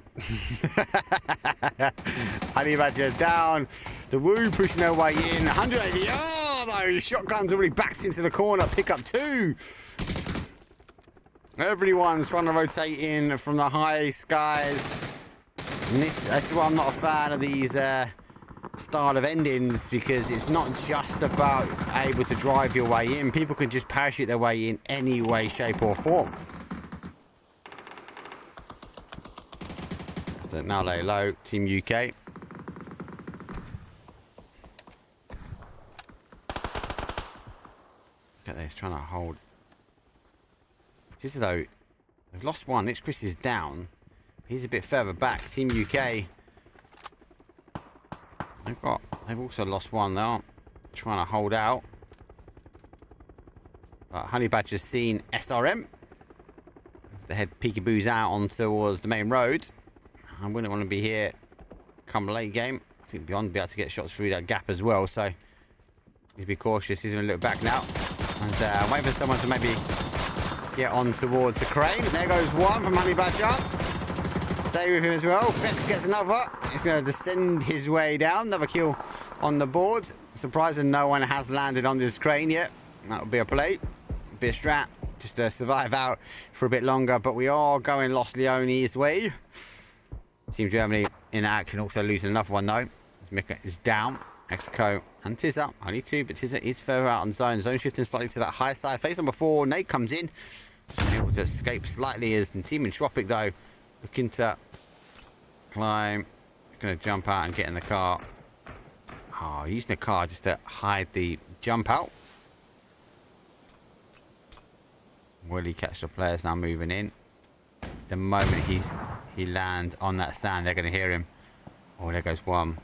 Honey Badger down. The Woo pushing their way in. 180. Oh, those shotguns already backed into the corner. Pick up 2. Everyone's trying to rotate in from the high skies. And that's why I'm not a fan of these style of endings, because it's not just about able to drive your way in. People can just parachute their way in any way, shape or form. So now lay low, Team UK. Look at this, trying to hold. This is though, they've lost one. Next Chris is down. He's a bit further back. Team UK. They've also lost one. They aren't trying to hold out. But Honey Badger's seen SRM. As they head peekaboos out on towards the main road. I wouldn't want to be here come late game. I think Beyond will be able to get shots through that gap as well. So, need to be cautious. He's going to look back now. And wait for someone to maybe get on towards the crane. There goes one from Honey Badger. Stay with him as well. Fex gets another. He's going to descend his way down. Another kill on the board. Surprising no one has landed on this crane yet. That would be a play. Be a strat. Just to survive out for a bit longer. But we are going Los Leone's way. Team Germany in action, also losing another one though. Mika is down. Exco and Tizza, only 2, but Tizza is further out on zone. Zone shifting slightly to that high side. Phase number 4, Nate comes in. Just able to escape slightly as the Team Entropiq though, looking to climb. Going to jump out and get in the car. Oh, using the car just to hide the jump out. Will he catch the players now moving in? The moment he lands on that sand, they're going to hear him. Oh, there goes one.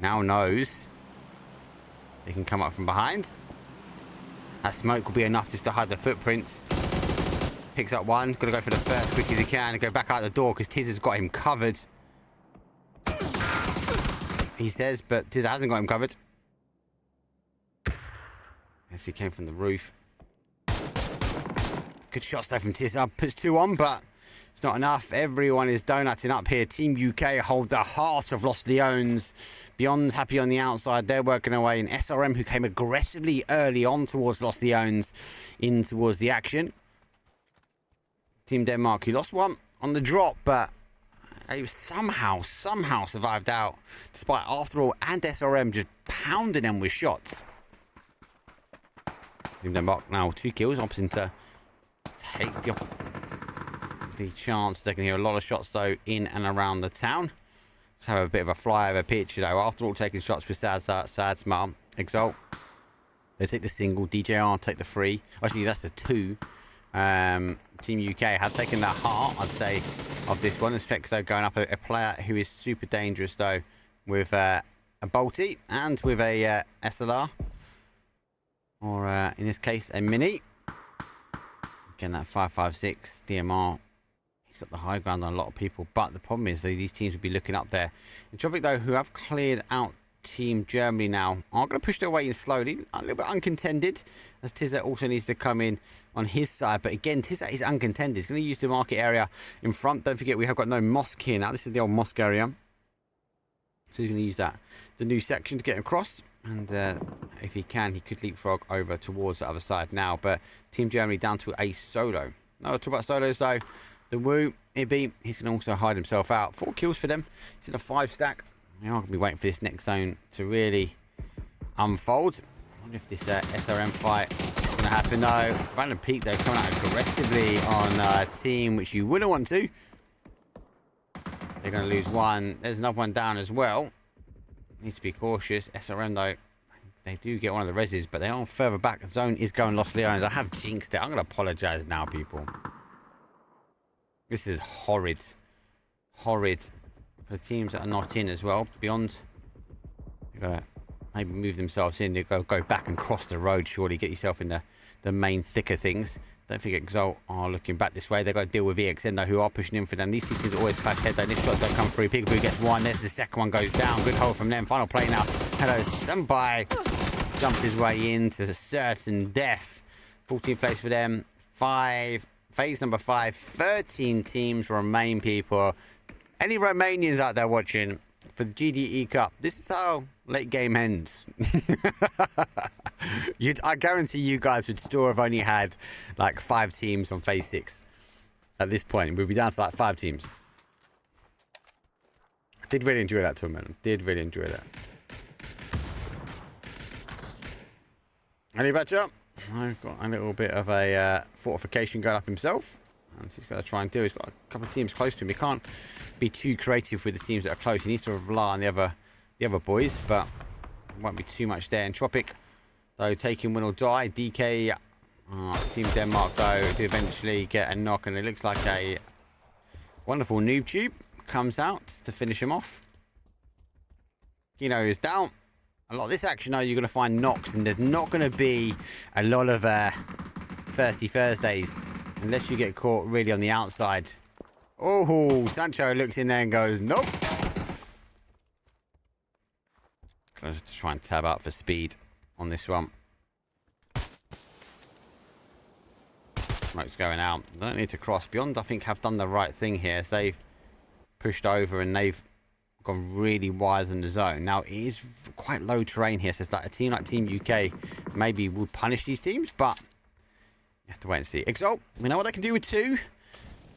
Now knows they can come up from behind. That smoke will be enough just to hide the footprints. Picks up one. Got to go for the first quick as he can and go back out the door because Tizza's got him covered. He says, but Tizza hasn't got him covered. Yes, he came from the roof. Good shots though from Tizza. Puts 2 on, but it's not enough. Everyone is donuting up here. Team UK hold the heart of Los Leones. Beyond's happy on the outside. They're working away. And SRM, who came aggressively early on towards Los Leones, in towards the action. Team Denmark, who lost one on the drop, but they somehow survived out. Despite, after all, and SRM just pounding them with shots. Team Denmark now 2 kills, opting to take the chance. They can hear a lot of shots though in and around the town. Let's have a bit of a flyover pitch though. After all, taking shots with Sad Smart, Exalt. They take the single. DJR take the 3. Actually, that's a 2. Team UK have taken the heart, I'd say, of this one. As Flex though going up a player who is super dangerous though, with a bolty and with a SLR, or in this case a mini. Again, that 5.56 DMR. He's got the high ground on a lot of people, but the problem is that these teams will be looking up there. Entropiq though, who have cleared out Team Germany now, are going to push their way in slowly, a little bit uncontended, as Tizza also needs to come in on his side. But again, Tizza is uncontended. He's going to use the market area in front. Don't forget, we have got no mosque here now. This is the old mosque area. So he's going to use that, the new section, to get across. And if he can, he could leapfrog over towards the other side now. But Team Germany down to a solo. No, talk about solos though. The Woo, Ibby, he's going to also hide himself out. 4 kills for them. He's in a 5 stack. We are going to be waiting for this next zone to really unfold. I wonder if this SRM fight is going to happen though. Random Peak though coming out aggressively on a team which you wouldn't want to. They're going to lose one. There's another one down as well. Needs to be cautious. SRM though, they do get one of the reses, but they are further back. The zone is going Los Leones. I have jinxed it. I'm going to apologise now, people. This is horrid. Horrid. For teams that are not in as well. Beyond, you've got to maybe move themselves in. You go back and cross the road, surely. Get yourself in the main thick of things. Don't think Exalt are looking back this way. They've got to deal with EXN, though, who are pushing in for them. These two teams always clash head, though. This shot don't come through. Pubg gets one. There's the second one goes down. Good hold from them. Final play now. Hello, Senpai jumped his way into certain death. 14th place for them. Phase number 5. 13 teams remain, people. Any Romanians out there watching for the GDE Cup? This is how late game ends. I guarantee you guys would still have only had like 5 teams on phase 6 at this point. We'd be down to like 5 teams. I did really enjoy that tournament. Did really enjoy that. Any Badger? I've got a little bit of a fortification going up himself. And he's got to try and do. He's got a couple of teams close to him. He can't be too creative with the teams that are close. He needs to rely on the other boys, but it won't be too much there. Entropiq, though, taking win or die. DK, Team Denmark, though, do eventually get a knock, and it looks like a wonderful noob tube comes out to finish him off. Kino is down. A lot of this action, though, you're going to find knocks, and there's not going to be a lot of Thirsty Thursdays unless you get caught really on the outside. Oh, Sancho looks in there and goes, nope. Gonna try and tab out for speed on this one. Smoke's going out. Don't need to cross. Beyond, I think, have done the right thing here. So they've pushed over and they've gone really wide in the zone. Now, it is quite low terrain here, so it's like a team like Team UK maybe would punish these teams, but you have to wait and see. Exalt, we know what they can do with 2.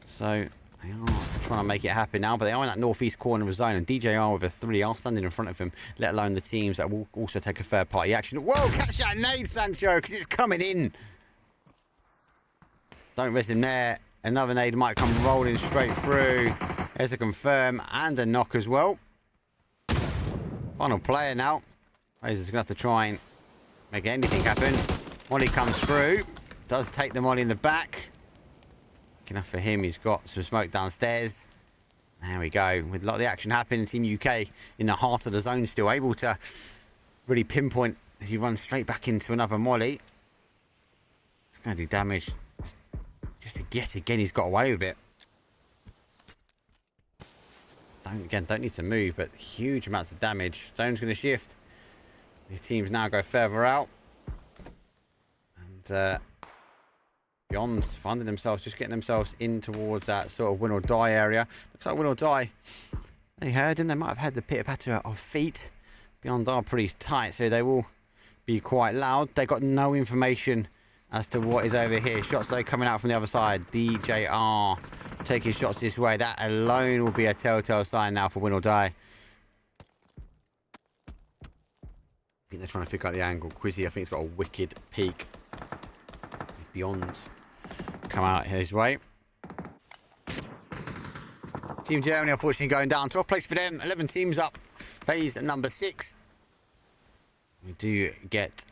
So they are trying to make it happen now, but they are in that northeast corner of the zone, and DJR with a 3 are standing in front of him, let alone the teams that will also take a third-party action. Whoa, catch that nade, Sancho, because it's coming in. Don't risk him there. Another nade might come rolling straight through. There's a confirm and a knock as well. Final player now. Razor's going to have to try and make anything happen. Molly comes through. Does take the Molly in the back. Enough for him. He's got some smoke downstairs. There we go. With a lot of the action happening, Team UK in the heart of the zone, still able to really pinpoint as he runs straight back into another Molly. It's going to do damage. Just to get again, he's got away with it. Don't need to move, but huge amounts of damage. Zone's going to shift. These teams now go further out. And Beyond's finding themselves, just getting themselves in towards that sort of win or die area. Looks like win or die. They heard him. They might have had the pitter-patter of feet. Beyond are pretty tight, so they will be quite loud. They got no information as to what is over here. Shots, though, coming out from the other side. DJR taking shots this way. That alone will be a telltale sign now for win or die. I think they're trying to figure out the angle. Quizzy, I think, it's got a wicked peak. Beyond's come out his way. Team Germany, unfortunately, going down. 12th place for them. 11 teams up. Phase number 6. We do get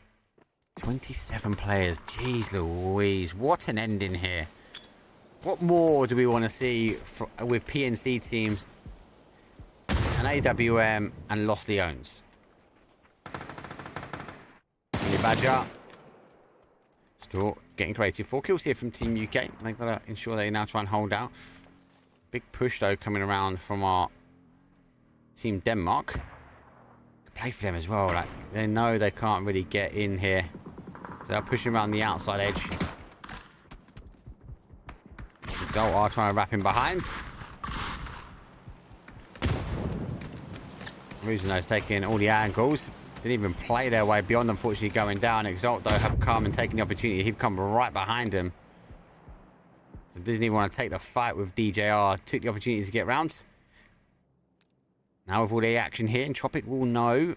27 players. Jeez Louise. What an ending here. What more do we want to see with PNC teams and AWM and Los Leones? Badger. Still getting creative. 4 kills here from Team UK. They've got to ensure they now try and hold out. Big push, though, coming around from our Team Denmark. Good play for them as well. Like, they know they can't really get in here. So they're pushing around the outside edge. Exalt are trying to wrap him behind. Ruzano's taking all the angles. Didn't even play their way beyond, unfortunately, going down. Exalt, though, have come and taken the opportunity. He'd come right behind him. So doesn't even want to take the fight with DJR. Took the opportunity to get round. Now with all the action here, Entropiq will know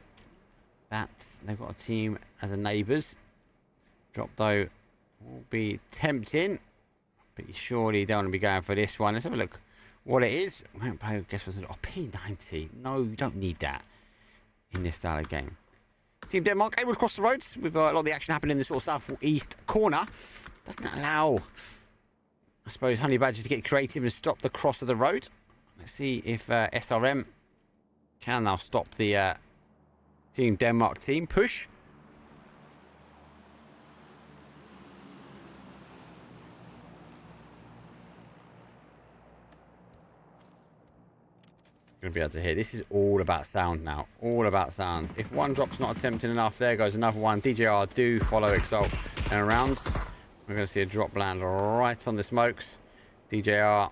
that they've got a team as a neighbours. Drop, though, will be tempting. But you surely don't want to be going for this one. Let's have a look what it is. I won't play, guess what's it? Oh, P90. No, you don't need that in this style of game. Team Denmark able to cross the roads with a lot of the action happening in the sort of southeast corner. Doesn't allow, I suppose, Honey Badger to get creative and stop the cross of the road. Let's see if SRM can now stop the Team Denmark team push. Going to be able to hit. This is all about sound now. All about sound. If one drop's not attempting enough, there goes another one. DJR do follow Exalt and rounds. We're going to see a drop land right on the smokes. DJR,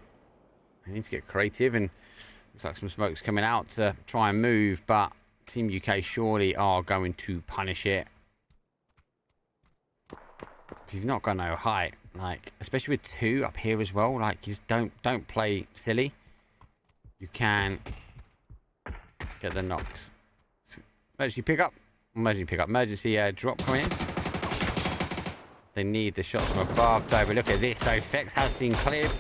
they need to get creative, and looks like some smokes coming out to try and move, but Team UK surely are going to punish it. Because you've not got no height, like, especially with 2 up here as well. Like, you just don't play silly. You can get the knocks. Emergency pickup. Emergency drop coming in. They need the shots from above, though. But look at this, though. Fex has seen Clib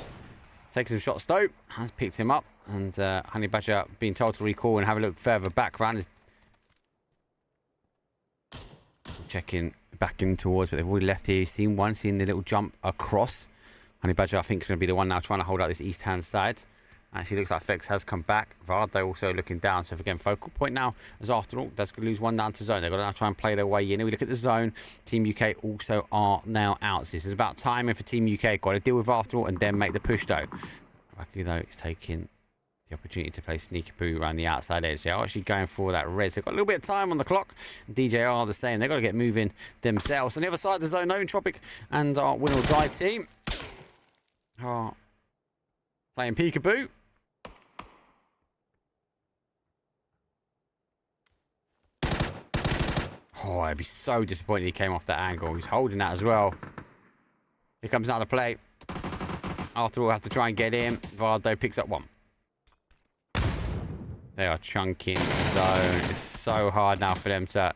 taking some shots, though. Has picked him up. And Honey Badger being told to recall and have a look further back around. Is checking back in towards, but they've already left here. Seen one, seen the little jump across. Honey Badger, I think, is going to be the one now trying to hold out this east-hand side. Actually, looks like Fex has come back. Vardo also looking down. So, again, focal point now, as after all, that's going to lose one down to zone. They've got to now try and play their way in. We look at the zone. Team UK also are now out. So this is about timing for Team UK. Got to deal with after all and then make the push, though. Luckily, though, it's taking the opportunity to play sneaky poo around the outside edge. They're actually going for that red. So they've got a little bit of time on the clock. DJR are the same. They've got to get moving themselves. On the other side of the zone, Entropiq and our win or die team are playing peekaboo. Oh, I'd be so disappointed he came off that angle. He's holding that as well. Here comes another play. After all, have to try and get in. Vardo picks up one. They are chunking the zone. It's so hard now for them to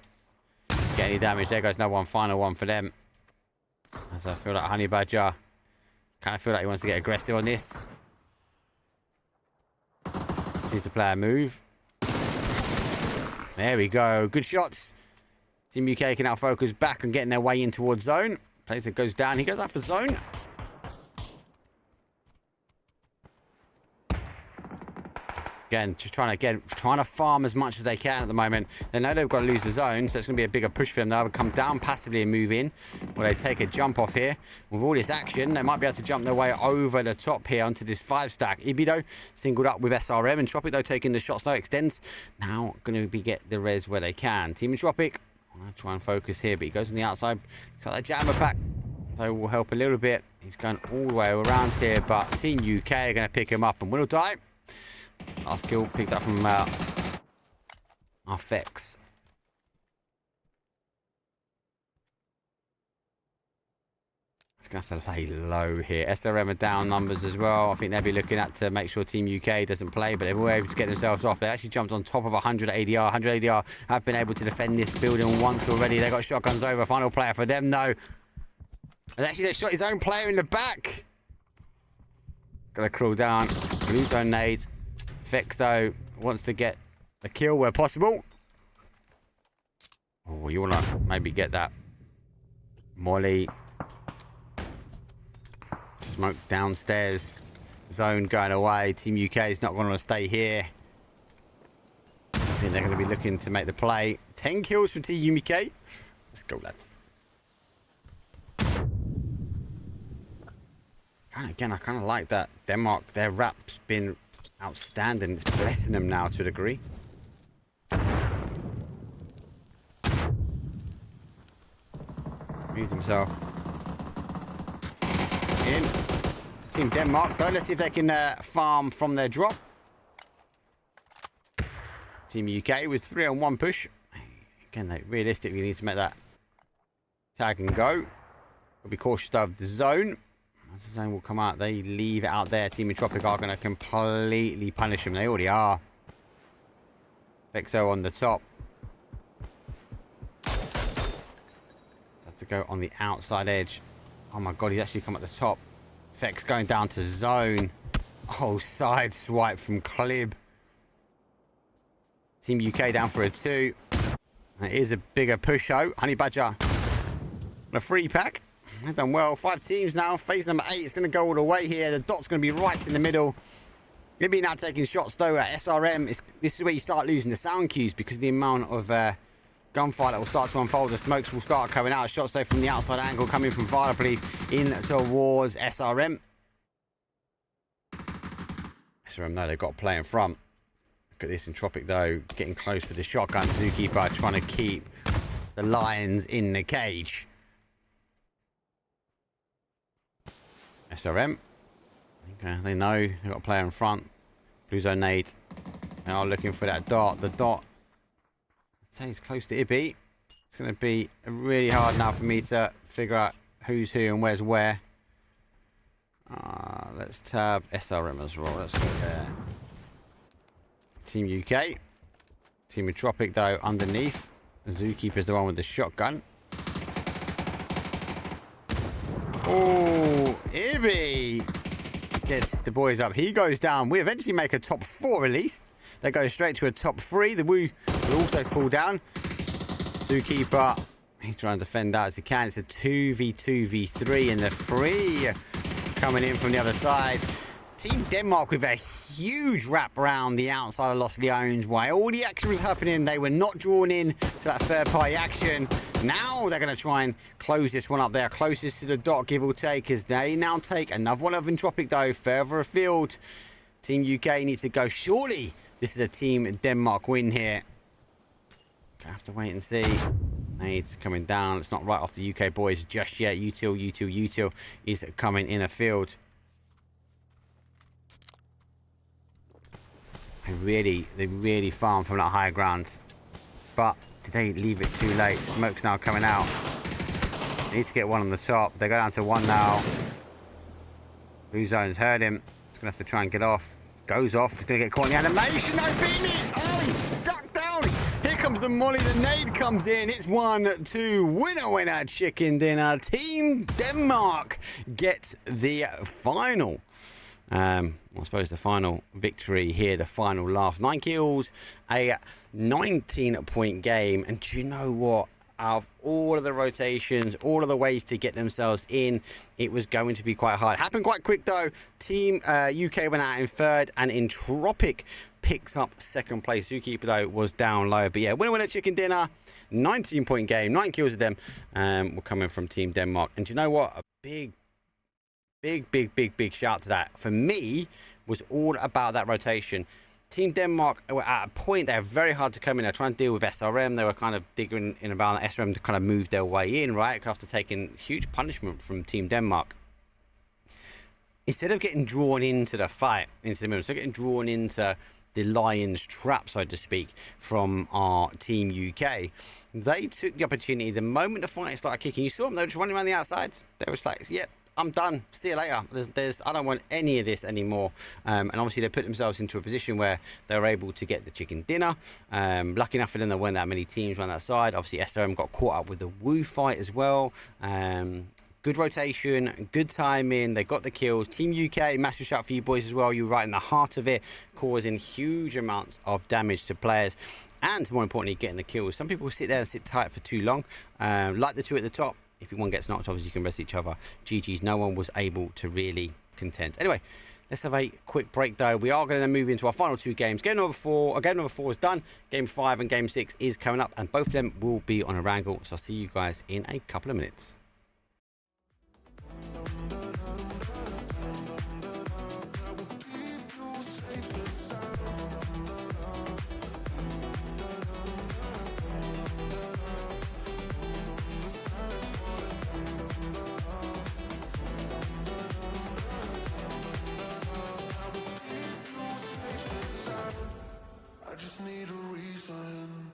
get any damage. There goes another one. Final one for them. As I feel like Honey Badger kind of feel like he wants to get aggressive on this. Sees the player move. There we go. Good shots. Team UK can now focus back on getting their way in towards zone. Player goes down. He goes out for zone. Again, just trying to farm as much as they can at the moment. They know they've got to lose the zone, so it's going to be a bigger push for them. They'll come down passively and move in. Will they take a jump off here? With all this action, they might be able to jump their way over the top here onto this 5-stack. Ibido singled up with SRM. Entropiq, though, taking the shots. No extends. Now going to get the res where they can. Team Entropiq, I'll try and focus here, but he goes on the outside. Looks like the jammer pack, though, will help a little bit. He's going all the way around here, but Team UK are going to pick him up and will die. Last kill picked up from our Fex. It's going to have to lay low here. SRM are down numbers as well. I think they'll be looking at to make sure Team UK doesn't play, but they were able to get themselves off. They actually jumped on top of 100 ADR. 100 ADR have been able to defend this building once already. They got shotguns over. Final player for them, though. And actually, they shot his own player in the back. Got to crawl down. Blue zone nades. Fex, though, wants to get the kill where possible. Oh, you want to maybe get that molly. Smoke downstairs. Zone going away. Team UK is not going to stay here. I think they're going to be looking to make the play. 10 kills from Team UK. Let's go, lads. Again, I kind of like that. Denmark, their rap's been outstanding. It's blessing them now to a degree. Used himself. In. Team Denmark, though. Let's see if they can farm from their drop. Team UK with 3-on-1 push. Again, they realistically need to make that tag and go. We'll be cautious of the zone. As the zone will come out, they leave it out there. Team Entropiq are going to completely punish them. They already are. Vexo on the top. Have to go on the outside edge. Oh my god, he's actually come at the top. Fex going down to zone. Oh, side swipe from Clib. Team UK down for a 2. It is a bigger push out. Honey Badger. A free pack. They've done well. 5 teams now. Phase number 8 is going to go all the way here. The dot's going to be right in the middle. Maybe now taking shots though at SRM. This is where you start losing the sound cues because the amount of gunfire that will start to unfold. The smokes will start coming out. Shots though from the outside angle coming from Fireplay in towards SRM. SRM, no, they've got to play in front. Look at this Entropiq though, getting close with the shotgun. Zookeeper trying to keep the Lions in the cage. SRM. Okay, they know they've got a player in front. Blue zone nade. They are looking for that dot. The dot, I'd say it's close to Ibby. It's going to be really hard now for me to figure out who's who and where's where. Let's tab SRM as well. Let's go there. Team UK. Team Entropiq though underneath. The Zookeeper's the one with the shotgun. Oh, Ibby gets the boys up. He goes down. We eventually make a top 4 at least. They go straight to a top 3. The Woo will also fall down. Zookeeper, he's trying to defend out as he can. It's a 2v2v3 and the 3 coming in from the other side. Team Denmark with a huge wrap around the outside of Los Leones. While all the action was happening, they were not drawn in to that third party action. Now they're going to try and close this one up. They are closest to the dot, give or take, as they now take another one of Entropiq though, further afield. Team UK need to go. Surely this is a Team Denmark win here. I have to wait and see. Nades coming down. It's not right off the UK boys just yet. Util is coming in a field. They really farm from that higher ground. But did they leave it too late? Smoke's now coming out. They need to get one on the top. They go down to 1 now. Blue zone's heard him. He's going to have to try and get off. Goes off. He's going to get caught in the animation. No, beat me! Oh, he's ducked down! Here comes the molly. The nade comes in. It's 1-2. Winner, chicken dinner. Team Denmark gets the final. I suppose the final victory here, the final laugh. 9 kills, a 19-point game. And do you know what? Out of all of the rotations, all of the ways to get themselves in, it was going to be quite hard. Happened quite quick though. Team UK went out in 3rd, and Entropiq picks up 2nd place. Zookeeper though was down low. But yeah, winner, chicken dinner. 19-point game, 9 kills of them were coming from Team Denmark. And do you know what? A big shout to that. For me, was all about that rotation. Team Denmark were at a point they're very hard to come in. They're trying to deal with SRM. They were kind of digging in about SRM to kind of move their way in, right? After taking huge punishment from Team Denmark. Instead of getting drawn into the fight, instead of getting drawn into the Lions trap, so to speak, from our Team UK, they took the opportunity. The moment the fight started kicking, you saw them, they were just running around the outsides. They were just like, yep. I'm done. See you later. I don't want any of this anymore. And obviously they put themselves into a position where they were able to get the chicken dinner. Lucky enough for them, there weren't that many teams on that side. Obviously SRM got caught up with the Woo fight as well. Good rotation, good timing. They got the kills. Team UK, massive shout for you boys as well. You were right in the heart of it, causing huge amounts of damage to players. And more importantly, getting the kills. Some people sit there and sit tight for too long. Like the two at the top. If one gets knocked, obviously you can rest each other. GG's, no one was able to really contend. Anyway, let's have a quick break though. We are going to then move into our final 2 games. Game number 4 is done. Game 5 and Game 6 is coming up, and both of them will be on a wrangle. So I'll see you guys in a couple of minutes. I just need a reason.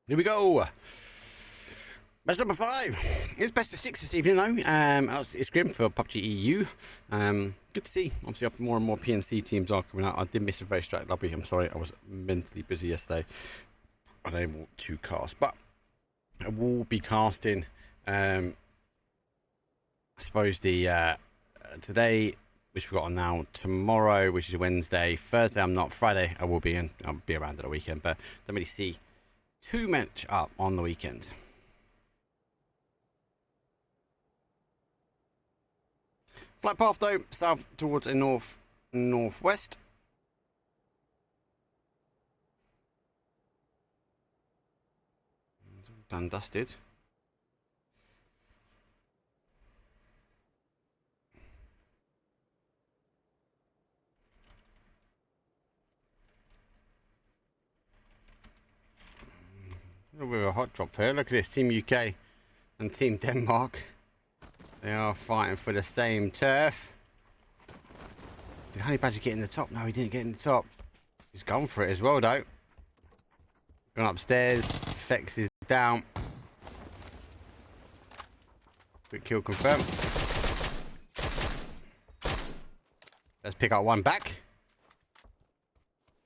Here we go. Match number 5. It's best of 6 this evening, though. It's grim for PUBG EU. Good to see. Obviously, more and more PNC teams are coming out. I did miss a very straight lobby. I'm sorry, I was mentally busy yesterday, unable to cast. But I will be casting. I suppose the today, which we've got on now, tomorrow, which is Wednesday, Thursday. I'm not. Friday, I will be in. I'll be around at the weekend, but don't really see too much up on the weekend. Flight path though, south towards a northwest. Done dusted. A bit of a hot drop here. Look at this, Team UK and Team Denmark. They are fighting for the same turf. Did Honey Badger get in the top? No, he didn't get in the top. He's gone for it as well, though. Gone upstairs. Fex is down. Quick kill confirmed. Let's pick up one back.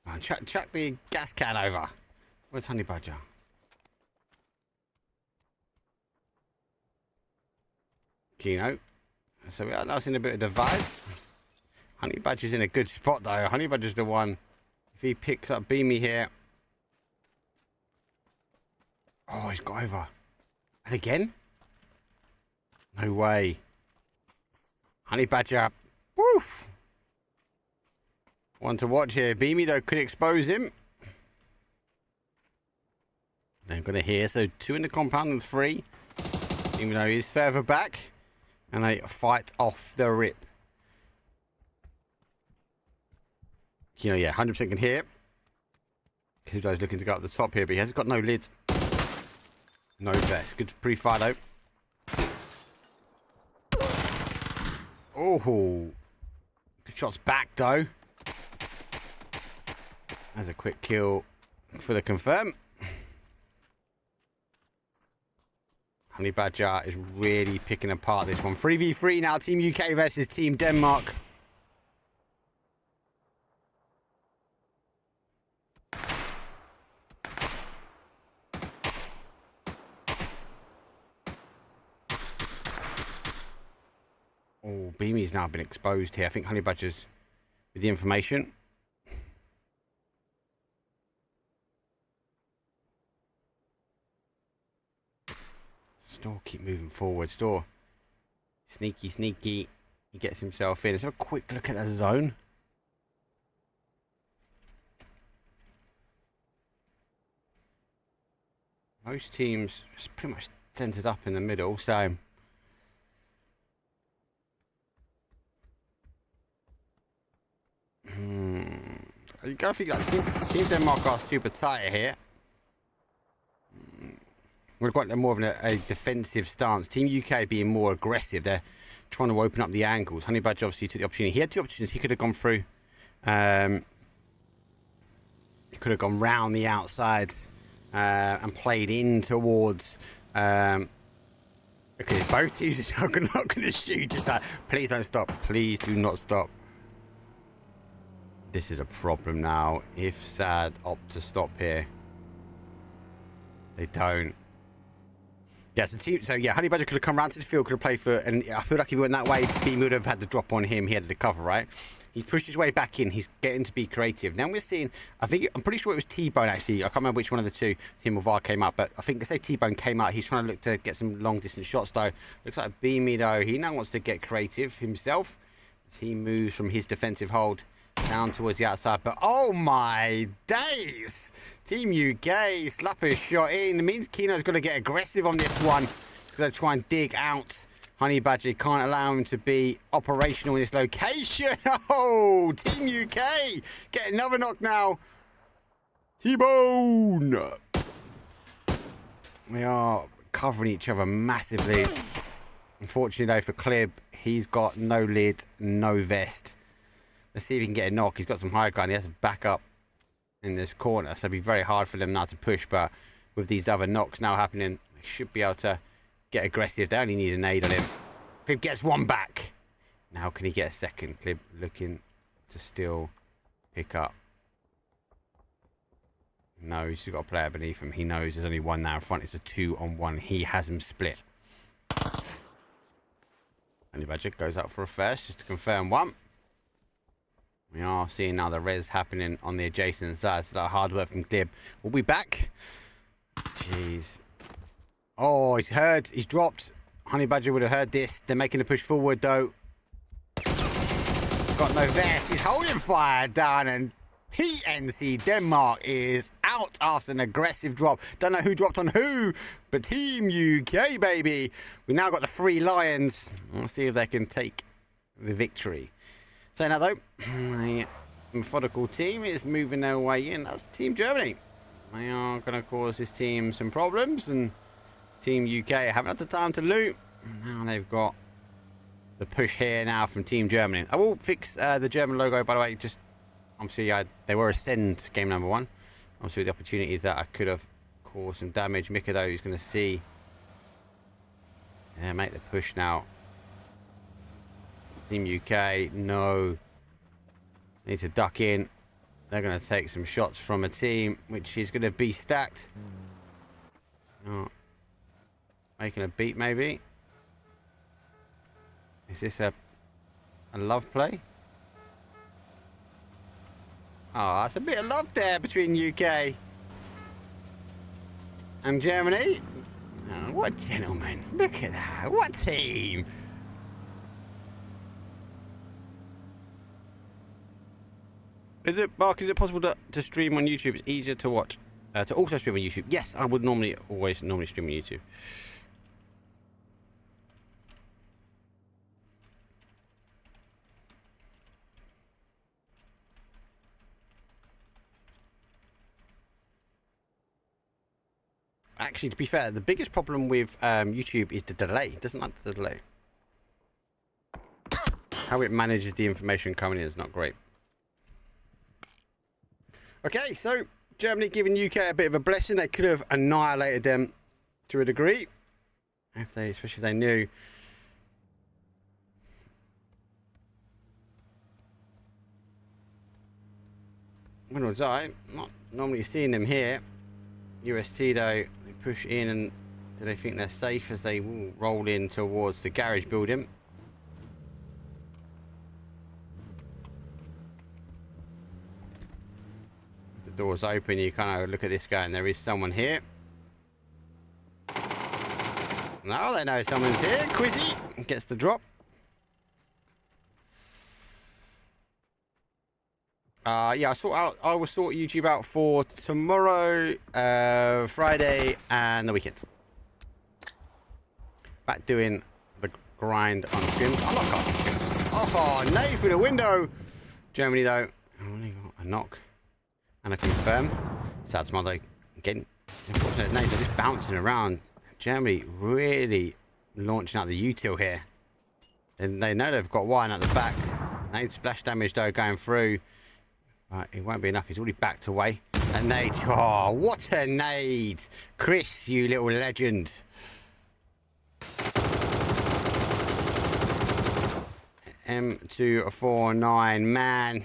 And chuck the gas can over. Where's Honey Badger? Kino. So we are now seeing a bit of divide. Honey Badger's in a good spot though. Honey Badger's the one. If he picks up Beamy here. Oh, he's got over. And again? No way. Honey Badger. Woof! One to watch here. Beamy though could expose him. They're going to hear. So 2 in the compound and 3. Even though he's further back. And they fight off the rip. You know, yeah, 100% can hear. Kudo's looking to go up the top here, but he hasn't got no lid. No vest. Good pre-fire though. Oh, good shots back though. That's a quick kill for the confirm. Honey Badger is really picking apart this one. 3v3 now. Team UK versus Team Denmark. Oh, Beamy's now been exposed here. I think Honey Badger's with the information. Store keep moving forward. Store. Sneaky, sneaky. He gets himself in. Let's have a quick look at that zone. Most teams pretty much centered up in the middle, so you gotta figure out Team Denmark are super tight here. We've got more of a defensive stance. Team UK being more aggressive. They're trying to open up the angles. Honey Badger obviously took the opportunity. He had 2 opportunities. He could have gone through. He could have gone round the outsides and played in towards. Because both teams are not going to shoot. Just like, please don't stop. Please do not stop. This is a problem now. If Sad opt to stop here, they don't. Yeah, so yeah, Honey Badger could have come round to the field, could have played for, and I feel like if he went that way, Beam would have had the drop on him. He had the cover, right? He pushed his way back in. He's getting to be creative. Now we're seeing, I'm pretty sure it was T-Bone actually. I can't remember which one of the two, him or VAR came up, but I think they say T-Bone came out. He's trying to look to get some long distance shots though. Looks like Beamy though, he now wants to get creative himself. As he moves from his defensive hold down towards the outside, but oh my days! Team UK slap a shot in. It means Kino's got to get aggressive on this one. He's got to try and dig out Honey Badger. Can't allow him to be operational in this location. Oh, Team UK get another knock now. T-Bone. They are covering each other massively. Unfortunately though for Clib, he's got no lid, no vest. Let's see if he can get a knock. He's got some high ground. He has to back up in this corner, so it'll be very hard for them now to push. But with these other knocks now happening, they should be able to get aggressive. They only need a nade on him. Clib gets one back. Now can he get a second? Clib looking to still pick up. No, he's still got a player beneath him. He knows there's only one now in front. It's a 2-on-1. He has him split. Honey Badger goes up for a first just to confirm one. We are seeing now the res happening on the adjacent side. So that hard work from Clib. We'll be back. Jeez. Oh, he's heard. He's dropped. Honey Badger would have heard this. They're making a push forward though. Got no vest. He's holding fire down, and PNC Denmark is out after an aggressive drop. Don't know who dropped on who, but Team UK, baby. We now got the 3 Lions. Let's see if they can take the victory. So now though, a methodical team is moving their way in. That's Team Germany. They are going to cause this team some problems, and Team UK haven't had the time to loot. Now they've got the push here now from Team Germany. I will fix the German logo, by the way. Just obviously, they were Ascend game number 1. Obviously, the opportunities that I could have caused some damage. Mikado is going to see. Yeah, make the push now. Team UK, no. Need to duck in. They're going to take some shots from a team which is going to be stacked. Oh. Making a beat, maybe. Is this a love play? Oh, that's a bit of love there between UK and Germany. Oh, what gentlemen. Look at that. What team. Is it, Mark, is it possible to stream on YouTube? It's easier to watch. To also stream on YouTube. Yes, I would always stream on YouTube. Actually, to be fair, the biggest problem with YouTube is the delay. It doesn't like the delay. How it manages the information coming in is not great. Okay, so Germany giving UK a bit of a blessing. They could have annihilated them to a degree, especially if they knew. When was I? Not normally seeing them here. UST though, they push in, and do they think they're safe as they will roll in towards the garage building? The door's open, you kind of look at this guy and there is someone here. No, they know someone's here. Quizzy gets the drop. Yeah, I will sort YouTube out for tomorrow, Friday, and the weekend. Back doing the grind on Scrims. I'm not casting Scrims. Oh, nade through the window. Germany, though, only got a knock and a confirm. Sad smile, though. Again, unfortunate nades are just bouncing around. Germany really launching out the util here. And they know they've got one at the back. Nade splash damage, though, going through. Right, it won't be enough. He's already backed away. A nade. Oh, what a nade. Chris, you little legend. M249, man.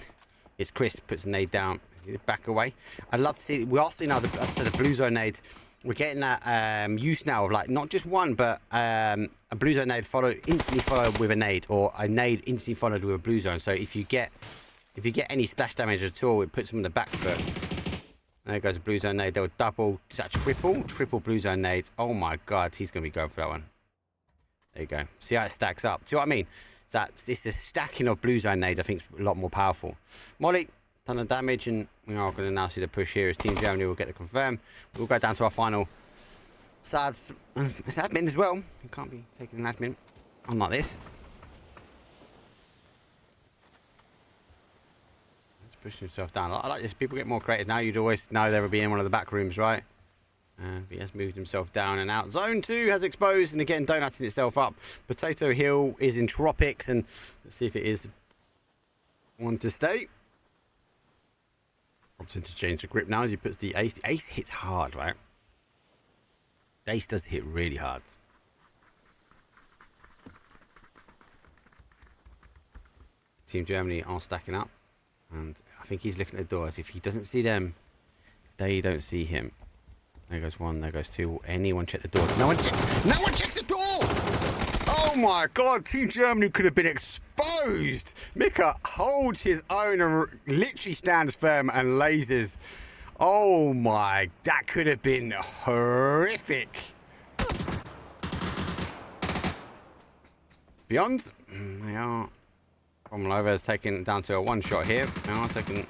It's Chris, puts a nade down. Back away. I'd love to see. We are seeing now the blue zone nades. We're getting that use now of like not just one, but a blue zone nade instantly followed with a nade, or a nade instantly followed with a blue zone. So if you get any splash damage at all, it puts them on the back foot. There goes a blue zone nade. They'll double. Is that triple blue zone nades? Oh my god, he's going to be going for that one. There you go. See how it stacks up. See what I mean? This is stacking of blue zone nades. I think is a lot more powerful. Molly, ton of damage, and we are going to now see the push here as Team Germany will get the confirm. We'll go down to our final. It's admin as well. You can't be taking an admin on like this. Pushing himself down. I like this. People get more creative now. You'd always know they would be in one of the back rooms, right? He has moved himself down and out. Zone 2 has exposed, and again, donutting itself up. Potato Hill is Entropiq, and let's see if it is one to stay. Opting to change the grip now as he puts the ace. The ace hits hard, right? Ace does hit really hard. Team Germany are stacking up, and I think he's looking at the doors. If he doesn't see them, they don't see him. There goes one, there goes two. Will anyone check the door? No one checks. No one checks the door! Oh my god, Team Germany could have been exposed. Mika holds his own and literally stands firm and lasers. Oh my, that could have been horrific. Beyond, they are. Romulova is taken down to a one shot here. They are taking, I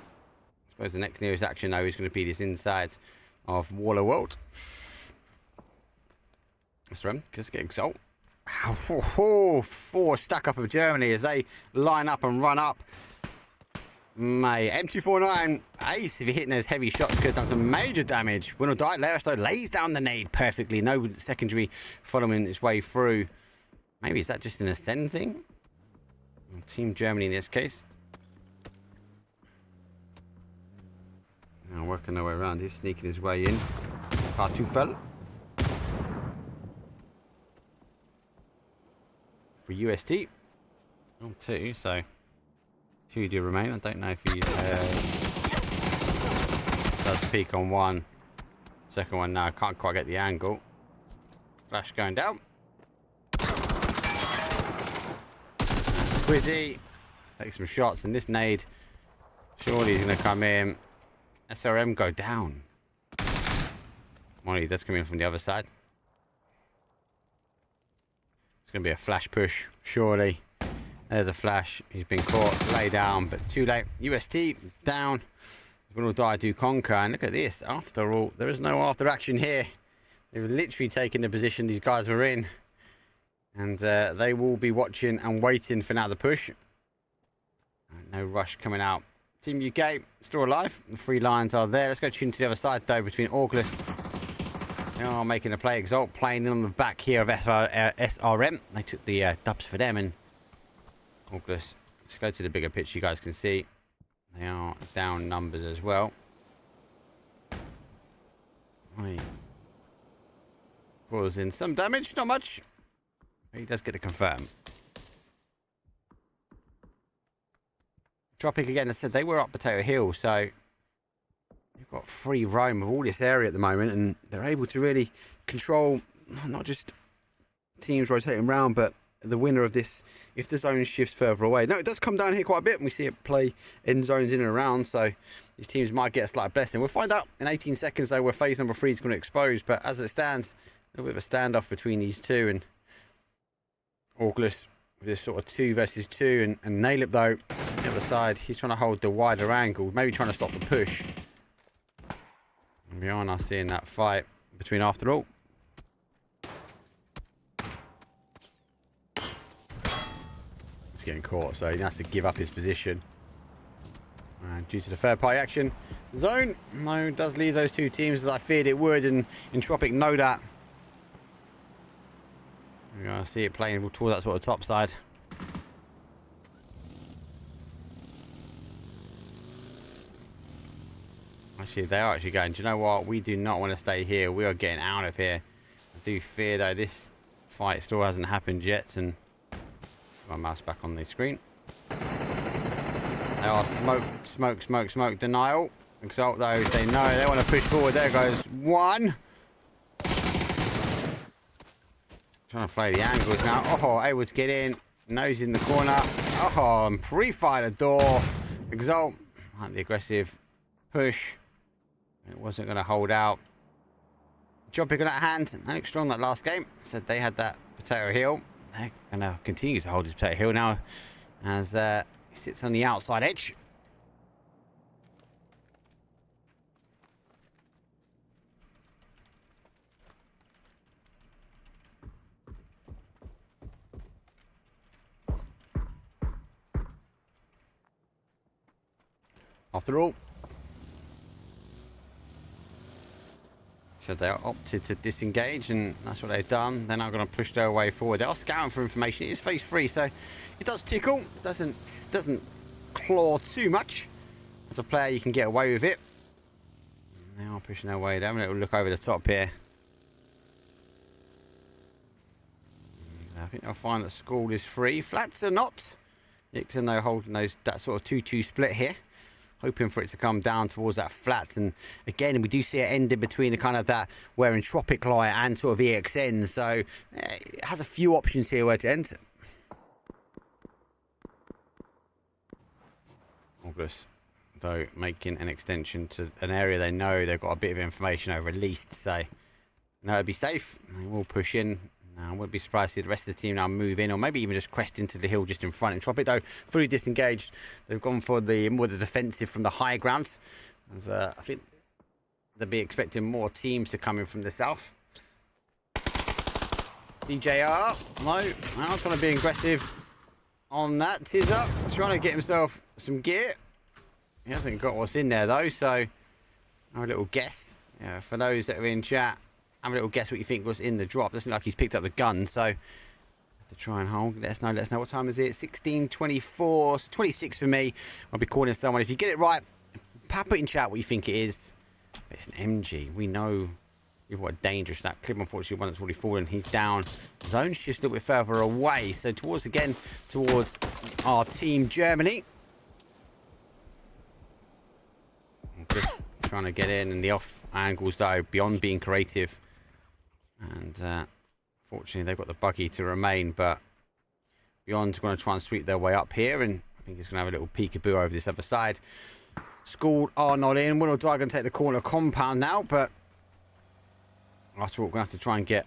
suppose the next nearest action though is going to be this inside of Waller World. Sarvem, just get Exalt. Four stack up of Germany as they line up and run up. Mate, M249, Ace, if you're hitting those heavy shots, could have done some major damage. Win or die, Leosto lays down the nade perfectly. No secondary following its way through. Maybe is that just an ascend thing? Team Germany in this case. Now working their way around. He's sneaking his way in. Partufel. For UST. On 2, so 2 do remain. I don't know if he does peek on one. Second one now, can't quite get the angle. Flash going down. Quizzy takes some shots, and this nade surely is going to come in. SRM go down. Molly does come in from the other side. It's going to be a flash push, surely. There's a flash. He's been caught, lay down, but too late. UST down. Win or die, do conquer. And look at this. After all, there is no after action here. They've literally taken the position these guys were in. And they will be watching and waiting for now the push. No rush coming out. Team UK still alive. The 3 lines are there. Let's go tune to the other side though between August. They are making a play. Exalt playing in on the back here of SRM. They took the dubs for them. And August, let's go to the bigger pitch. You guys can see they are down numbers as well. Causing some damage, not much. He does get to confirm. Entropiq again, as I said, they were up Potato Hill, so you've got free roam of all this area at the moment, and they're able to really control not just teams rotating around, but the winner of this if the zone shifts further away. No, it does come down here quite a bit, and we see it play in zones in and around, so these teams might get a slight blessing. We'll find out in 18 seconds, though, where phase number 3 is going to expose, but as it stands, a little bit of a standoff between these two, and August with this sort of 2 versus 2, and Nailip though on the other side, he's trying to hold the wider angle, maybe trying to stop the push. And we are now seeing that fight between after all. He's getting caught, so he has to give up his position. And due to the third party action, zone no does leave those 2 teams as I feared it would, and Entropiq know that. We're going to see it playing towards that sort of top side. Actually, they are actually going, do you know what? We do not want to stay here. We are getting out of here. I do fear, though, this fight still hasn't happened yet. And my mouse back on the screen. They are smoke denial. Exalt, though, say no. They want to push forward. There goes one. Trying to play the angles now. Oh, able to get in. Nose in the corner. Oh, and pre-fire the door. Exalt. Like the aggressive push. It wasn't going to hold out. Entropiq on that hand. Alex Strong that last game. Said they had that potato hill. They're going to continue to hold his potato hill now. As he sits on the outside edge. After all, so they opted to disengage, and that's what they've done. They're now going to push their way forward. They are scouting for information. It is phase 3, so it does tickle. Doesn't claw too much. As a player, you can get away with it. They are pushing their way down. We'll look over the top here. I think they'll find that school is free. Flats are not. Nixon though holding that sort of 2-2 split here. Hoping for it to come down towards that flats. And again, we do see it ending between the kind of that where Entropiq lie and sort of EXN. So it has a few options here where to end. August, though, making an extension to an area they know they've got a bit of information over at least. So, no, it'd be safe. They will push in. Now, I wouldn't be surprised to see the rest of the team now move in, or maybe even just crest into the hill just in front. Entropiq, though, fully disengaged. They've gone for the more the defensive from the high ground. As, I think they'll be expecting more teams to come in from the south. DJR, no, now trying to be aggressive on that. Tizzer trying to get himself some gear. He hasn't got what's in there though, so have a little guess. Yeah, for those that are in chat, have a little guess what you think was in the drop. Doesn't look like he's picked up the gun, so have to try and hold. Let us know. What time is it? 16:24, so 26 for me. I'll be calling someone. If you get it right, pop it in chat what you think it is. It's an MG. We know what dangerous that clip. Unfortunately, one that's already fallen. He's down. Zone shifts a little bit further away. So towards our team Germany. Just trying to get in, and the off angles though beyond being creative. And fortunately, they've got the buggy to remain, but Beyond's going to try and sweep their way up here, and I think he's going to have a little peekaboo over this other side. School are not in. Will Dry going to take the corner compound now, but after all, we're going to have to try and get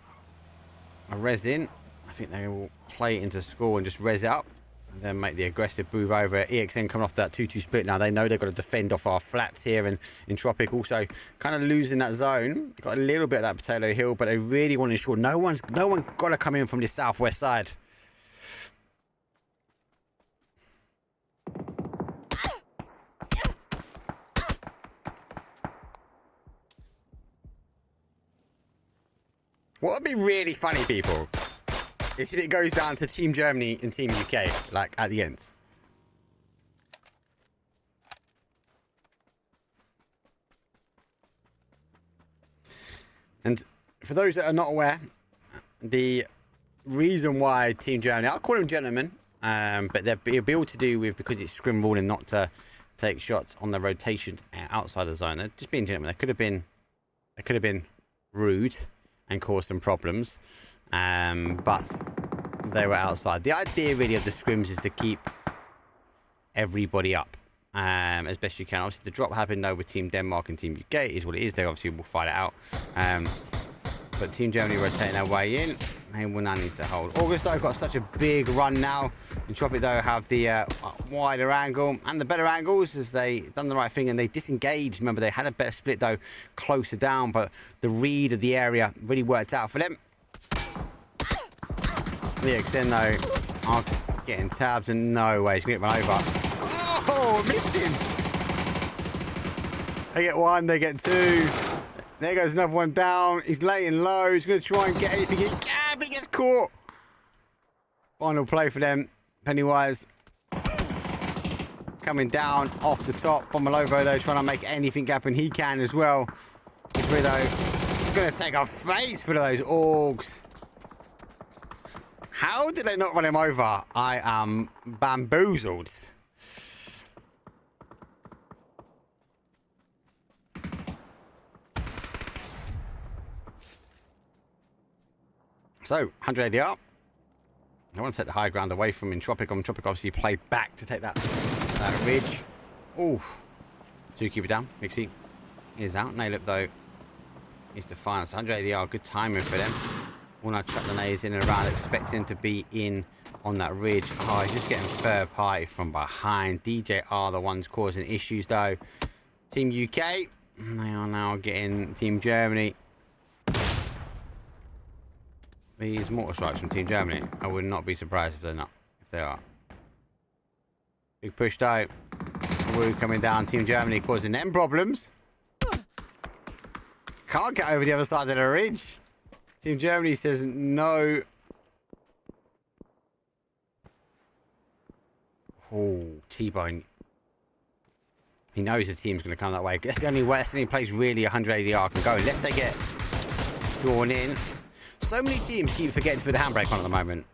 a res in. I think they will play it into School and just res up, and then make the aggressive move over. EXN coming off that 2-2 split now. They know they've got to defend off our flats here, and Entropiq also kind of losing that zone. Got a little bit of that potato hill, but they really want to ensure no one got to come in from the southwest side. What would be really funny, people, is if it goes down to Team Germany and Team UK, like, at the end. And for those that are not aware, the reason why Team Germany, I'll call them gentlemen, but they'll be able to do with, because it's scrim ruling not to take shots on the rotations outside the zone. They're just being gentlemen. They could have been rude and cause some problems, but they were outside. The idea really of the scrims is to keep everybody up as best you can. Obviously the drop happened though with Team Denmark and Team UK is what it is. They obviously will fight it out, but Team Germany rotating their way in. They will now need to hold. August though got such a big run now. Entropiq though have the wider angle and the better angles as they done the right thing and they disengaged. Remember, they had a better split though closer down, but the read of the area really worked out for them. The EXN though are getting tabs and no way he's going to get run over. Oh, missed him. They get one, they get two. There goes another one down. He's laying low. He's going to try and get anything he can, but he gets caught. Final play for them. Pennywise coming down off the top. Bomolovo though trying to make anything happen he can as well. He's going to take a face for those Augs. How did they not run him over? I am bamboozled. So, 100 ADR. I want to take the high ground away from Entropiq. Entropiq obviously played back to take that ridge. Oof. Two keep it down. Mixie is out. Nailip though is the final. So 100 ADR, good timing for them. Will now chuck the nades in and around, expecting to be in on that ridge. Oh, he's just getting third party from behind. DJ are the ones causing issues though. Team UK, they are now getting Team Germany. These mortar strikes from Team Germany, I would not be surprised if they're not. If they are. Big push though. Woo coming down. Team Germany causing them problems. Can't get over the other side of the ridge. Team Germany says no. Oh, T-Bone. He knows the team's going to come that way. That's the only way. That's the only place really 100 ADR can go, unless they get drawn in. So many teams keep forgetting to put the handbrake on at the moment.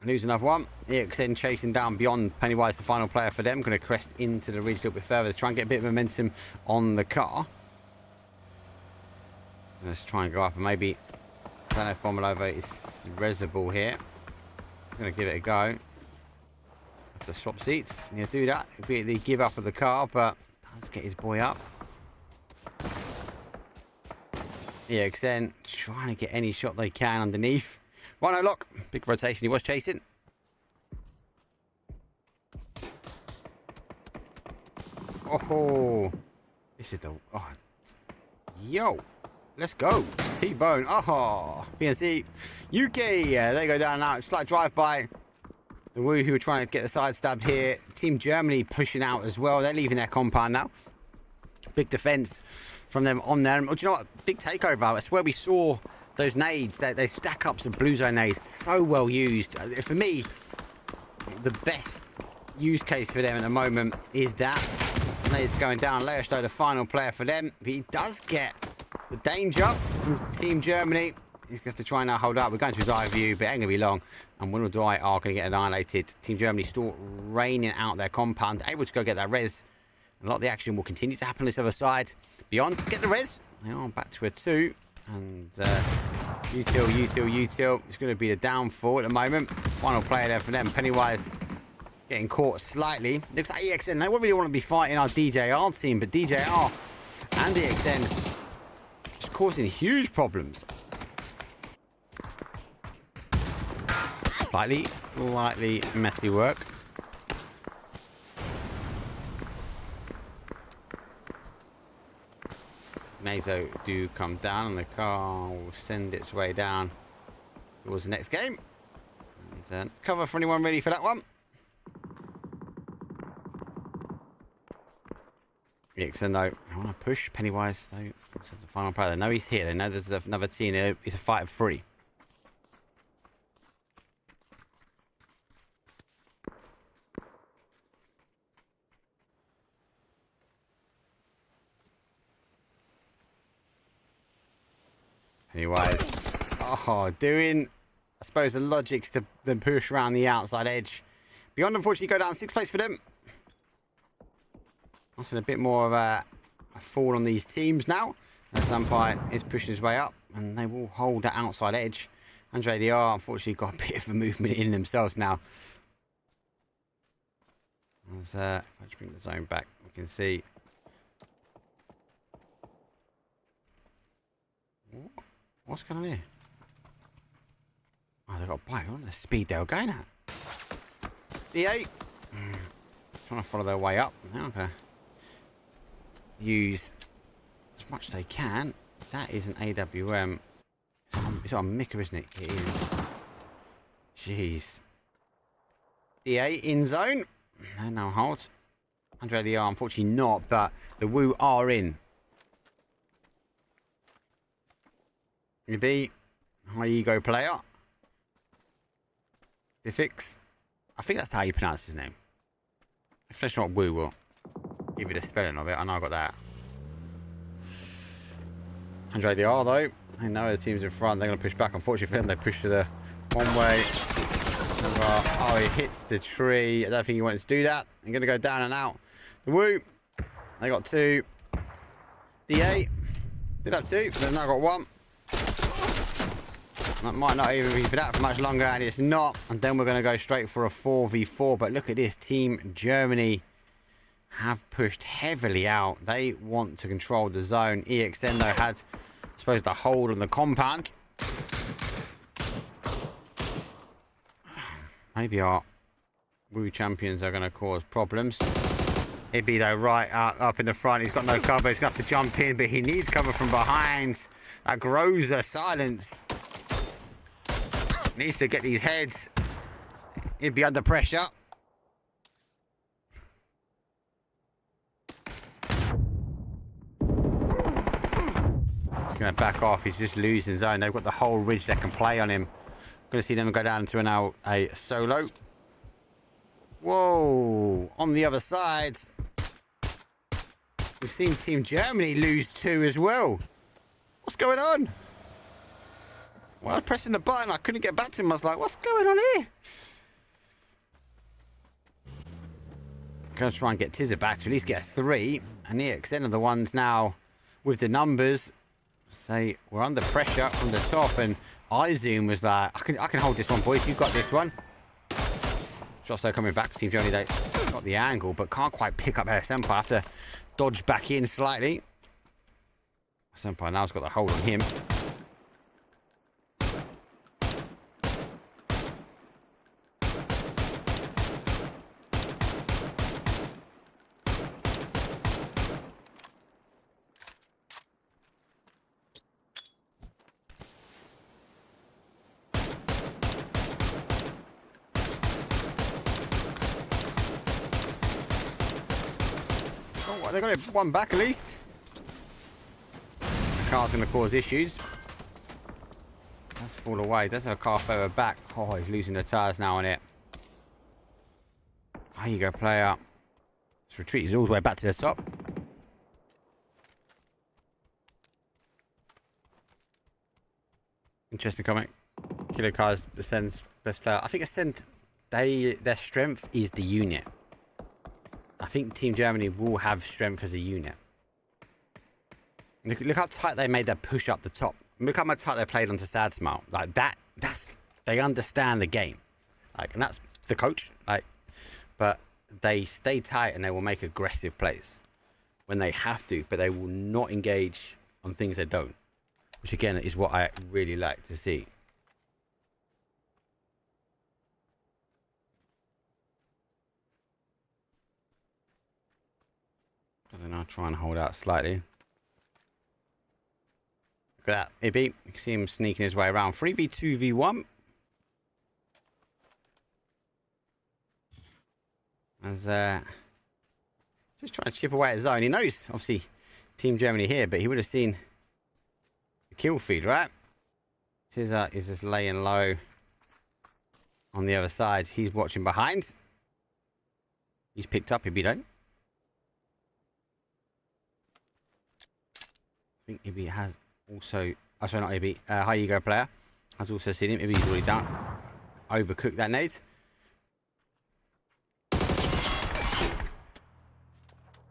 Lose another one. EXN chasing down beyond Pennywise, the final player for them. Going to crest into the ridge a little bit further to try and get a bit of momentum on the car. Let's try and go up and maybe... I don't know if Bomber over is reservoir here. I'm going to give it a go. Have to swap seats. He'll do that. It'll be the give up of the car, but let's get his boy up. EXN trying to get any shot they can underneath. Rhino lock. Big rotation. He was chasing. Oh, this is the... Oh. Yo. Let's go. T-Bone. Oh, PNC UK. They go down now. Slight drive-by. The Woo who are trying to get the side stab here. Team Germany pushing out as well. They're leaving their compound now. Big defense from them on there. And, do you know what? Big takeover. That's where we saw those nades. They stack up some blue zone nades. So well used. For me, the best use case for them at the moment is that. Nades going down. Leosto, the final player for them. But he does get the danger from Team Germany. He's going to have to try and now hold up. We're going to his eye view, but it ain't going to be long. And Will Dry are going to get annihilated. Team Germany still raining out their compound. Able to go get that res. A lot of the action will continue to happen on this other side. Beyond to get the res. They are back to a 2. And util. It's going to be the downfall at the moment. Final player there for them. Pennywise getting caught slightly. Looks like EXN. They won't really want to be fighting our DJR team. But DJR and EXN just causing huge problems. Slightly messy work. Mazo do come down and the car will send its way down towards the next game. And cover for anyone ready for that one. EXN though, I want to push Pennywise though. That's the final player. They know he's here. They know there's another team. It's a fight of 3. Pennywise, doing, I suppose, the logics to then push around the outside edge. Beyond, unfortunately, go down 6th place for them. That's a bit more of a fall on these teams now. As Zampire is pushing his way up, and they will hold that outside edge. Andre DR, unfortunately, got a bit of a movement in themselves now. As I just bring the zone back, we can see. What's going on here? Oh, they've got a bike. What the speed they were going at? D8. Trying to follow their way up. Now I'm going to use as much as they can. That is an AWM. It's not a Mika, isn't it? It is. Jeez. D8 in zone. And now hold. Andre the R, unfortunately not, but the Woo are in. B, high ego player. Diffix. I think that's how you pronounce his name. Especially not Woo will give you the spelling of it. I know I got that. 100 ADR though. I know the team's in front. They're going to push back. Unfortunately for them, they push to the one way. Oh, he hits the tree. I don't think he wanted to do that. They're going to go down and out. The Woo. They got 2. D8. Did have 2. They've now got 1. That might not even be for that for much longer, and it's not. And then we're going to go straight for a 4v4. But look at this. Team Germany have pushed heavily out. They want to control the zone. EXN, though, had, I suppose, the hold on the compound. Maybe our Woo champions are going to cause problems. It'd be, though, right up in the front. He's got no cover. He's going to have to jump in, but he needs cover from behind. That grows a silence. Needs to get these heads. He'd be under pressure. He's going to back off. He's just losing zone. They've got the whole ridge that can play on him. Going to see them go down to now a solo. Whoa. On the other side, we've seen Team Germany lose 2 as well. What's going on? Well, I was pressing the button. I couldn't get back to him. I was like, what's going on here? Going to try and get Tizza back to at least get a 3. And EXN are the ones now with the numbers. Say we're under pressure from the top, and iZoom was like, I can hold this one, boys. You've got this one. Shots though coming back. Team Germany, they got the angle, but can't quite pick up Senpai. Have to dodge back in slightly. Senpai now's got the hold on him. They got it one back at least. The car's going to cause issues. Let's fall away. Does have a car further back. Oh, he's losing the tyres now on it. There you go, player. Let's retreat. He's all the way back to the top. Interesting comment. Kilo Cars Ascend's best player. I think Ascend, their strength is the unit. I think Team Germany will have strength as a unit. Look how tight they made that push up the top. Look how much tight they played onto Sad Smile. Like that's they understand the game. Like, and that's the coach. Like, but they stay tight and they will make aggressive plays when they have to, but they will not engage on things they don't. Which again is what I really like to see. And I'll try and hold out slightly. Look at that, Ibby. You can see him sneaking his way around. 3v2v1. As just trying to chip away at his zone. He knows, obviously, Team Germany here, but he would have seen the kill feed, right? Tizza is just laying low on the other side. He's watching behind. He's picked up Ibby, though. I think Ibby has also... Oh, sorry, not Ibby. High Ego player has also seen him. Ibby's already done. Overcooked that nade.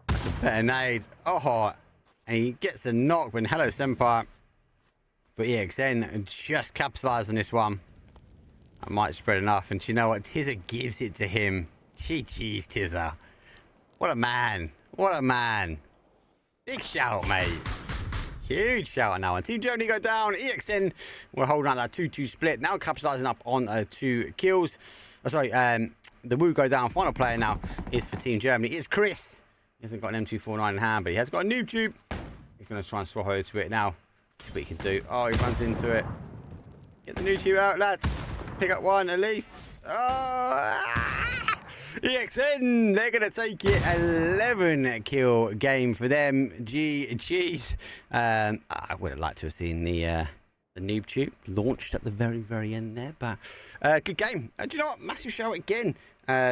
That's a better nade. Oh, and he gets a knock when Hello Senpai. But EXN just capitalised on this one. That might spread enough. And you know what? Tizza gives it to him. Cheese, Tizza. What a man. What a man. Big shout, mate. Huge shout out now. And Team Germany go down. EXN will hold on that 2-2 split. Now capitalising up on 2 kills. Oh, sorry, the Woo go down. Final player now is for Team Germany. It's Chris. He hasn't got an M249 in hand, but he has got a noob tube. He's going to try and swap over to it now. See what he can do. Oh, he runs into it. Get the noob tube out, lads. Pick up one at least. Oh, EXN, they're going to take it. 11 kill game for them. GG's. I would have liked to have seen the noob tube launched at the very end there. But good game. Do you know what? Massive show again.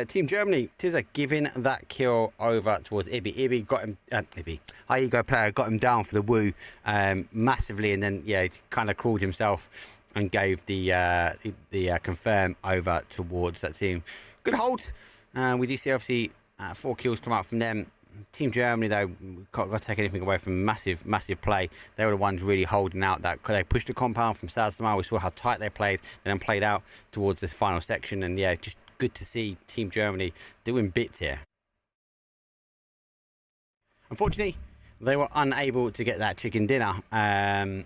Team Germany, Tizza giving that kill over towards Ibby. Ibby got him. Ibby, high ego player, got him down for the Woo massively. And then, yeah, he kind of crawled himself and gave the confirm over towards that team. Good hold. We do see, obviously, 4 kills come out from them. Team Germany, though, can't take anything away from massive play. They were the ones really holding out that. They pushed the compound from South Somalia. We saw how tight they played, and then played out towards this final section. And, yeah, just good to see Team Germany doing bits here. Unfortunately, they were unable to get that chicken dinner. And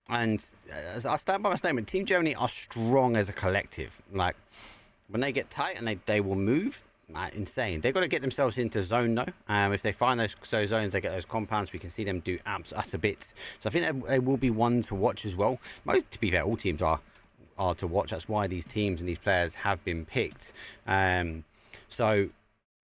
as I stand by my statement, Team Germany are strong as a collective. Like, when they get tight and they will move, insane. They've got to get themselves into zone, though. If they find those zones, they get those compounds, we can see them do utter bits. So I think they will be one to watch as well. To be fair, all teams are to watch. That's why these teams and these players have been picked. So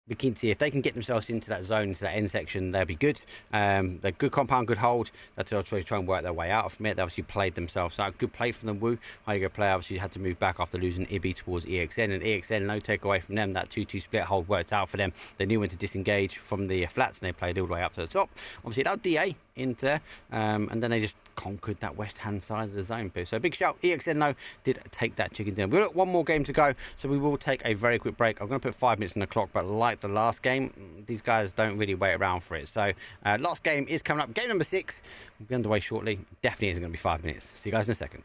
we can see if they can get themselves into that zone, into that end section, they'll be good. They're good compound, good hold. That's how they try and work their way out from it. They obviously played themselves out. Good play from the Woo. High Go player obviously had to move back after losing Ibby towards EXN. And EXN, no takeaway from them. That 2-2 split hold worked out for them. They knew when to disengage from the flats and they played all the way up to the top. Obviously, that DA into there, and then they just conquered that west hand side of the zone. So big shout, EXN though did take that chicken dinner. We've got one more game to go, so we will take a very quick break. I'm going to put 5 minutes on the clock, but like the last game, these guys don't really wait around for it. So last game is coming up, game number 6 will be underway shortly. Definitely isn't going to be 5 minutes. See you guys in a second.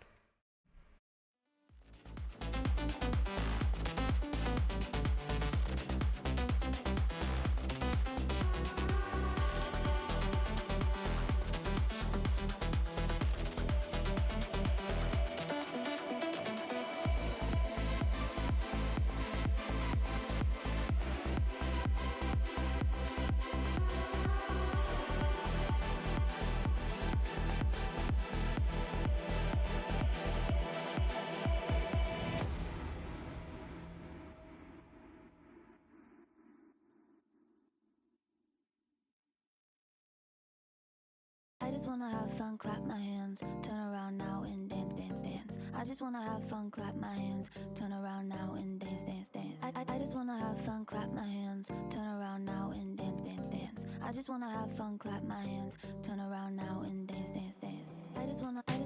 I just wanna have fun, clap my hands, turn around now and dance, dance, dance. I just wanna have fun, clap my hands, turn around now and dance, dance, dance. I just wanna have fun, clap my hands, turn around now and dance, dance, dance. I just wanna have fun, clap my hands, turn around now and dance, dance, dance. I just wanna clap,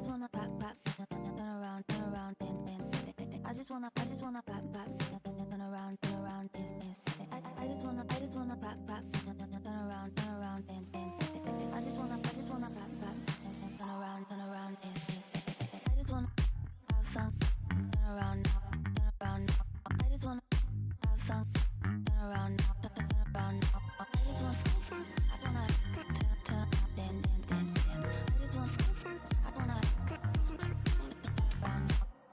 clap, turn around, dance, dance, dance. I just wanna clap, turn around, dance, dance, dance. I just wanna clap, turn around, dance, dance. I just wanna clap, turn around, dance, dance. I just wanna have fun, turn around now, I just wanna have fun, turn around now, I just wanna turn around, dance, dance. I just wanna turn around now.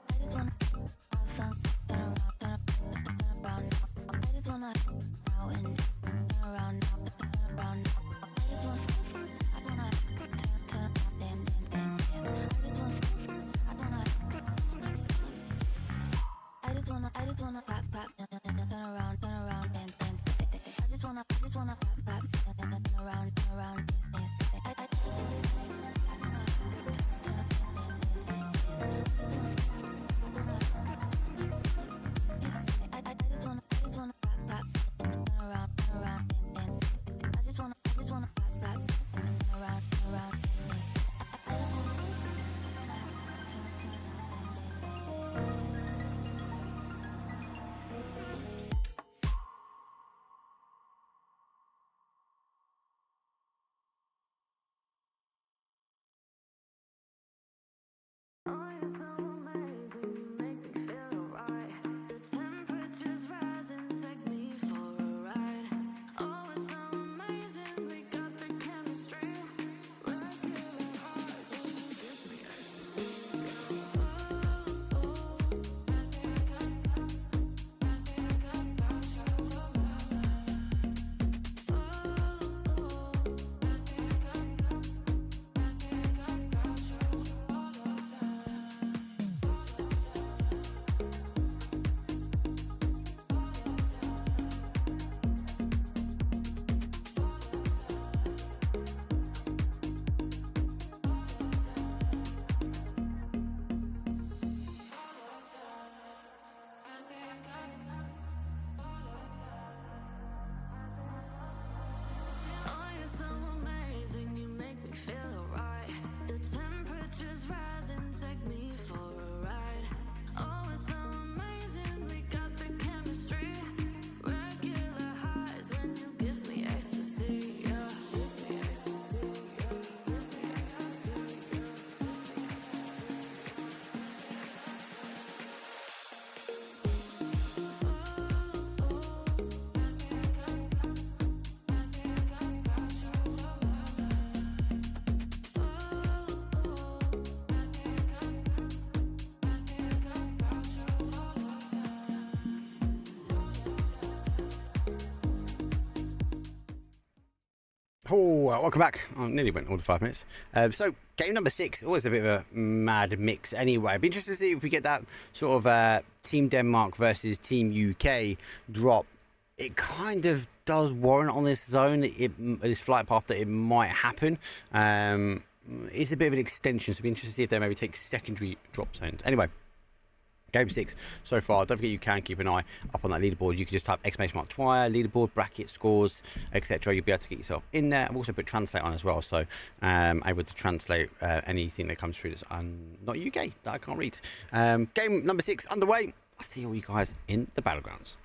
I just wanna have fun, turn around now. I just wanna now and turn around now. I just wanna I just wanna clap, turn around, dance, dance. I just wanna clap, turn around, dance, dance. I just wanna clap, turn around, dance, dance. I just wanna clap, turn around, dance, dance. Oh, welcome back. I nearly went all the 5 minutes. So, game number 6, always a bit of a mad mix anyway. I'd be interested to see if we get that sort of Team Denmark versus Team UK drop. It kind of does warrant on this zone, this flight path, that it might happen. It's a bit of an extension, so it'd be interesting to see if they maybe take secondary drop zones. Anyway, Game 6 so far. Don't forget you can keep an eye up on that leaderboard. You can just type !Twire, leaderboard, bracket, scores, etc. You'll be able to get yourself in there. I've also put translate on as well, so able to translate anything that comes through that's not UK that I can't read. Game number 6 underway. I'll see all you guys in the battlegrounds.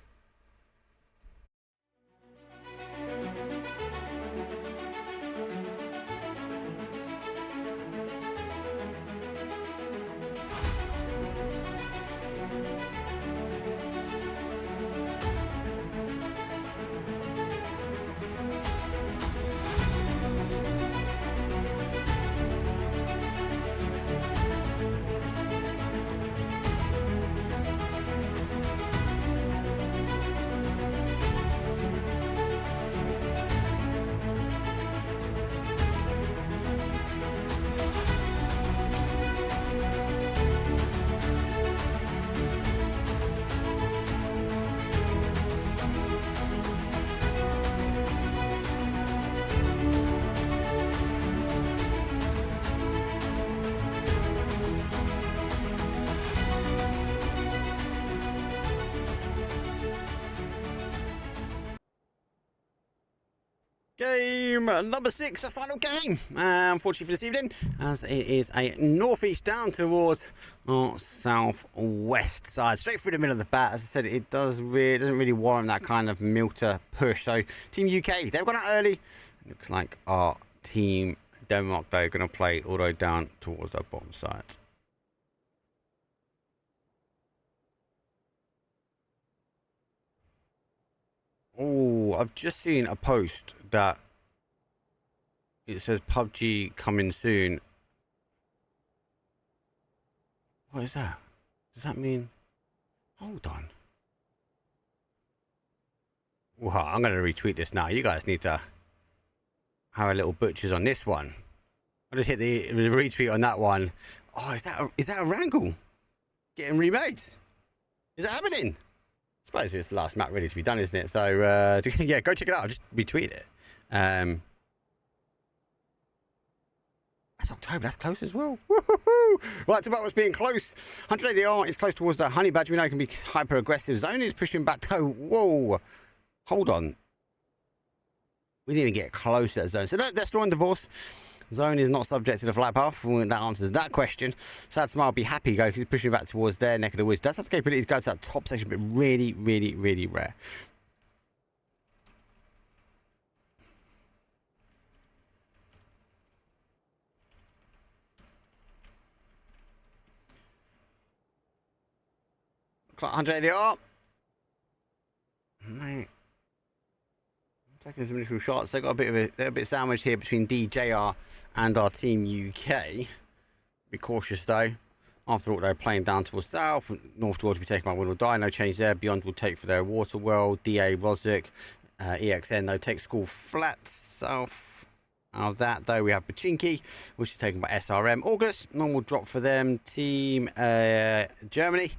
Game number 6, a final game, unfortunately for this evening, as it is a northeast down towards our southwest side, straight through the middle of the bat. As I said, it doesn't really warrant that kind of Milter push. So Team UK, they've gone out early. Looks like our Team Denmark, they're going to play all the way down towards our bottom side. Oh, I've just seen a post that it says PUBG coming soon. What is that? Does that mean? Hold on. Well, I'm going to retweet this now. You guys need to have a little butchers on this one. I just hit the retweet on that one. Oh, is that a wrangle getting remade? Is that happening? I suppose it's the last map ready to be done, isn't it? So, yeah, go check it out. I'll just retweet it. That's October. That's close as well. Woohoo! Right, to about what's being close. 180R is close towards the honey badger. We know it can be hyper-aggressive. Zone is pushing back, though. Whoa. Hold on. We didn't even get close to that zone. So, they're still on divorce. Zone is not subject to the flat path. That answers that question. Sad Smile will be happy, because he's pushing back towards their neck of the woods. Does have the capability to go to that top section, but really, really, really rare. Looks like 180 up. Mate. Taking some initial shots. They've got a bit sandwiched here between DJR and our Team UK. Be cautious though. After all, they're playing down towards south. North George will be taken by Win or Die. No change there. Beyond will take for their Waterwell. DA Rosic. EXN though take School Flats. South of that though we have Pachinki, which is taken by SRM. August. Normal drop for them. Team Germany.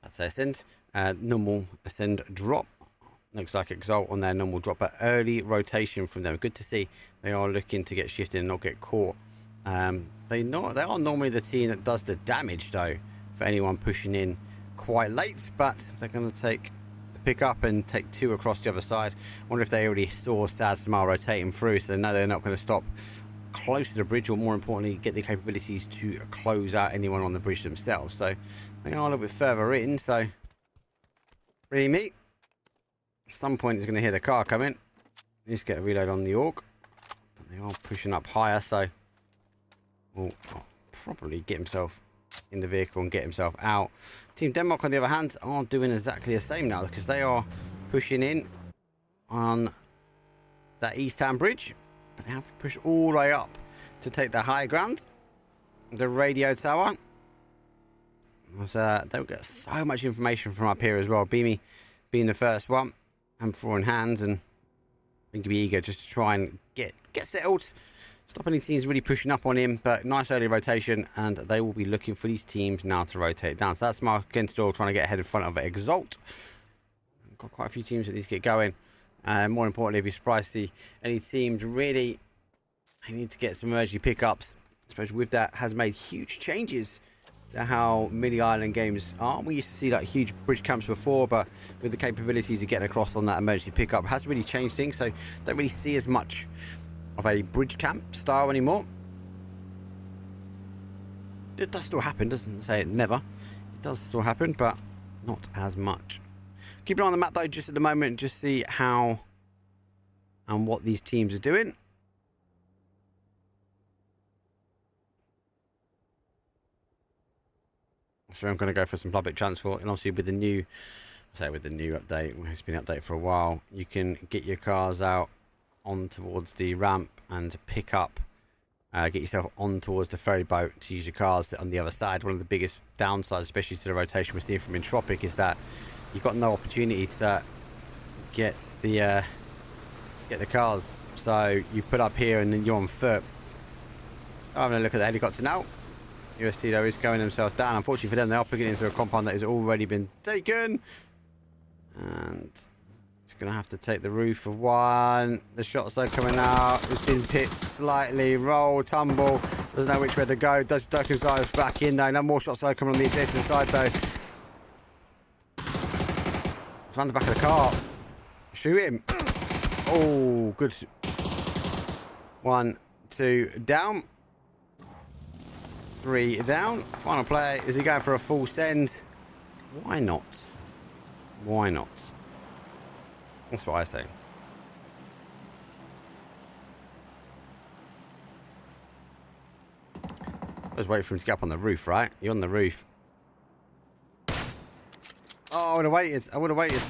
That's Ascend. Normal Ascend drop. Looks like Exalt on their normal drop, but early rotation from them. Good to see. They are looking to get shifted and not get caught. They are normally the team that does the damage, though, for anyone pushing in quite late. But they're going to take the pick up and take 2 across the other side. I wonder if they already saw Sad Smile rotating through, so they know they're not going to stop close to the bridge, or more importantly, get the capabilities to close out anyone on the bridge themselves. So they are a little bit further in. So really neat. At some point, he's going to hear the car coming. Let's get a reload on the Orc. But they are pushing up higher, so will probably get himself in the vehicle and get himself out. Team Denmark, on the other hand, are doing exactly the same now, because they are pushing in on that East Ham Bridge. But they have to push all the way up to take the high ground, the radio tower. They'll get so much information from up here as well. Beamy being the first one. And 4 in hands, and I think he'll be eager just to try and get settled. Stop any teams really pushing up on him, but nice early rotation, and they will be looking for these teams now to rotate down. So that's Mark again, still trying to get ahead in front of Exalt. Got quite a few teams that need to get going. More importantly, I'd be surprised to see any teams really. They need to get some emergency pickups, especially with that has made huge changes to how mini island games are. We used to see like huge bridge camps before, but with the capabilities of getting across on that emergency pickup, it has really changed things. So don't really see as much of a bridge camp style anymore. It does still happen, doesn't say it never. It does still happen, but not as much. Keep an eye on the map though, just at the moment, just see how and what these teams are doing. So I'm going to go for some public transport, and obviously with the new, with the new update, it's been an update for a while, you can get your cars out on towards the ramp and pick up, get yourself on towards the ferry boat to use your cars on the other side. One of the biggest downsides, especially to the rotation we're seeing from Entropiq, is that you've got no opportunity to get the cars. So you put up here and then you're on foot. I'm having a look at the helicopter now. UST though is going themselves down. Unfortunately for them, they are picking into a compound that has already been taken. And it's going to have to take the roof of one. The shots though coming out. It's been pit slightly. Roll, tumble. Doesn't know which way to go. Does duck himself back in though. No more shots though coming on the adjacent side though. It's around the back of the car. Shoot him. Oh, good. 1, 2 down. 3 down. Final player. Is he going for a full send? Why not? Why not? That's what I say. Let's wait for him to get up on the roof, right? You're on the roof. Oh, I would have waited. I would have waited.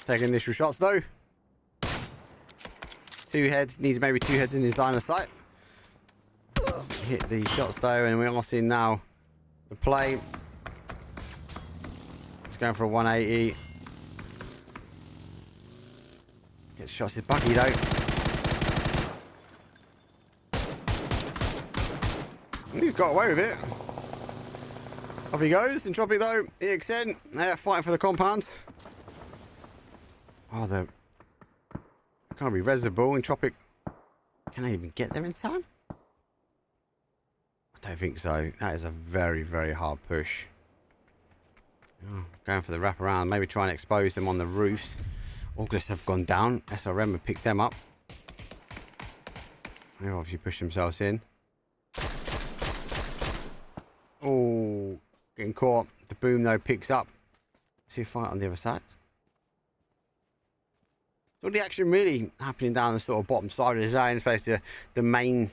Taking initial shots though. 2 heads. Needed maybe 2 heads in his line of sight. Hit the shots though, and we are seeing now the play. It's going for a 180. Gets shots his buggy though. And he's got away with it. Off he goes. Entropiq though. EXN. They're fighting for the compound. Oh, the can't be resible. Entropiq. Can I even get there in time? I don't think so. That is a very, very hard push. Oh, going for the wraparound. Maybe try and expose them on the roofs. August have gone down. SRM have picked them up. They've obviously pushed themselves in. Oh, getting caught. The boom though picks up. See a fight on the other side. So the action really happening down the sort of bottom side of the zone, especially the main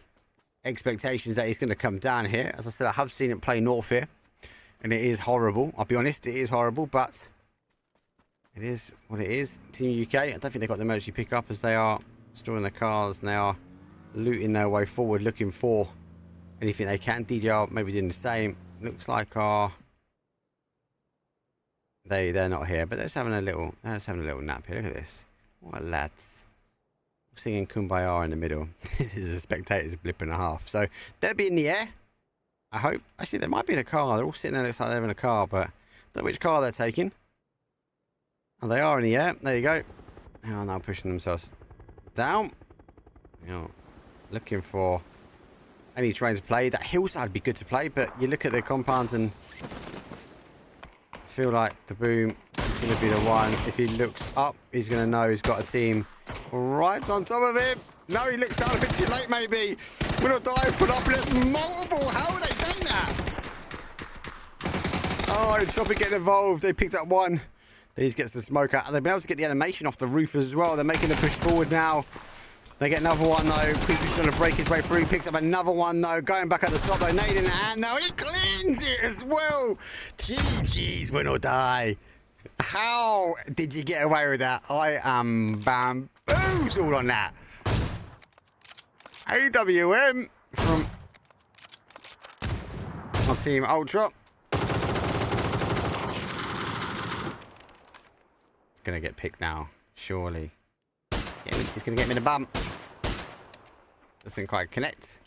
expectations that he's going to come down here. As I said, I have seen it play north here, and it is horrible. I'll be honest, it is horrible, but it is what it is. Team UK, I don't think they've got the emergency pickup, as they are storing their cars and they are looting their way forward, looking for anything they can. DJR maybe doing the same. Looks like they're not here, but they're just having a little nap here. Look at this. What lads. Singing Kumbaya in the middle. This is a spectator's blip and a half. So they'll be in the air, I hope. Actually, they might be in a car. They're all sitting there. Looks like they're in a car, but I don't know which car they're taking. And they are in the air. There you go. They are now pushing themselves down. You know, looking for any train to play. That hillside would be good to play, but you look at the compounds and feel like the boom is going to be the one. If he looks up, he's going to know he's got a team right on top of him. No, he looks down a bit too late, maybe. Will not die. Panopolis multiple. How have they done that? Oh, Entropiq getting involved. They picked up one. Then he gets the smoke out. And they've been able to get the animation off the roof as well. They're making the push forward now. They get another one, though. Queesy's trying to break his way through. Picks up another one, though. Going back at the top, though. Nade in the hand, though. And he cleans it as well. GG's, win or die. How did you get away with that? I am bamboozled on that. AWM from our Team Ultra. It's going to get picked now, surely. He's going to get him in a bump. Doesn't quite connect.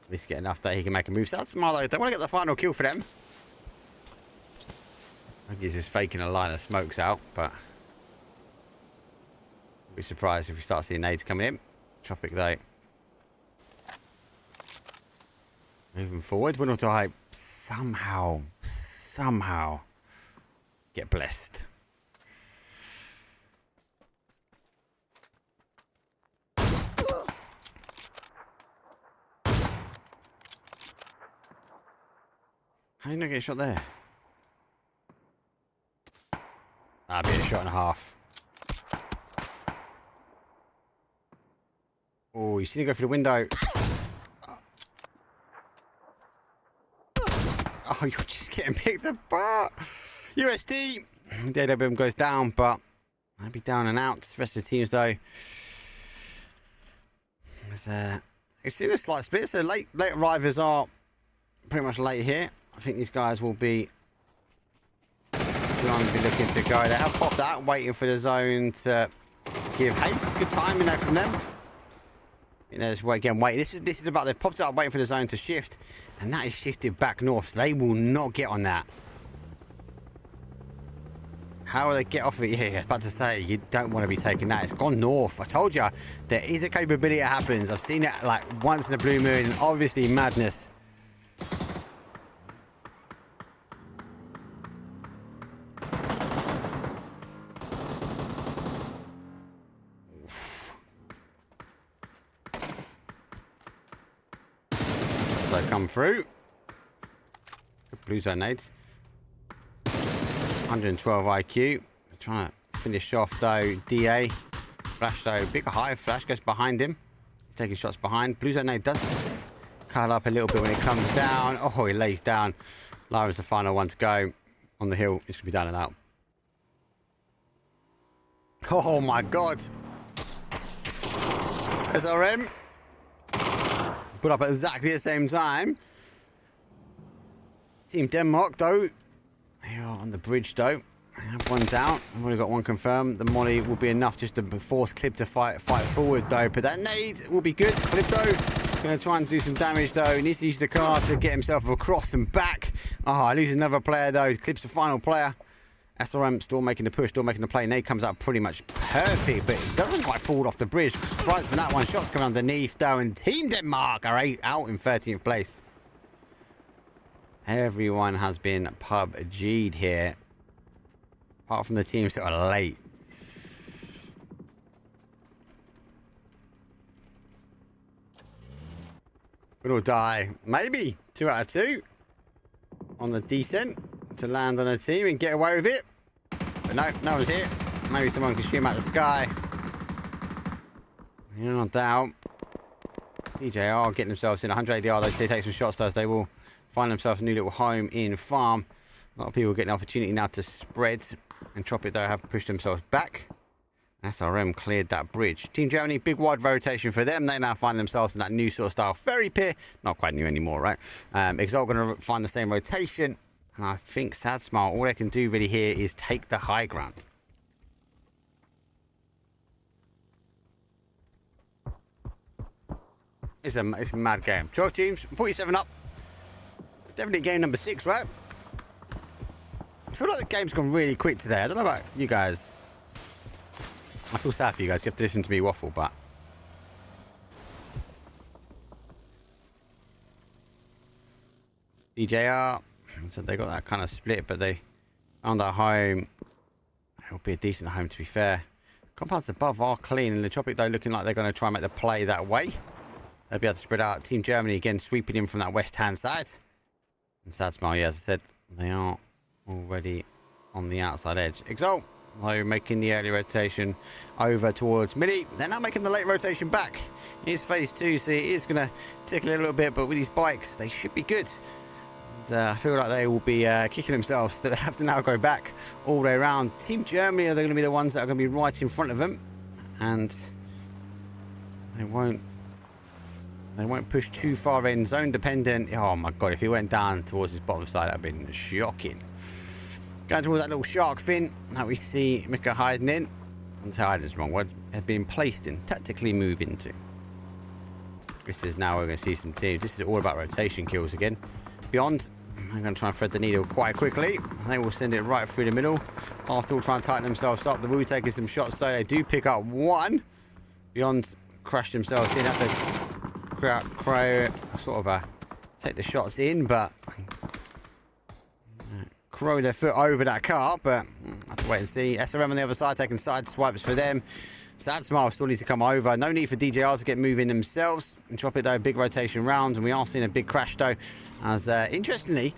At least get enough that he can make a move. So that's smart though. They want to get the final kill for them. I think he's just faking a line of smokes out, but Be surprised if we start seeing nades coming in. Entropiq though. Moving forward, we're not to hype. Somehow get blessed. How you not get a shot there? That'd be a shot and a half. Oh, you seen it go through the window. Oh, you're just getting picked apart. USD. The AWM goes down, but I'd be down and out. The rest of the teams, though. It's in a slight split. So late arrivals are pretty much late here. I think these guys will be looking to go. They have popped out, waiting for the zone to give haste. Good timing there from them. You know, just again, wait. This is about they've popped out, waiting for the zone to shift, and that is shifted back north. So they will not get on that. How will they get off it? Yeah, I was about to say, you don't want to be taking that. It's gone north. I told you, there is a capability that happens. I've seen it like once in a blue moon. Obviously, madness. Come through. Good blue zone nades. 112 IQ. Trying to finish off though. DA. Flash though. Big high. Flash goes behind him. He's taking shots behind. Blue zone nade does curl up a little bit when it comes down. Oh, he lays down. Lyra's the final one to go on the hill. It's going to be down and out. Oh my god. SRM. Put up at exactly the same time. Team Denmark, though, they are on the bridge, though. I have one down. I've only got one confirmed. The molly will be enough just to force Clip to fight forward, though. But that nade will be good. Clip, though, going to try and do some damage, though. He needs to use the car to get himself across and back. Oh, I lose another player, though. Clip's the final player. SRM still making the push, still making the play. Nade comes out pretty much perfect, but it doesn't quite fall off the bridge. Surprised for that one. Shots coming underneath, though, and Team Denmark are out in 13th place. Everyone has been PUBG'd here, apart from the teams that are late. We'll die. Maybe 2 out of 2 on the descent to land on a team and get away with it. But no, no one's here. Maybe someone can shoot him out the sky. You're not down. DJR getting themselves in 100 ADR. They take some shots, though. They will find themselves a new little home in farm. A lot of people getting the opportunity now to spread. Entropiq, though, have pushed themselves back. SRM cleared that bridge. Team Germany, big wide rotation for them. They now find themselves in that new sort of style ferry pier. Not quite new anymore, right? Exalt going to find the same rotation. And I think Sad Smile, all they can do really here is take the high ground. It's a mad game. 12 teams, 47 up. Definitely game number 6, right? I feel like the game's gone really quick today. I don't know about you guys. I feel sad for you guys. You have to listen to me waffle, but... DJR. So they got that kind of split, but they found their home. It'll be a decent home, to be fair. Compounds above are clean. And Entropiq, though, looking like they're going to try and make the play that way. They'll be able to spread out. Team Germany, again, sweeping in from that west-hand side. And Sad Smile, yeah, as I said, they are already on the outside edge. Exalt, though, making the early rotation over towards Millie. They're now making the late rotation back. Here's phase 2, so it is going to tickle a little bit, but with these bikes, they should be good. And, I feel like they will be kicking themselves that they have to now go back all the way around. Team Germany are going to be the ones that are going to be right in front of them. And they won't push too far in. Zone dependent. Oh my god, if he went down towards his bottom side, that would have been shocking. Going towards that little shark fin that we see Mika hiding in. And hiding is the wrong word. Had been placed in. Tactically move into. This is now we're going to see some teams. This is all about rotation kills again. Beyond I'm going to try and thread the needle quite quickly. They will send it right through the middle. After all, try and tighten themselves up. The Wu taking some shots, though. They do pick up one. Beyond crash themselves in. Have to sort of take the shots in, but crow their foot over that cart. But have to wait and see. SRM on the other side taking side swipes for them. Sad Smile still need to come over. No need for DJR to get moving themselves. Entropiq, though, big rotation rounds, and we are seeing a big crash, though. As interestingly,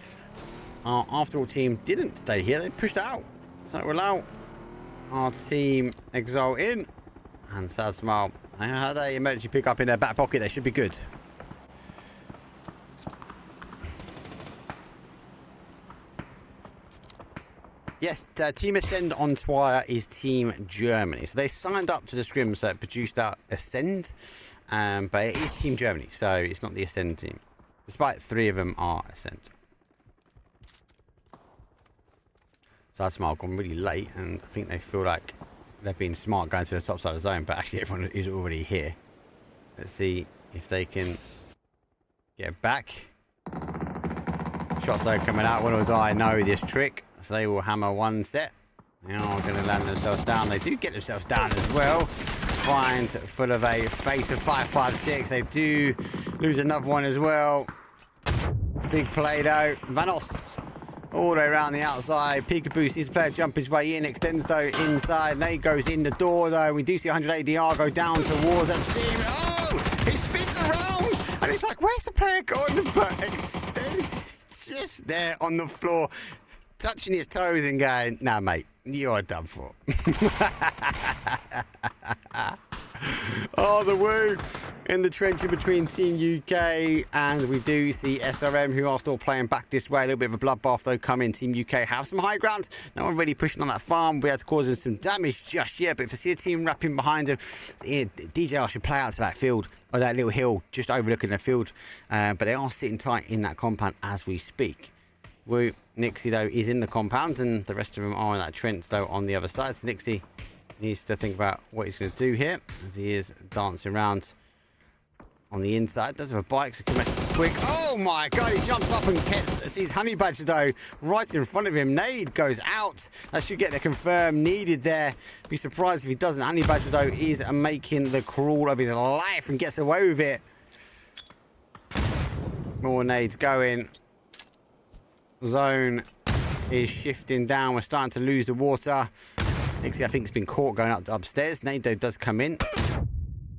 our after all team didn't stay here. They pushed out. So we'll allow our team Exalt in. And Sad Smile, how they emergency pick up in their back pocket. They should be good. Yes, Team Ascend on Twire is Team Germany. So they signed up to the scrims that produced out Ascend, but it is Team Germany, so it's not the Ascend team. Despite 3 of them are Ascend. Sad Smile gone really late, and I think they feel like they're being smart going to the top side of the zone, but actually everyone is already here. Let's see if they can get back. Shots though coming out. Will I know this trick? So they will hammer one set. They are going to land themselves down. They do get themselves down as well. Find full of a face of 556. They do lose another one as well. Big play though. Vanos all the way around the outside. Peekaboo sees the player jump his way in. Extends though inside. Nate goes in the door though. We do see 180DR go down towards that seam. Oh! He spins around! And it's like, where's the player gone? But it's just there on the floor, touching his toes and going, nah, mate, you're done for. Oh, the Woo in the trench in between Team UK, and we do see SRM, who are still playing back this way. A little bit of a bloodbath though coming. Team UK have some high ground. No one really pushing on that farm. We had to cause them some damage just yet, but if I see a team wrapping behind them, DJR should play out to that field, or that little hill just overlooking the field. But they are sitting tight in that compound as we speak. Woo, Nixie though is in the compound, and the rest of them are in that trench though on the other side. So Nixie needs to think about what he's going to do here, as he is dancing around on the inside. Does have a bike, so come quick. Oh my god, he jumps up and sees Honey Badger though right in front of him. Nade goes out. That should get the confirm needed there. Be surprised if he doesn't. Honey Badger though is making the crawl of his life and gets away with it. More nades going. Zone is shifting down. We're starting to lose the water. Nixie, I think, has been caught going up upstairs. Nado does come in.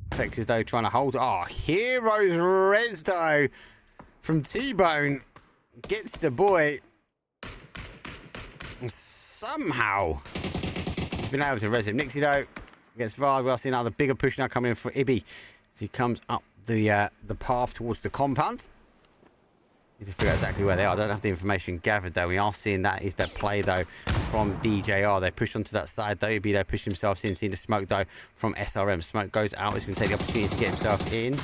Fex is though trying to hold. Oh, Heroes Res though from T-Bone gets the boy. And somehow he's been able to res him. Nixie though gets far. We're seeing another bigger push now coming in for Ibby as he comes up the path towards the compound. Need to figure out exactly where they are. I don't have the information gathered though. We are seeing that is that play though from DJR. They push onto that side though. They push themselves in. Seeing the smoke though from SRM. Smoke goes out. He's going to take the opportunity to get himself in.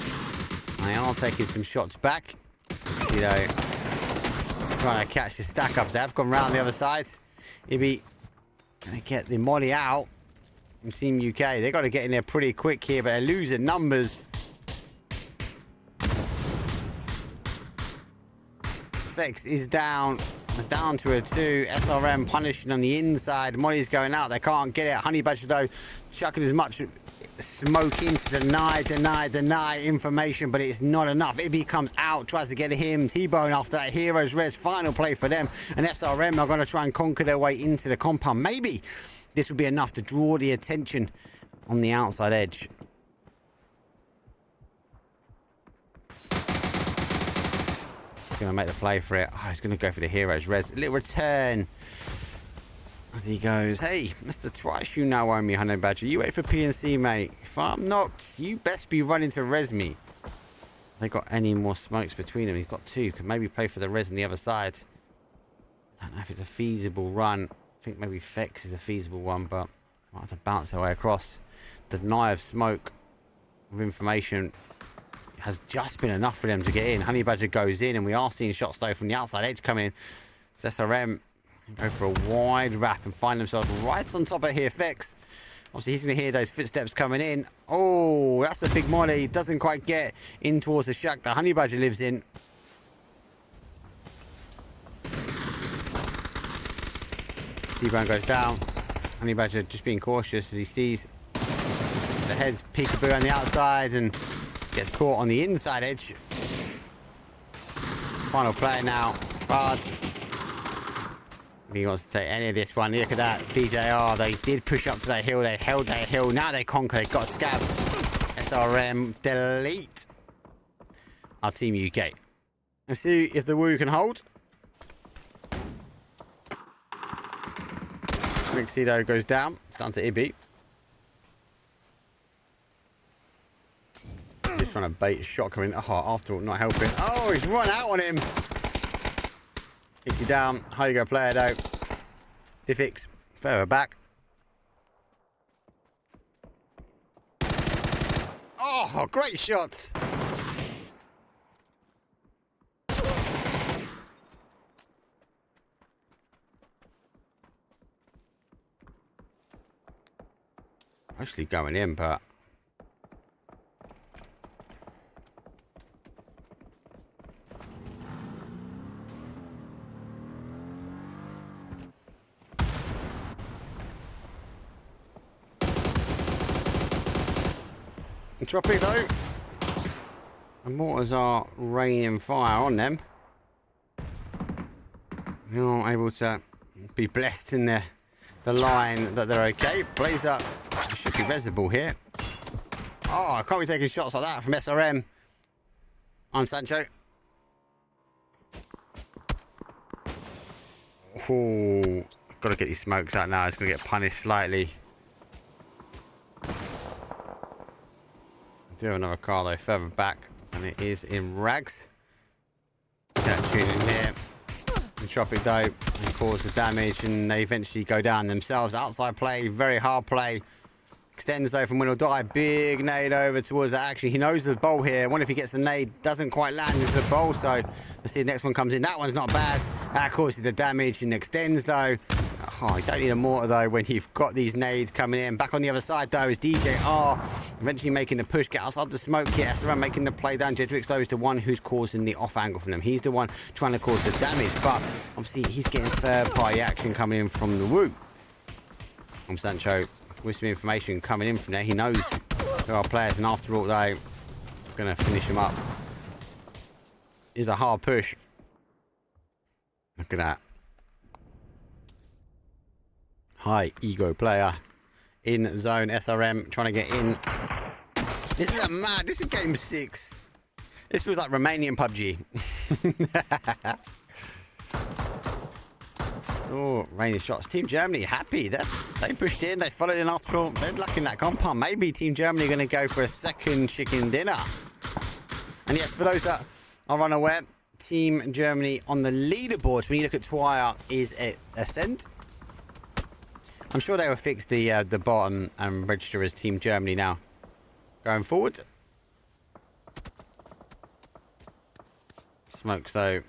They are taking some shots back. See though, trying to catch the stack ups. They have gone round the other side. Ibby going to get the molly out from Team UK. They got to get in there pretty quick here, but they're losing numbers. Fex is down to a 2. SRM punishing on the inside. Molly's going out. They can't get it. Honey Badger though chucking as much smoke in to deny information, but it's not enough. Ibby comes out, tries to get him. T-Bone after that. Heroes Res, final play for them. And SRM are going to try and conquer their way into the compound. Maybe this will be enough to draw the attention on the outside edge. Going to make the play for it. Oh, he's going to go for the Heroes Res. A little return as he goes, hey, Mr. Twice, you now owe me, Honey Badger. You wait for PNC, mate. If I'm not, you best be running to res me. They got any more smokes between them? He's got 2. Could maybe play for the res on the other side. I don't know if it's a feasible run. I think maybe Fex is a feasible one, but I might have to bounce their way across. The deny of smoke with information has just been enough for them to get in. Honey Badger goes in, and we are seeing shots though from the outside edge coming. SRM go for a wide wrap and find themselves right on top of here. Fex, obviously he's going to hear those footsteps coming in. Oh, that's a big molly. Doesn't quite get in towards the shack that Honey Badger lives in. T-Bone goes down. Honey Badger just being cautious as he sees the head's Peekaboo on the outside and gets caught on the inside edge. Final play now. Hard. He wants to take any of this one. Look at that. DJR, they did push up to that hill. They held that hill. Now they conquer. They got a scab. SRM delete our Team UK. Let's see if the Woo can hold. Rixido goes down to Ibby. Just trying to bait a shot coming. Oh, after all, not helping. Oh, he's run out on him. Hits you down. How you go, player though? Diffix further back. Oh, great shots. Actually going in, but Entropiq though. The mortars are raining fire on them. They're not able to be blessed in the line that they're okay. Blaze up. Should be visible here. Oh, I can't be taking shots like that from SRM. I'm Sancho. Oh, got to get these smokes out now. It's going to get punished slightly. Do have another car though further back, and it is in rags. Tune in here. Entropiq though and cause the damage, and they eventually go down themselves. Outside play, very hard play. Extends though from Win or Die. Big nade over towards that action. He knows the bowl here. I wonder if he gets the nade. Doesn't quite land into the bowl, so let's see the next one comes in. That one's not bad. That causes the damage and extends though. Oh, you don't need a mortar though when you've got these nades coming in. Back on the other side though is DJR eventually making the push, get outside the smoke here. SRM making the play down. Jedrix though is the one who's causing the off angle from them. He's the one trying to cause the damage, but obviously he's getting third party action coming in from the Woo. From Sancho with some information coming in from there. He knows there are players, and after all though, gonna finish him up. Is a hard push. Look at that. High ego player in zone. SRM trying to get in. This is a mad. This is game 6. This feels like Romanian PUBG. Still raining shots. Team Germany happy. They pushed in. They followed in after all. They're lucky in that compound. Maybe Team Germany are going to go for a second chicken dinner. And yes, for those that are unaware, Team Germany on the leaderboards, when you look at Twire, is at Ascent. I'm sure they will fix the bottom and register as Team Germany now. Going forward. Smokes though.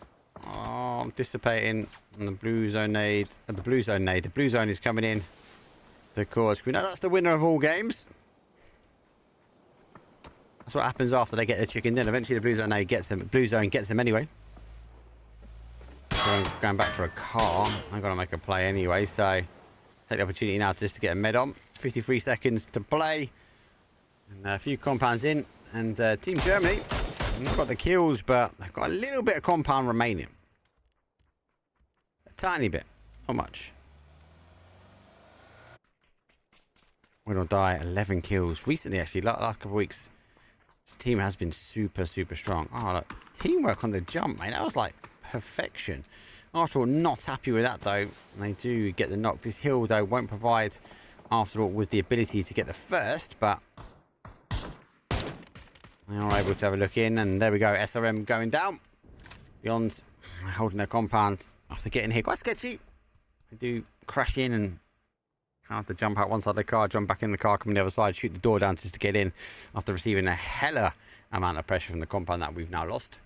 Oh, I'm dissipating on the blue zone nade. The blue zone nade. The blue zone is coming in. The core screen. Now that's the winner of all games. That's what happens after they get the chicken dinner. Eventually the blue zone nade gets them. Blue zone gets them anyway. So I'm going back for a car. I'm going to make a play anyway, so take the opportunity now just to get a med on. 53 seconds to play. And a few compounds in. And Team Germany, not got the kills, but they've got a little bit of compound remaining. A tiny bit. Not much. Win or Die, 11 kills. Recently, actually, last couple of weeks, the team has been super, super strong. Oh, look. Teamwork on the jump, mate. That was like perfection. After all, not happy with that, though. They do get the knock. This hill, though, won't provide, after all, with the ability to get the first, but they are able to have a look in, and there we go. SRM going down. Beyond holding their compound after getting here. Quite sketchy. They do crash in and kind of have to jump out one side of the car, jump back in the car, come on the other side, shoot the door down just to get in after receiving a hella amount of pressure from the compound that we've now lost.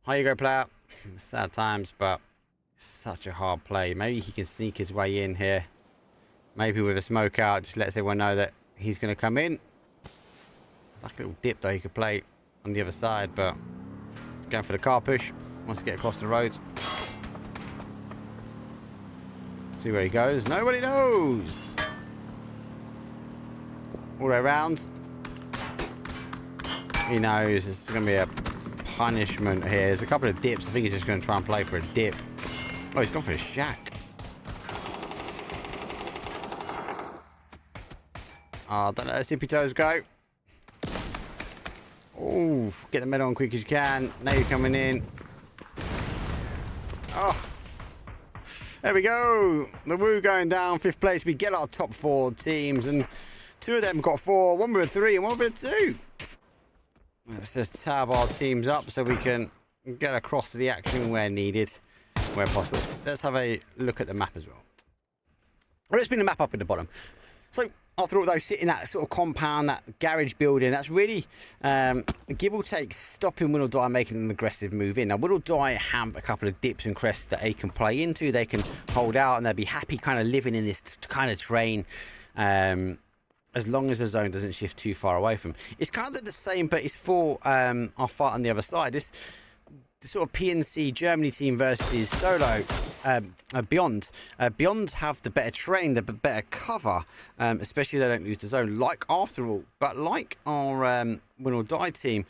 How you go, player? Sad times, but such a hard play. Maybe he can sneak his way in here. Maybe with a smoke out, just lets everyone know that he's going to come in. Like a little dip though, he could play on the other side, but he's going for the car push. Wants to get across the road. See where he goes. Nobody knows. All the way around. He knows this is going to be a punishment here. There's a couple of dips. I think he's just going to try and play for a dip. Oh, he's gone for a shack. Oh, don't let those tippy toes go. Oh, get the medal on quick as you can. Now you're coming in. Oh. There we go. The Woo going down. 5th place. We get our top 4 teams. And 2 of them got 4. 1 with a 3 and 1 with a 2. Let's just tab our teams up so we can get across to the action where needed, where possible. Let's have a look at the map as well. Let's bring the map up at the bottom. So, after all, though, sitting that sort of compound, that garage building, that's really, give or take, stopping Win or Die making an aggressive move in. Now, Win or Die have a couple of dips and crests that they can play into. They can hold out and they'll be happy kind of living in this kind of terrain. As long as the zone doesn't shift too far away from. It's kind of the same, but it's for our fight on the other side. This sort of PNC Germany team versus Solo Beyond. Beyond have the better terrain, the better cover, especially if they don't lose the zone, like After All. But like our Win or Die team,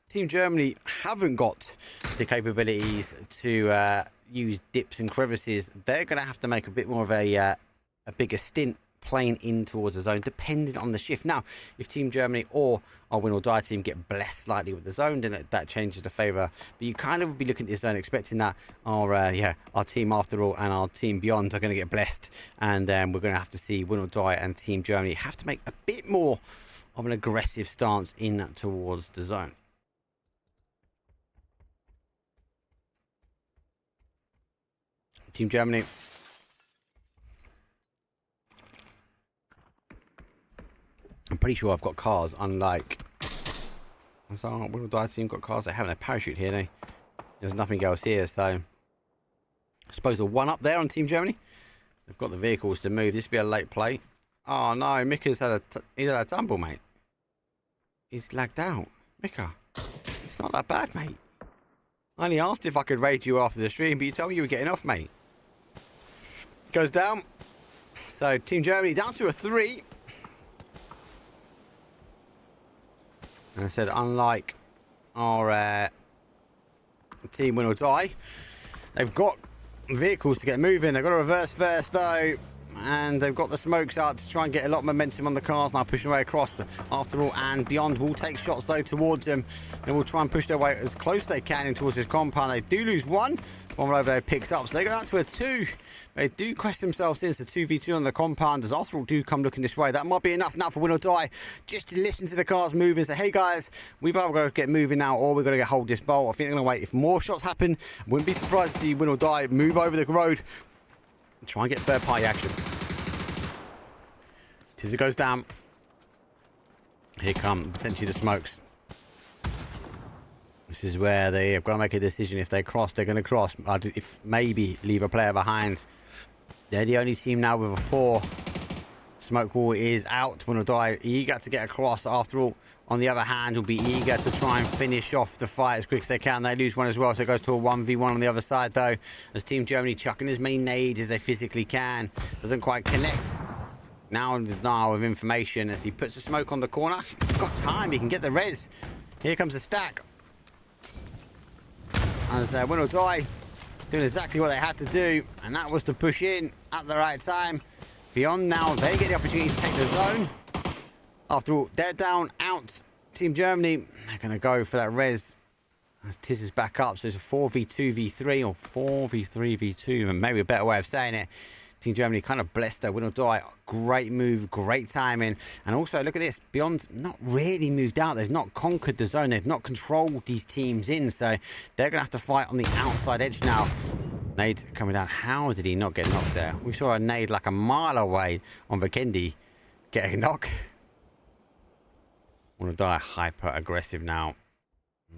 Team Germany haven't got the capabilities to use dips and crevices. They're going to have to make a bit more of a bigger stint playing in towards the zone, depending on the shift. Now, if Team Germany or our Win or Die team get blessed slightly with the zone, then that changes the favour. But you kind of would be looking at the zone, expecting that our team After All and our team Beyond are going to get blessed, and we're going to have to see Win or Die and Team Germany have to make a bit more of an aggressive stance in towards the zone. Team Germany. I'm pretty sure I've got cars, unlike... So, Win or Die team got cars. They haven't a parachute here, they. There's nothing else here, so... I suppose the one up there on Team Germany. They've got the vehicles to move. This will be a late play. Oh, no. Mika's had a tumble, mate. He's lagged out. Mika, it's not that bad, mate. I only asked if I could raid you after the stream, but you told me you were getting off, mate. Goes down. So, Team Germany down to a 3. And I said, unlike our team Win or Die, they've got vehicles to get moving. They've got to reverse first, though. And they've got the smokes out to try and get a lot of momentum on the cars. Now pushing away across After All and Beyond will take shots, though, towards them. They will try and push their way as close as they can in towards this compound. They do lose 1. One over there picks up. So they go down to a 2. They do crash themselves in. It's a 2v2 on the compound as After All do come looking this way. That might be enough now for Win or Die. Just to listen to the cars moving and say, hey guys, we've either got to get moving now or we've got to hold this bolt. I think they're going to wait. If more shots happen, I wouldn't be surprised to see Win or Die move over the road and try and get third party action. As it goes down, here come potentially the smokes. This is where they have got to make a decision. If they cross, they're going to cross. If maybe leave a player behind. They're the only team now with a 4. Smoke wall is out. Win or Die eager to get across. After All, on the other hand, will be eager to try and finish off the fight as quick as they can. They lose 1 as well, so it goes to a 1v1 on the other side, though. As Team Germany chucking as many nades as they physically can. Doesn't quite connect. Now with information as he puts the smoke on the corner. He's got time. He can get the res. Here comes the stack. As Win or Die doing exactly what they had to do, and that was to push in at the right time. Beyond now, they get the opportunity to take the zone. After all, they're down, out. Team Germany, they're going to go for that res. As Tiz is back up, so it's a 4v2v3 or 4v3v2, and maybe a better way of saying it. Team Germany kind of blessed their Win or Die. Great move, great timing. And also, look at this. Beyond not really moved out. They've not conquered the zone. They've not controlled these teams in. So they're going to have to fight on the outside edge now. Nade coming down. How did he not get knocked there? We saw a nade like a mile away on Vikendi get a knock. Win or Die hyper aggressive now.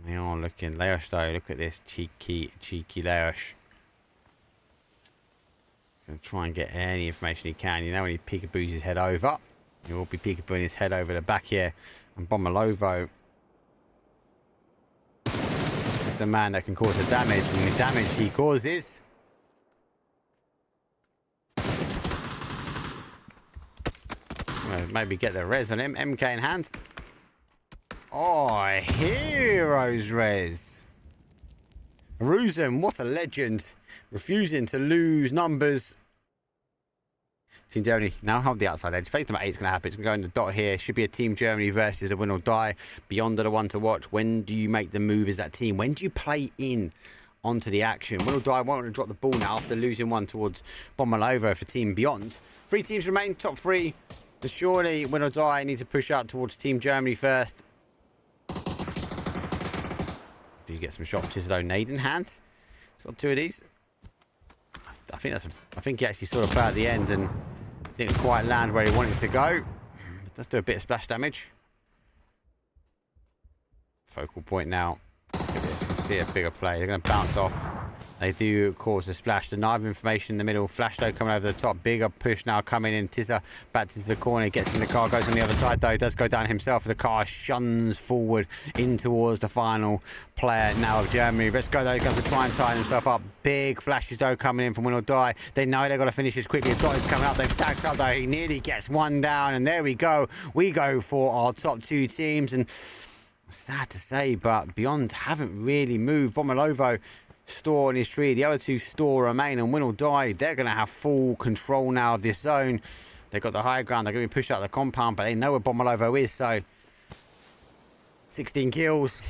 They are looking. Leosh though. Look at this. Cheeky Leosh. Gonna try and get any information he can. You know, when he peekaboos his head over, he will be peekabooing his head over the back here. And Bomolovo is the man that can cause the damage. And the damage he causes Maybe get the res on him. MK in hands. Oh, heroes res. Ruzen, what a legend. Refusing to lose numbers. Team Germany now have the outside edge. Phase number 8 is going to happen. It's going to go in the dot here. Should be a Team Germany versus a win or die. Beyond are the one to watch. When do you make the move as that team? When do you play in onto the action? Win or die won't want to drop the ball now after losing one towards Bommalova for Team Beyond. 3 teams remain, top 3. But surely win or die need to push out towards Team Germany first. Do you get some shots? Tislo nade in hand. He's got 2 of these. I think he actually saw a play at the end and didn't quite land where he wanted to go. Let's do a bit of splash damage. Focal point now. Look at this. You can see a bigger play. They're going to bounce off. They do cause a splash. The knife information in the middle. Flash though coming over the top. Bigger push now coming in. Tizza back into the corner. Gets in the car. Goes on the other side though. Does go down himself. The car shuns forward in towards the final player now of Germany. Let's go though. He goes to try and tie himself up. Big flashes though coming in from Win or Die. They know they've got to finish this quickly. Dot is coming up. They've stacked up though. He nearly gets one down. And there we go. We go for our top 2 teams. And sad to say, but Beyond haven't really moved. Bomalovo store in his tree. The other 2 store remain, and Win or Die, they're going to have full control now of this zone. They've got the high ground. They're going to be pushed out of the compound, but they know where Bomalovo is, so 16 kills.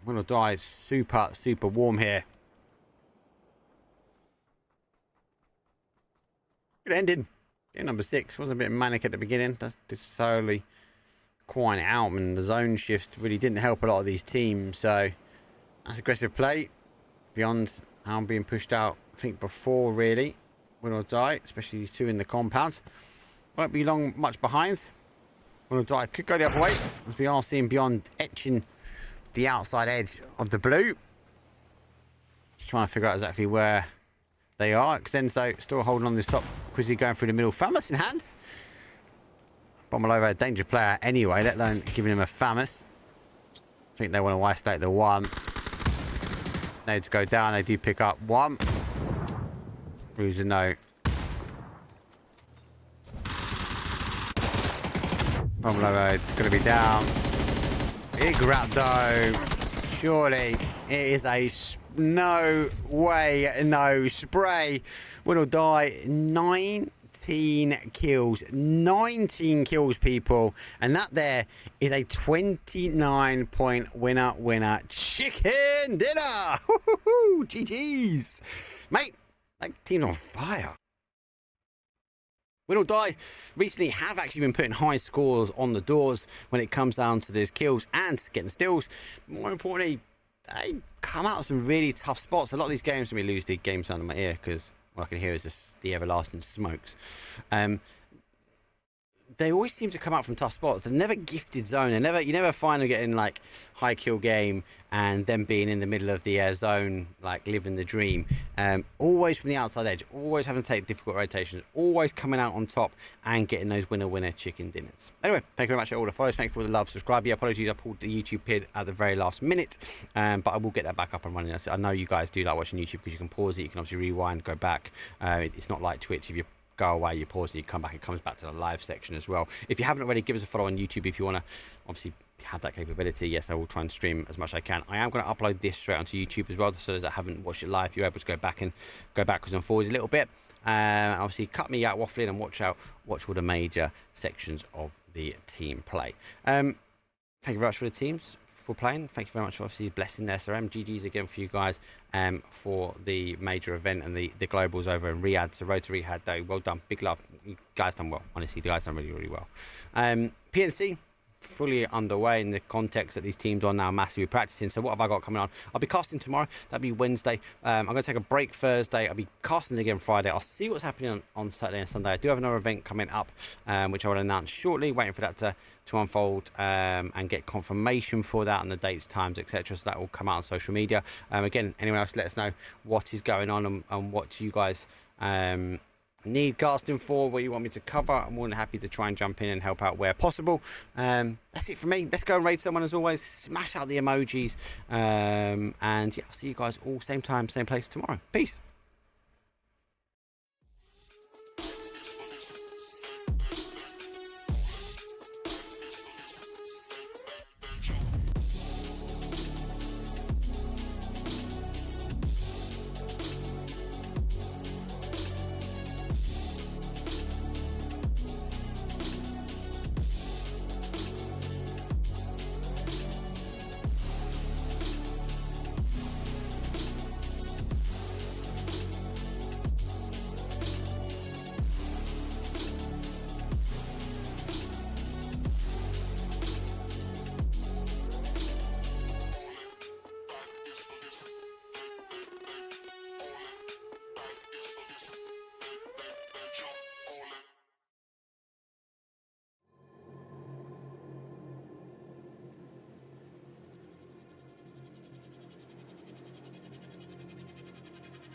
Win or Die is super, super warm here. Good ending. Game number 6 was a bit manic at the beginning. That's just slowly quieting out, and the zone shift really didn't help a lot of these teams, so that's aggressive play. Beyond how I'm being pushed out, I think before really. Win or Die, especially these 2 in the compound. Won't be much behind. Win or Die could go the other way, as we are seeing Beyond etching the outside edge of the blue. Just trying to figure out exactly where they are. Extends though, still holding on this top. Quizzy going through the middle. Famous in hands. Bommalova, a danger player anyway, let alone giving him a Famous. I think they want to isolate the 1. Nades go down, they do pick up 1. Bruiser no. Bommalova going to be down. Big wrap though. Surely it is a no way, no spray. Win or Die, 19 kills. 19 kills, people. And that there is a 29-point winner chicken dinner. GG's. Mate, that team's on fire. Win or Die recently have actually been putting high scores on the doors when it comes down to those kills and getting steals. More importantly, they come out of some really tough spots. A lot of these games, when we lose the game sound in my ear because all I can hear is just the everlasting smokes. They always seem to come out from tough spots. They're never gifted zone. You never find them getting like high kill game and then being in the middle of the zone, like living the dream. Always from the outside edge. Always having to take difficult rotations. Always coming out on top and getting those winner chicken dinners. Anyway, thank you very much for all the follows. Thank you for all the love. Subscribe. Apologies, I pulled the YouTube pin at the very last minute, but I will get that back up and running. I know you guys do like watching YouTube because you can pause it. You can obviously rewind, go back. It's not like Twitch. If you go away, you pause and you come back, it comes back to the live section as well. If you haven't already, give us a follow on YouTube if you want to obviously have that capability. Yes, I will try and stream as much as I can. I am going to upload this straight onto YouTube as well, so as I haven't watched it live, you're able to go back and go backwards and forwards a little bit. Obviously cut me out waffling and watch all the major sections of the team play. Thank you very much for the teams for playing. Thank you very much for obviously blessing their SRM. GG's again for you guys for the major event and the globals over in Riyadh. So road to Riyadh though, well done, big love. You guys done well, honestly. You guys done really well. PNC fully underway in the context that these teams are now massively practicing. So what have I got coming on? I'll be casting tomorrow. That'll be Wednesday. I'm going to take a break Thursday. I'll be casting again Friday. I'll see what's happening on Saturday and Sunday. I do have another event coming up, which I will announce shortly. Waiting for that to unfold and get confirmation for that and the dates, times, etc. So that will come out on social media. Again, anyone else, let us know what is going on and what you guys need casting for, what you want me to cover. I'm more than happy to try and jump in and help out where possible. That's it for me. Let's go and raid someone as always. Smash out the emojis. And yeah, I'll see you guys all same time, same place tomorrow. Peace.